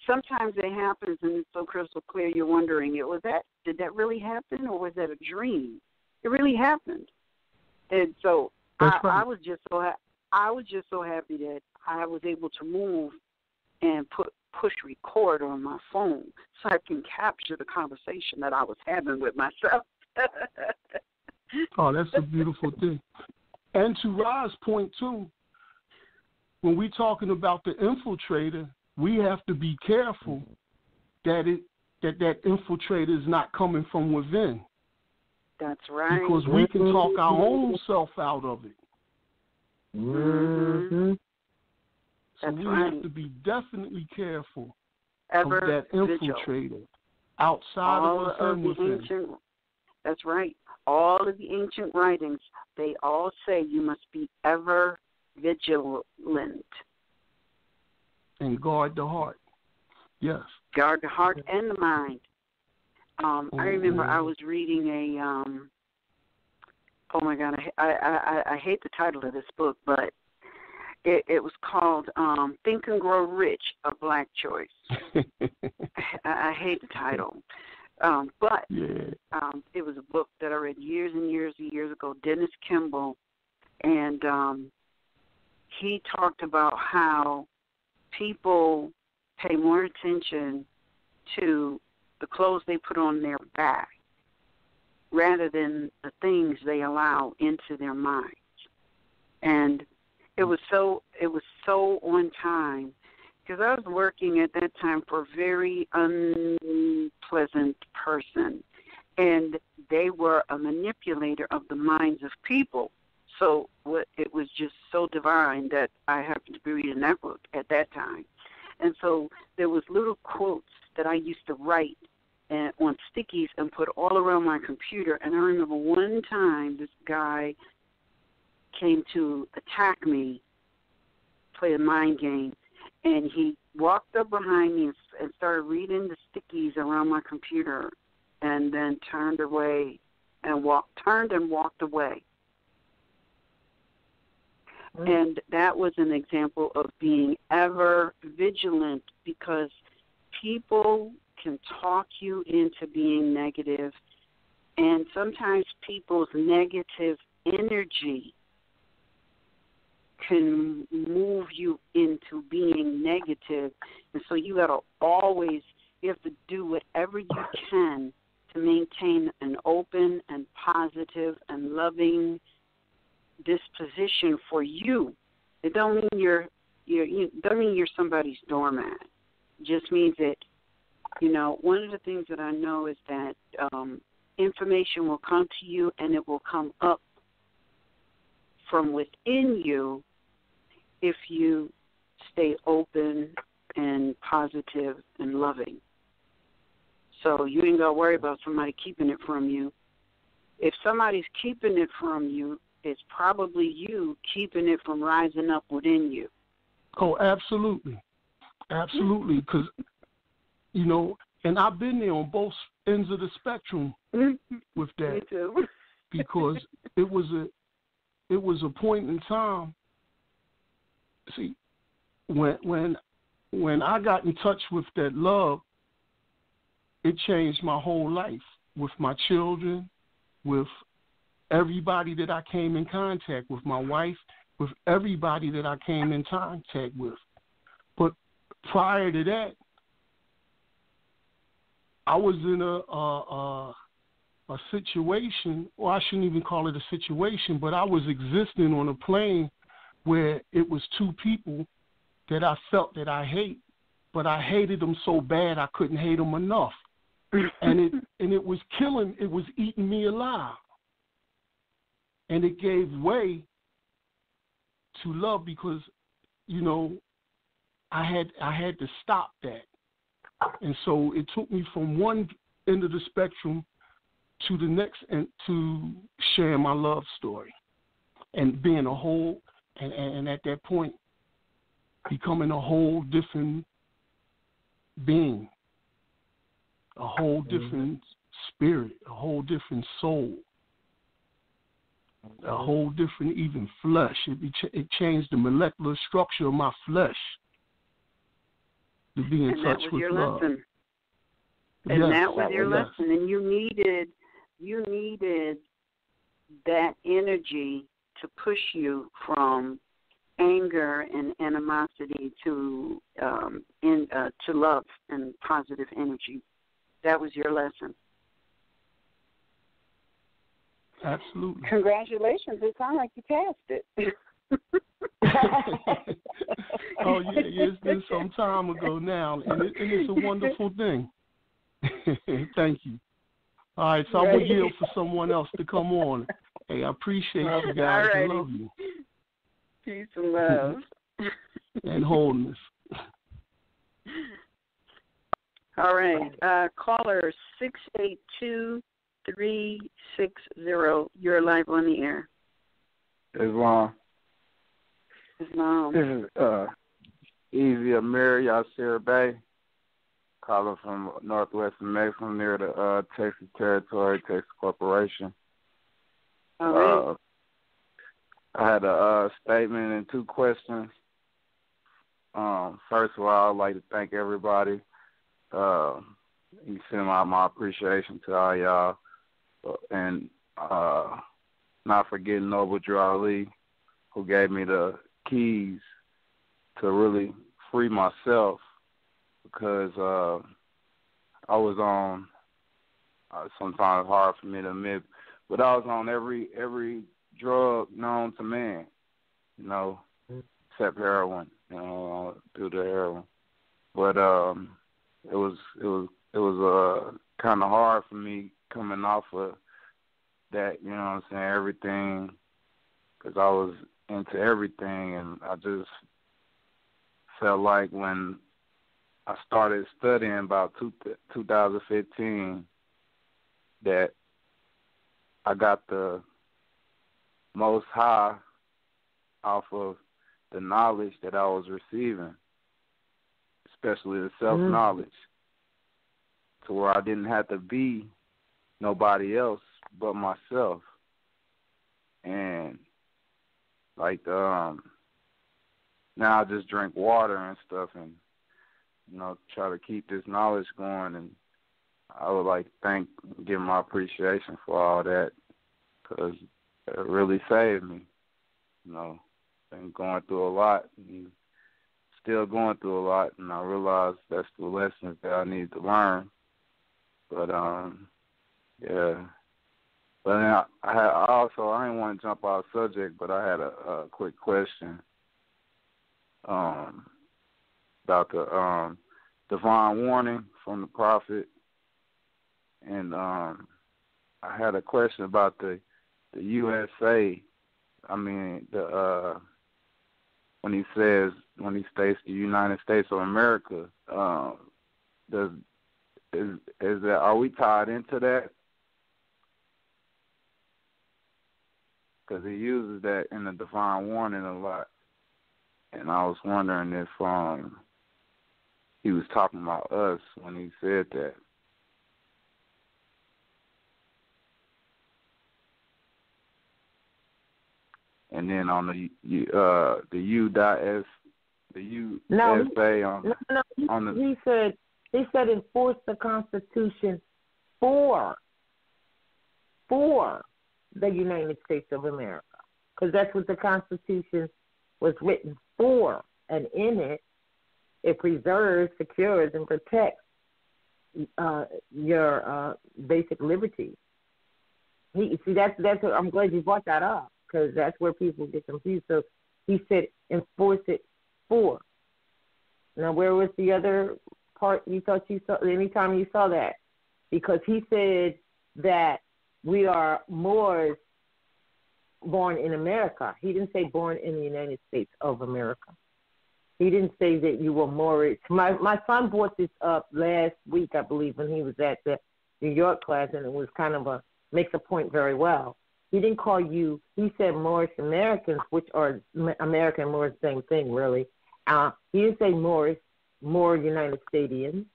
sometimes it happens and it's so crystal clear. You're wondering, did that really happen, or was that a dream? It really happened, and so I was just so happy that I was able to move and push record on my phone so I can capture the conversation that I was having with myself. Oh, that's a beautiful thing. And to Ra's point, too, when we're talking about the infiltrator, we have to be careful that infiltrator is not coming from within. That's right. Because we can talk our own self out of it. Mm-hmm. So we have to be definitely careful of that infiltrator outside of us and within. That's right. All of the ancient writings, they all say you must be ever vigilant. And guard the heart. Yes. Guard the heart and the mind. I remember I was reading oh my God, I hate the title of this book, but it was called Think and Grow Rich, A Black Choice. I hate the title. But it was a book that I read years and years and years ago, Dennis Kimball, and he talked about how people pay more attention to the clothes they put on their back rather than the things they allow into their minds. And it was so on time, because I was working at that time for a very unpleasant person, and they were a manipulator of the minds of people. So it was just so divine that I happened to be reading that book at that time. And so there was little quotes that I used to write on stickies and put all around my computer. And I remember one time this guy came to attack me, play a mind game, and he walked up behind me and started reading the stickies around my computer, and then turned and walked away. And that was an example of being ever vigilant, because people can talk you into being negative, and sometimes people's negative energy can move you into being negative. And so you have to do whatever you can to maintain an open and positive and loving disposition for you. It don't mean you're somebody's doormat. It just means that, one of the things that I know is that information will come to you, and it will come up from within you if you stay open and positive and loving. So you ain't got to worry about somebody keeping it from you. If somebody's keeping it from you, it's probably you keeping it from rising up within you. Oh, absolutely. Absolutely. Because, and I've been there on both ends of the spectrum with that. Me too. Because it was a point in time. See, when I got in touch with that love, it changed my whole life, with my children, with everybody that I came in contact with, my wife, with everybody that I came in contact with. But prior to that, I was in a situation, or I shouldn't even call it a situation, but I was existing on a plane where it was two people that I felt that I hate, but I hated them so bad I couldn't hate them enough. And it was killing, it was eating me alive. And it gave way to love, because, I had to stop that. And so it took me from one end of the spectrum to the next, and to share my love story and being a whole. And at that point, becoming a whole different being, a whole different spirit, a whole different soul, a whole different even flesh. It changed the molecular structure of my flesh to be in touch with love. Lesson. And that was your lesson. And you needed that energy to push you from anger and animosity to love and positive energy. That was your lesson. Absolutely. Congratulations. It sounds like you passed it. Oh, yeah, it's been some time ago now, and it's a wonderful thing. Thank you. All right, so I will yield for someone else to come on. Hey, I appreciate you guys. I love you. Peace and love. And wholeness. All right. Caller 682-360. You're live on the air. Islam. This is Easy Amir Yasir Bay, calling from Northwest Mexico near the Texas Territory, Texas Corporation. All right. I had a statement and two questions. First of all, I'd like to thank everybody. You send out my appreciation to all y'all. And not forgetting Noble Drew Ali, who gave me the keys to really free myself, because I was on, sometimes hard for me to admit, but I was on every drug known to man, except heroin, through the heroin. But it was kind of hard for me coming off of that, everything, because I was into everything, and I just felt like when I started studying about 2015 that I got the most high off of the knowledge that I was receiving, especially the self-knowledge, to where I didn't have to be nobody else but myself. And now I just drink water and stuff and, try to keep this knowledge going. And I would like to give my appreciation for all that, because it really saved me. Been going through a lot, and still going through a lot, and I realized that's the lessons that I need to learn. But, yeah. But then I didn't want to jump off subject, but I had a quick question about the divine warning from the prophet, and I had a question about the USA. I mean, when he states the United States of America, are we tied into that? Because he uses that in the divine warning a lot, and I was wondering if he was talking about us when he said that. And then on the he said enforce the Constitution for the United States of America, because that's what the Constitution was written for, and in it preserves, secures, and protects your basic liberties. That's what, I'm glad you brought that up, because that's where people get confused. So he said enforce it for. Now, where was the other part you thought you saw anytime you saw that? Because he said that we are Moors born in America. He didn't say born in the United States of America. He didn't say that you were Moorish. My son brought this up last week, I believe, when he was at the New York class, and it was kind of makes a point very well. He didn't call you, he said Moorish Americans, which are American Moors, same thing, really. He didn't say Moor United Stadians.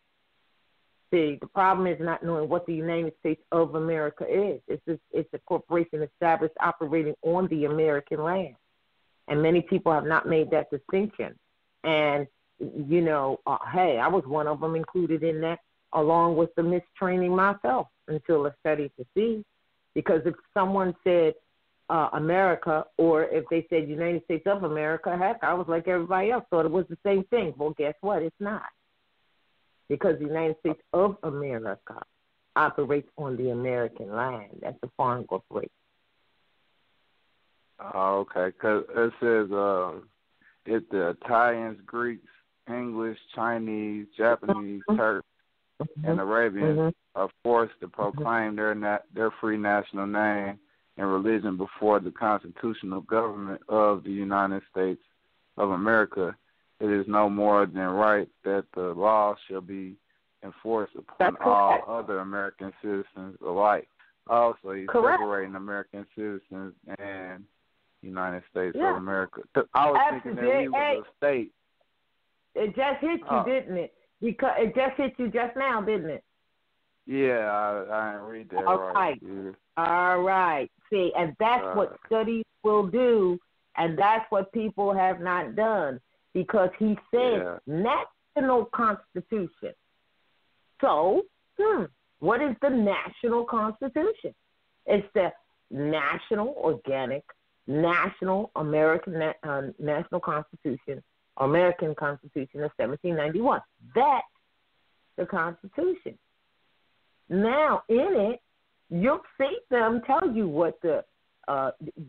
See, the problem is not knowing what the United States of America is. It's a corporation established operating on the American land. And many people have not made that distinction. And, you know, hey, I was one of them included in that, along with the mistraining myself until I studied to see. Because if someone said America, or if they said United States of America, heck, I was like everybody else, thought it was the same thing. Well, guess what? It's not. Because the United States of America operates on the American land. That's a foreign corporation. Oh, okay. Because it says if the Italians, Greeks, English, Chinese, Japanese, Turks, and Arabians are forced to proclaim their free national name and religion before the constitutional government of the United States of America, it is no more than right that the law shall be enforced upon all other American citizens alike. Also, he's separating American citizens and United States of America. I was thinking that we was a state. It just hit you, didn't it? Because it just hit you just now, didn't it? Yeah, I didn't read that right. Yeah. All right. See, and that's what studies will do, and that's what people have not done. Because he said national constitution. So, what is the national constitution? It's the national, organic, national American national constitution, American Constitution of 1791. That's the Constitution. Now, in it, you'll see them tell you what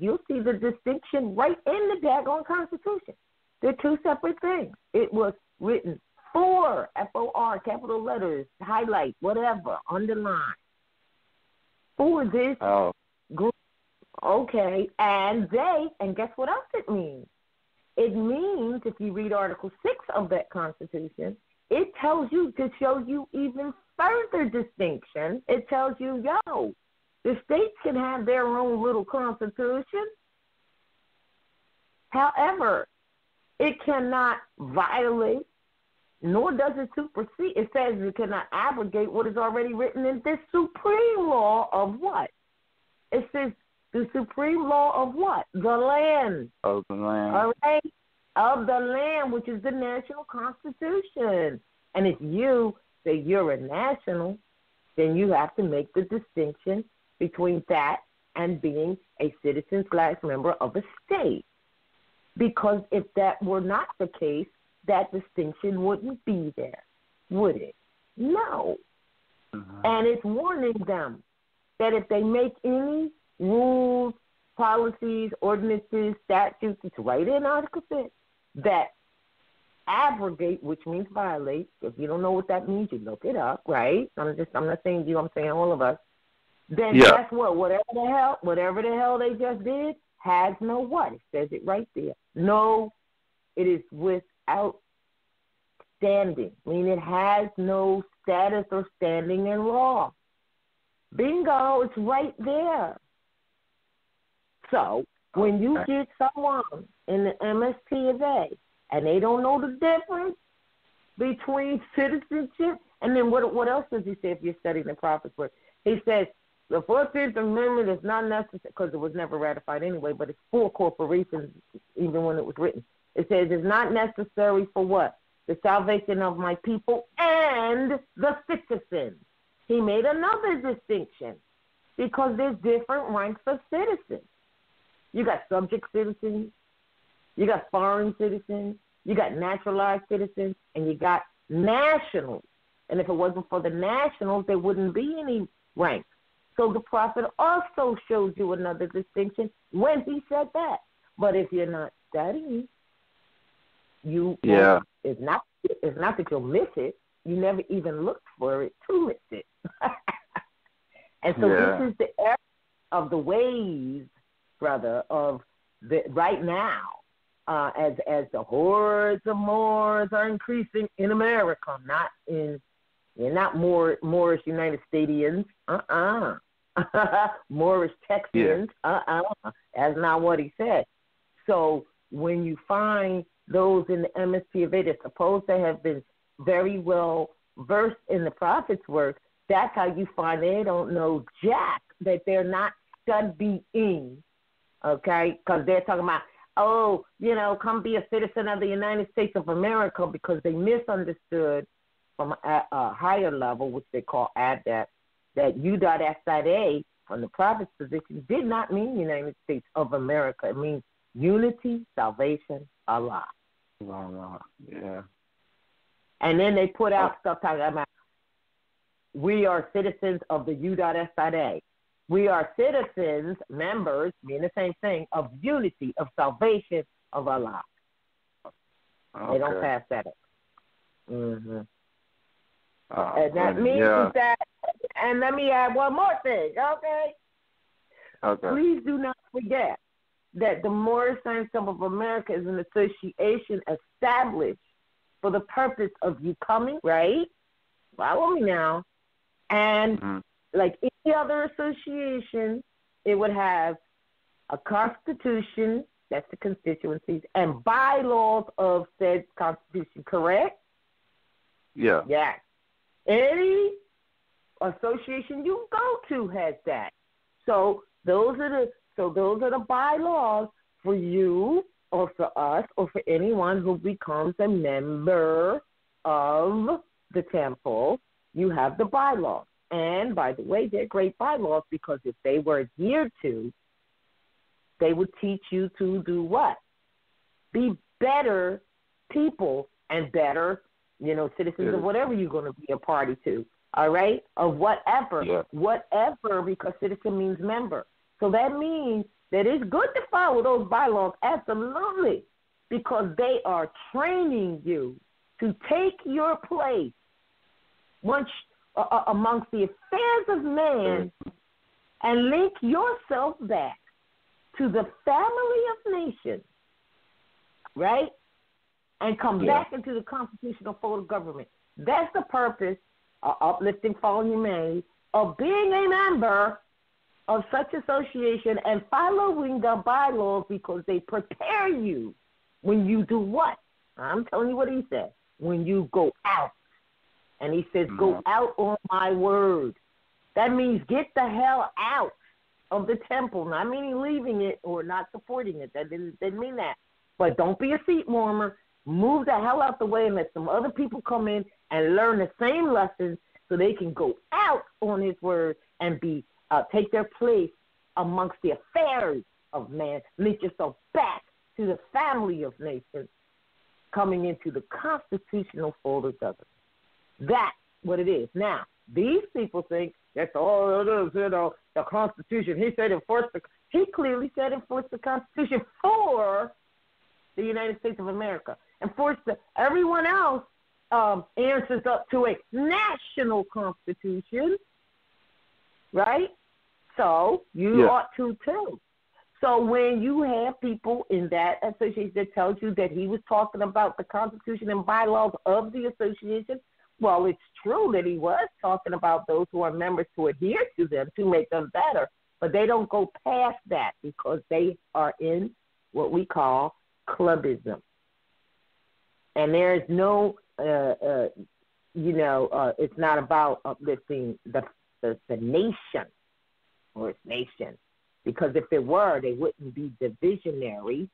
you'll see the distinction right in the daggone Constitution. They're two separate things. It was written for, F-O-R, capital letters, highlight, whatever, underline, for this group. Okay, and guess what else it means? It means, if you read Article 6 of that Constitution, it tells you, to show you even further distinction, it tells you, the states can have their own little constitution. However, it cannot violate, nor does it supersede. It says it cannot abrogate what is already written in this supreme law of what? It says the supreme law of what? The land. Of the land. All right? Of the land, which is the national constitution. And if you say you're a national, then you have to make the distinction between that and being a citizen/member of a state. Because if that were not the case, that distinction wouldn't be there, would it? No. And it's warning them that if they make any rules, policies, ordinances, statutes, it's right in Article 6, that abrogate, which means violate. If you don't know what that means, you look it up, right? I'm not saying you, I'm saying all of us. Then guess what? Whatever the hell they just did has no what? It says it right there. No, it is without standing. I mean, it has no status or standing in law. Bingo, it's right there. So when you get someone in the MST of A and they don't know the difference between citizenship, and then what else does he say if you're studying the Prophet's work? He says, the 14th Amendment is not necessary, because it was never ratified anyway, but it's for corporations even when it was written. It says it's not necessary for what? The salvation of my people and the citizens. He made another distinction because there's different ranks of citizens. You got subject citizens, you got foreign citizens, you got naturalized citizens, and you got nationals. And if it wasn't for the nationals, there wouldn't be any ranks. So the Prophet also shows you another distinction when he said that. But if you're not studying, it's not that you'll miss it. You never even looked for it to miss it. And so this is the era of the ways, brother, of the right now, as the hordes of Moors are increasing in America, not in Moorish United Stadians, Moorish Texans, That's not what he said. So when you find those in the MSP of A that supposed to have been very well versed in the prophet's work, that's how you find they don't know jack, that they're not studying, okay? Because they're talking about, oh, you know, come be a citizen of the United States of America, because they misunderstood from a higher level, which they call ADAP, that U.S.A. from the prophet's position did not mean United States of America. It means unity, salvation, Allah. Yeah. And then they put out stuff talking about, we are citizens of the U.S.A. We are citizens, members, mean the same thing, of unity, of salvation, of Allah. Okay. They don't pass that up. Mm-hmm. And that means that, and let me add one more thing, okay? Okay. Please do not forget that the Moorish Scientist of America is an association established for the purpose of you coming, right? Follow me now. And like any other association, it would have a constitution, that's the constituencies, and bylaws of said constitution, correct? Yeah. Yes. Any association you go to has that. So those are the bylaws for you or for us or for anyone who becomes a member of the temple. You have the bylaws. And by the way, they're great bylaws, because if they were adhered to, they would teach you to do what? Be better people and better, citizens of whatever you're going to be a party to. All right? Of whatever. Yeah. Whatever, because citizen means member. So that means that it's good to follow those bylaws, absolutely, because they are training you to take your place once amongst the affairs of man and link yourself back to the family of nations, right? And come back into the constitutional fold of government. That's the purpose of uplifting fallen humanity, of being a member of such association and following the bylaws, because they prepare you when you do what? I'm telling you what he said. When you go out. And he says, go out on my word. That means get the hell out of the temple. Not meaning leaving it or not supporting it. That didn't mean that. But don't be a seat warmer. Move the hell out the way and let some other people come in and learn the same lessons so they can go out on his word and be take their place amongst the affairs of man. Link yourself back to the family of nations, coming into the constitutional fold of government. That's what it is. Now, these people think that's all it is, the Constitution. He clearly said enforce the Constitution for the United States of America. Everyone else answers up to a national constitution, right? So you ought to too. So when you have people in that association that tells you that he was talking about the Constitution and bylaws of the association, well, it's true that he was talking about those who are members to adhere to them to make them better, but they don't go past that because they are in what we call clubism. And there is no, it's not about uplifting the nation or its nation, because if it were, they wouldn't be divisionary,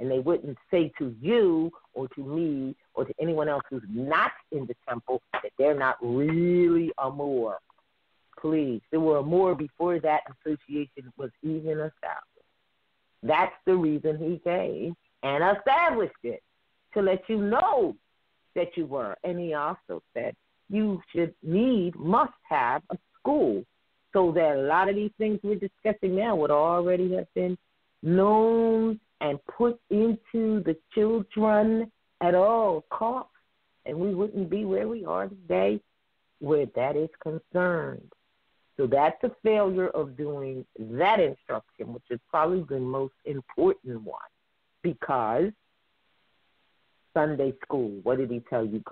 and they wouldn't say to you or to me or to anyone else who's not in the temple that they're not really a Moor. Please, there were a Moor before that association was even established. That's the reason he came and established it, to let you know that you were. And he also said you must have a school, so that a lot of these things we're discussing now would already have been known and put into the children at all costs, and we wouldn't be where we are today where that is concerned. So that's a failure of doing that instruction, which is probably the most important one, because Sunday school, what did he tell you?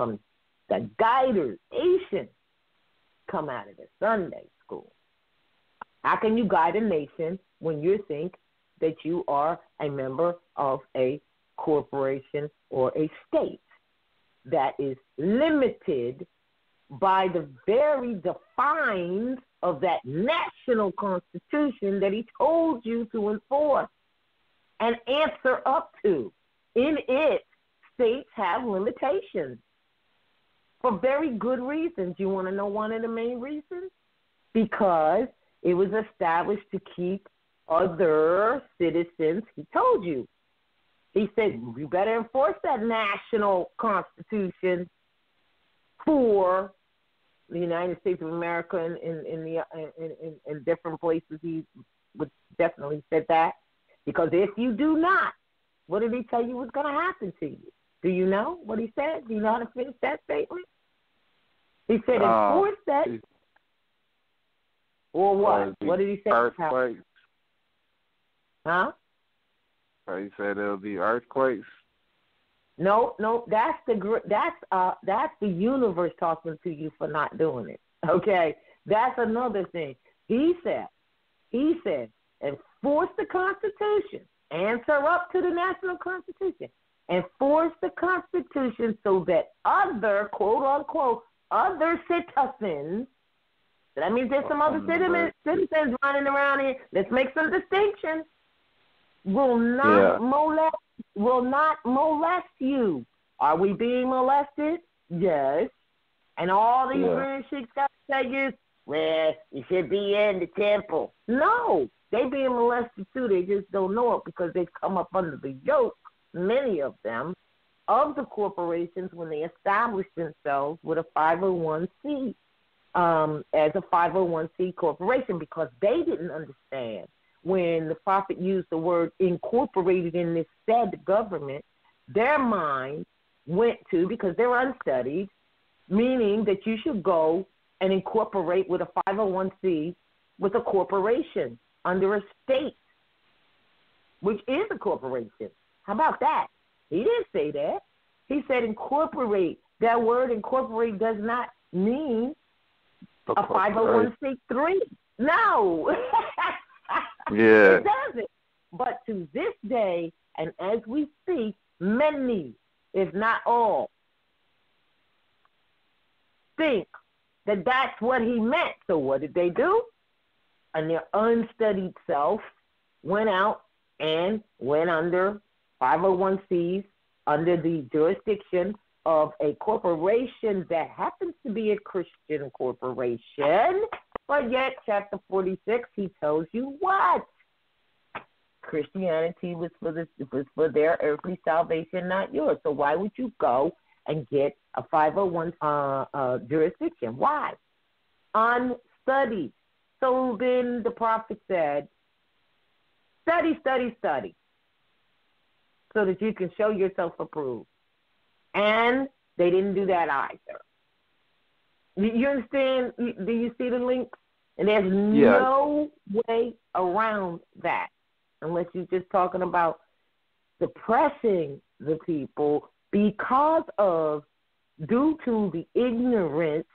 The guiders, Asians, come out of the Sunday school. How can you guide a nation when you think that you are a member of a corporation or a state that is limited by the very defines of that national constitution that he told you to enforce and answer up to. In it, states have limitations for very good reasons. You want to know one of the main reasons? Because it was established to keep other citizens, he told you. He said, you better enforce that national constitution for the United States of America and in different places. He would definitely said that. Because if you do not, what did he tell you was going to happen to you? Do you know what he said? Do you know how to finish that statement? He said enforce that. Or what? What did he say? Earthquakes. Huh? He said it'll be earthquakes. No, that's the universe talking to you for not doing it. Okay, that's another thing. He said, enforce the Constitution. Answer up to the national Constitution. Enforce the Constitution so that other, quote unquote, other citizens. That means there's some other citizens running around here. Let's make some distinctions. Will not molest you. Are we being molested? Yes. And all these green chicks got to tell you, well, you should be in the temple. No, they being molested too. They just don't know it because they've come up under the yoke, many of them, of the corporations when they established themselves with a 501c as a 501c corporation because they didn't understand. When the prophet used the word incorporated in this said government, their mind went to, because they're unstudied, meaning that you should go and incorporate with a 501c with a corporation under a state, which is a corporation. How about that? He didn't say that. He said incorporate. That word incorporate does not mean a 501c3. No. Yeah. It doesn't. But to this day, and as we speak, many, if not all, think that that's what he meant. So what did they do? And their unstudied self went out and went under 501c's under the jurisdiction of a corporation that happens to be a Christian corporation. But yet, chapter 46, he tells you what? Christianity was for their earthly salvation, not yours. So why would you go and get a 501 jurisdiction? Why? Unstudied. So then the prophet said, study, so that you can show yourself approved. And they didn't do that either. You understand? Do you see the links? And there's no way around that unless you're just talking about suppressing the people because of, due to the ignorance,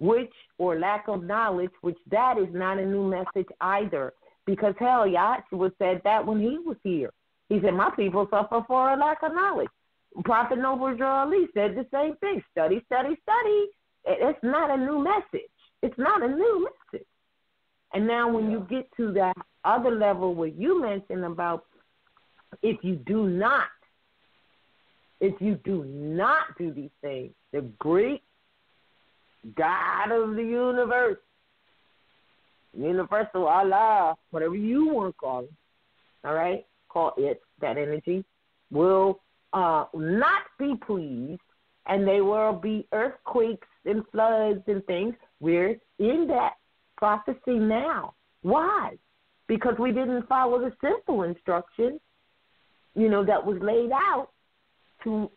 which, or lack of knowledge, which that is not a new message either. Because hell, Yahshua said that when he was here. He said, my people suffer for a lack of knowledge. Prophet Noble Ali said the same thing. Study. It's not a new message. It's not a new message. And now when you get to that other level where you mentioned about if you do not do these things, the great God of the universe, universal Allah, whatever you want to call it, all right, call it, that energy, will not be pleased, and there will be earthquakes and floods and things. We're in that prophecy now. Why? Because we didn't follow the simple instruction, that was laid out to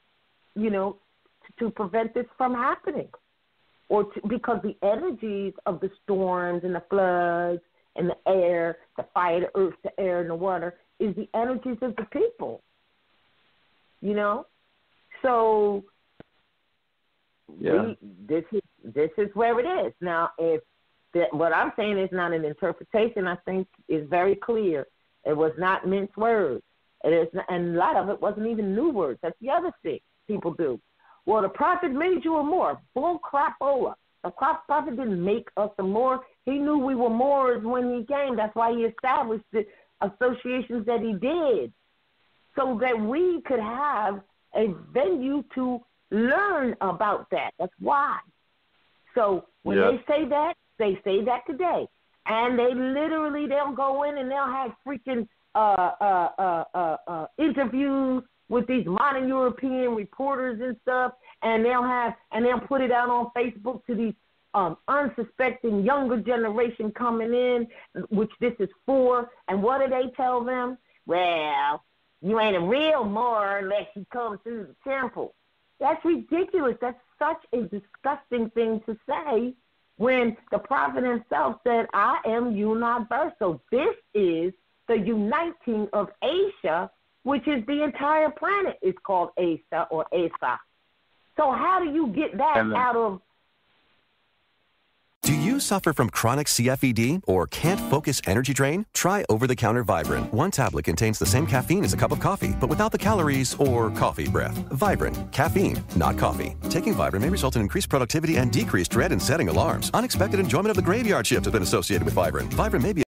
prevent this from happening. Because the energies of the storms and the floods and the air, the fire, the earth, the air, and the water is the energies of the people. So this is where it is. Now, what I'm saying is not an interpretation, I think is very clear. It was not minced words. And a lot of it wasn't even new words. That's the other thing people do. Well, the prophet made you a Moor. Bull crapola. The prophet didn't make us a Moor. He knew we were Moors when he came. That's why he established the associations that he did, so that we could have a venue to learn about that. That's why. So when they say that today. And they'll go in and they'll have freaking interviews with these modern European reporters and stuff, and they'll put it out on Facebook to these unsuspecting younger generation coming in, which this is for. And what do they tell them? Well, you ain't a real Moor unless you come through the temple. That's ridiculous. That's such a disgusting thing to say when the prophet himself said, I am universal. This is the uniting of Asia, which is the entire planet. It's called Asa or Asa. So how do you get that out of... Do you suffer from chronic CFED or can't focus energy drain? Try over-the-counter Vibrant. One tablet contains the same caffeine as a cup of coffee, but without the calories or coffee breath. Vibrant. Caffeine, not coffee. Taking Vibrant may result in increased productivity and decreased dread in setting alarms. Unexpected enjoyment of the graveyard shift has been associated with Vibrant. Vibrant may be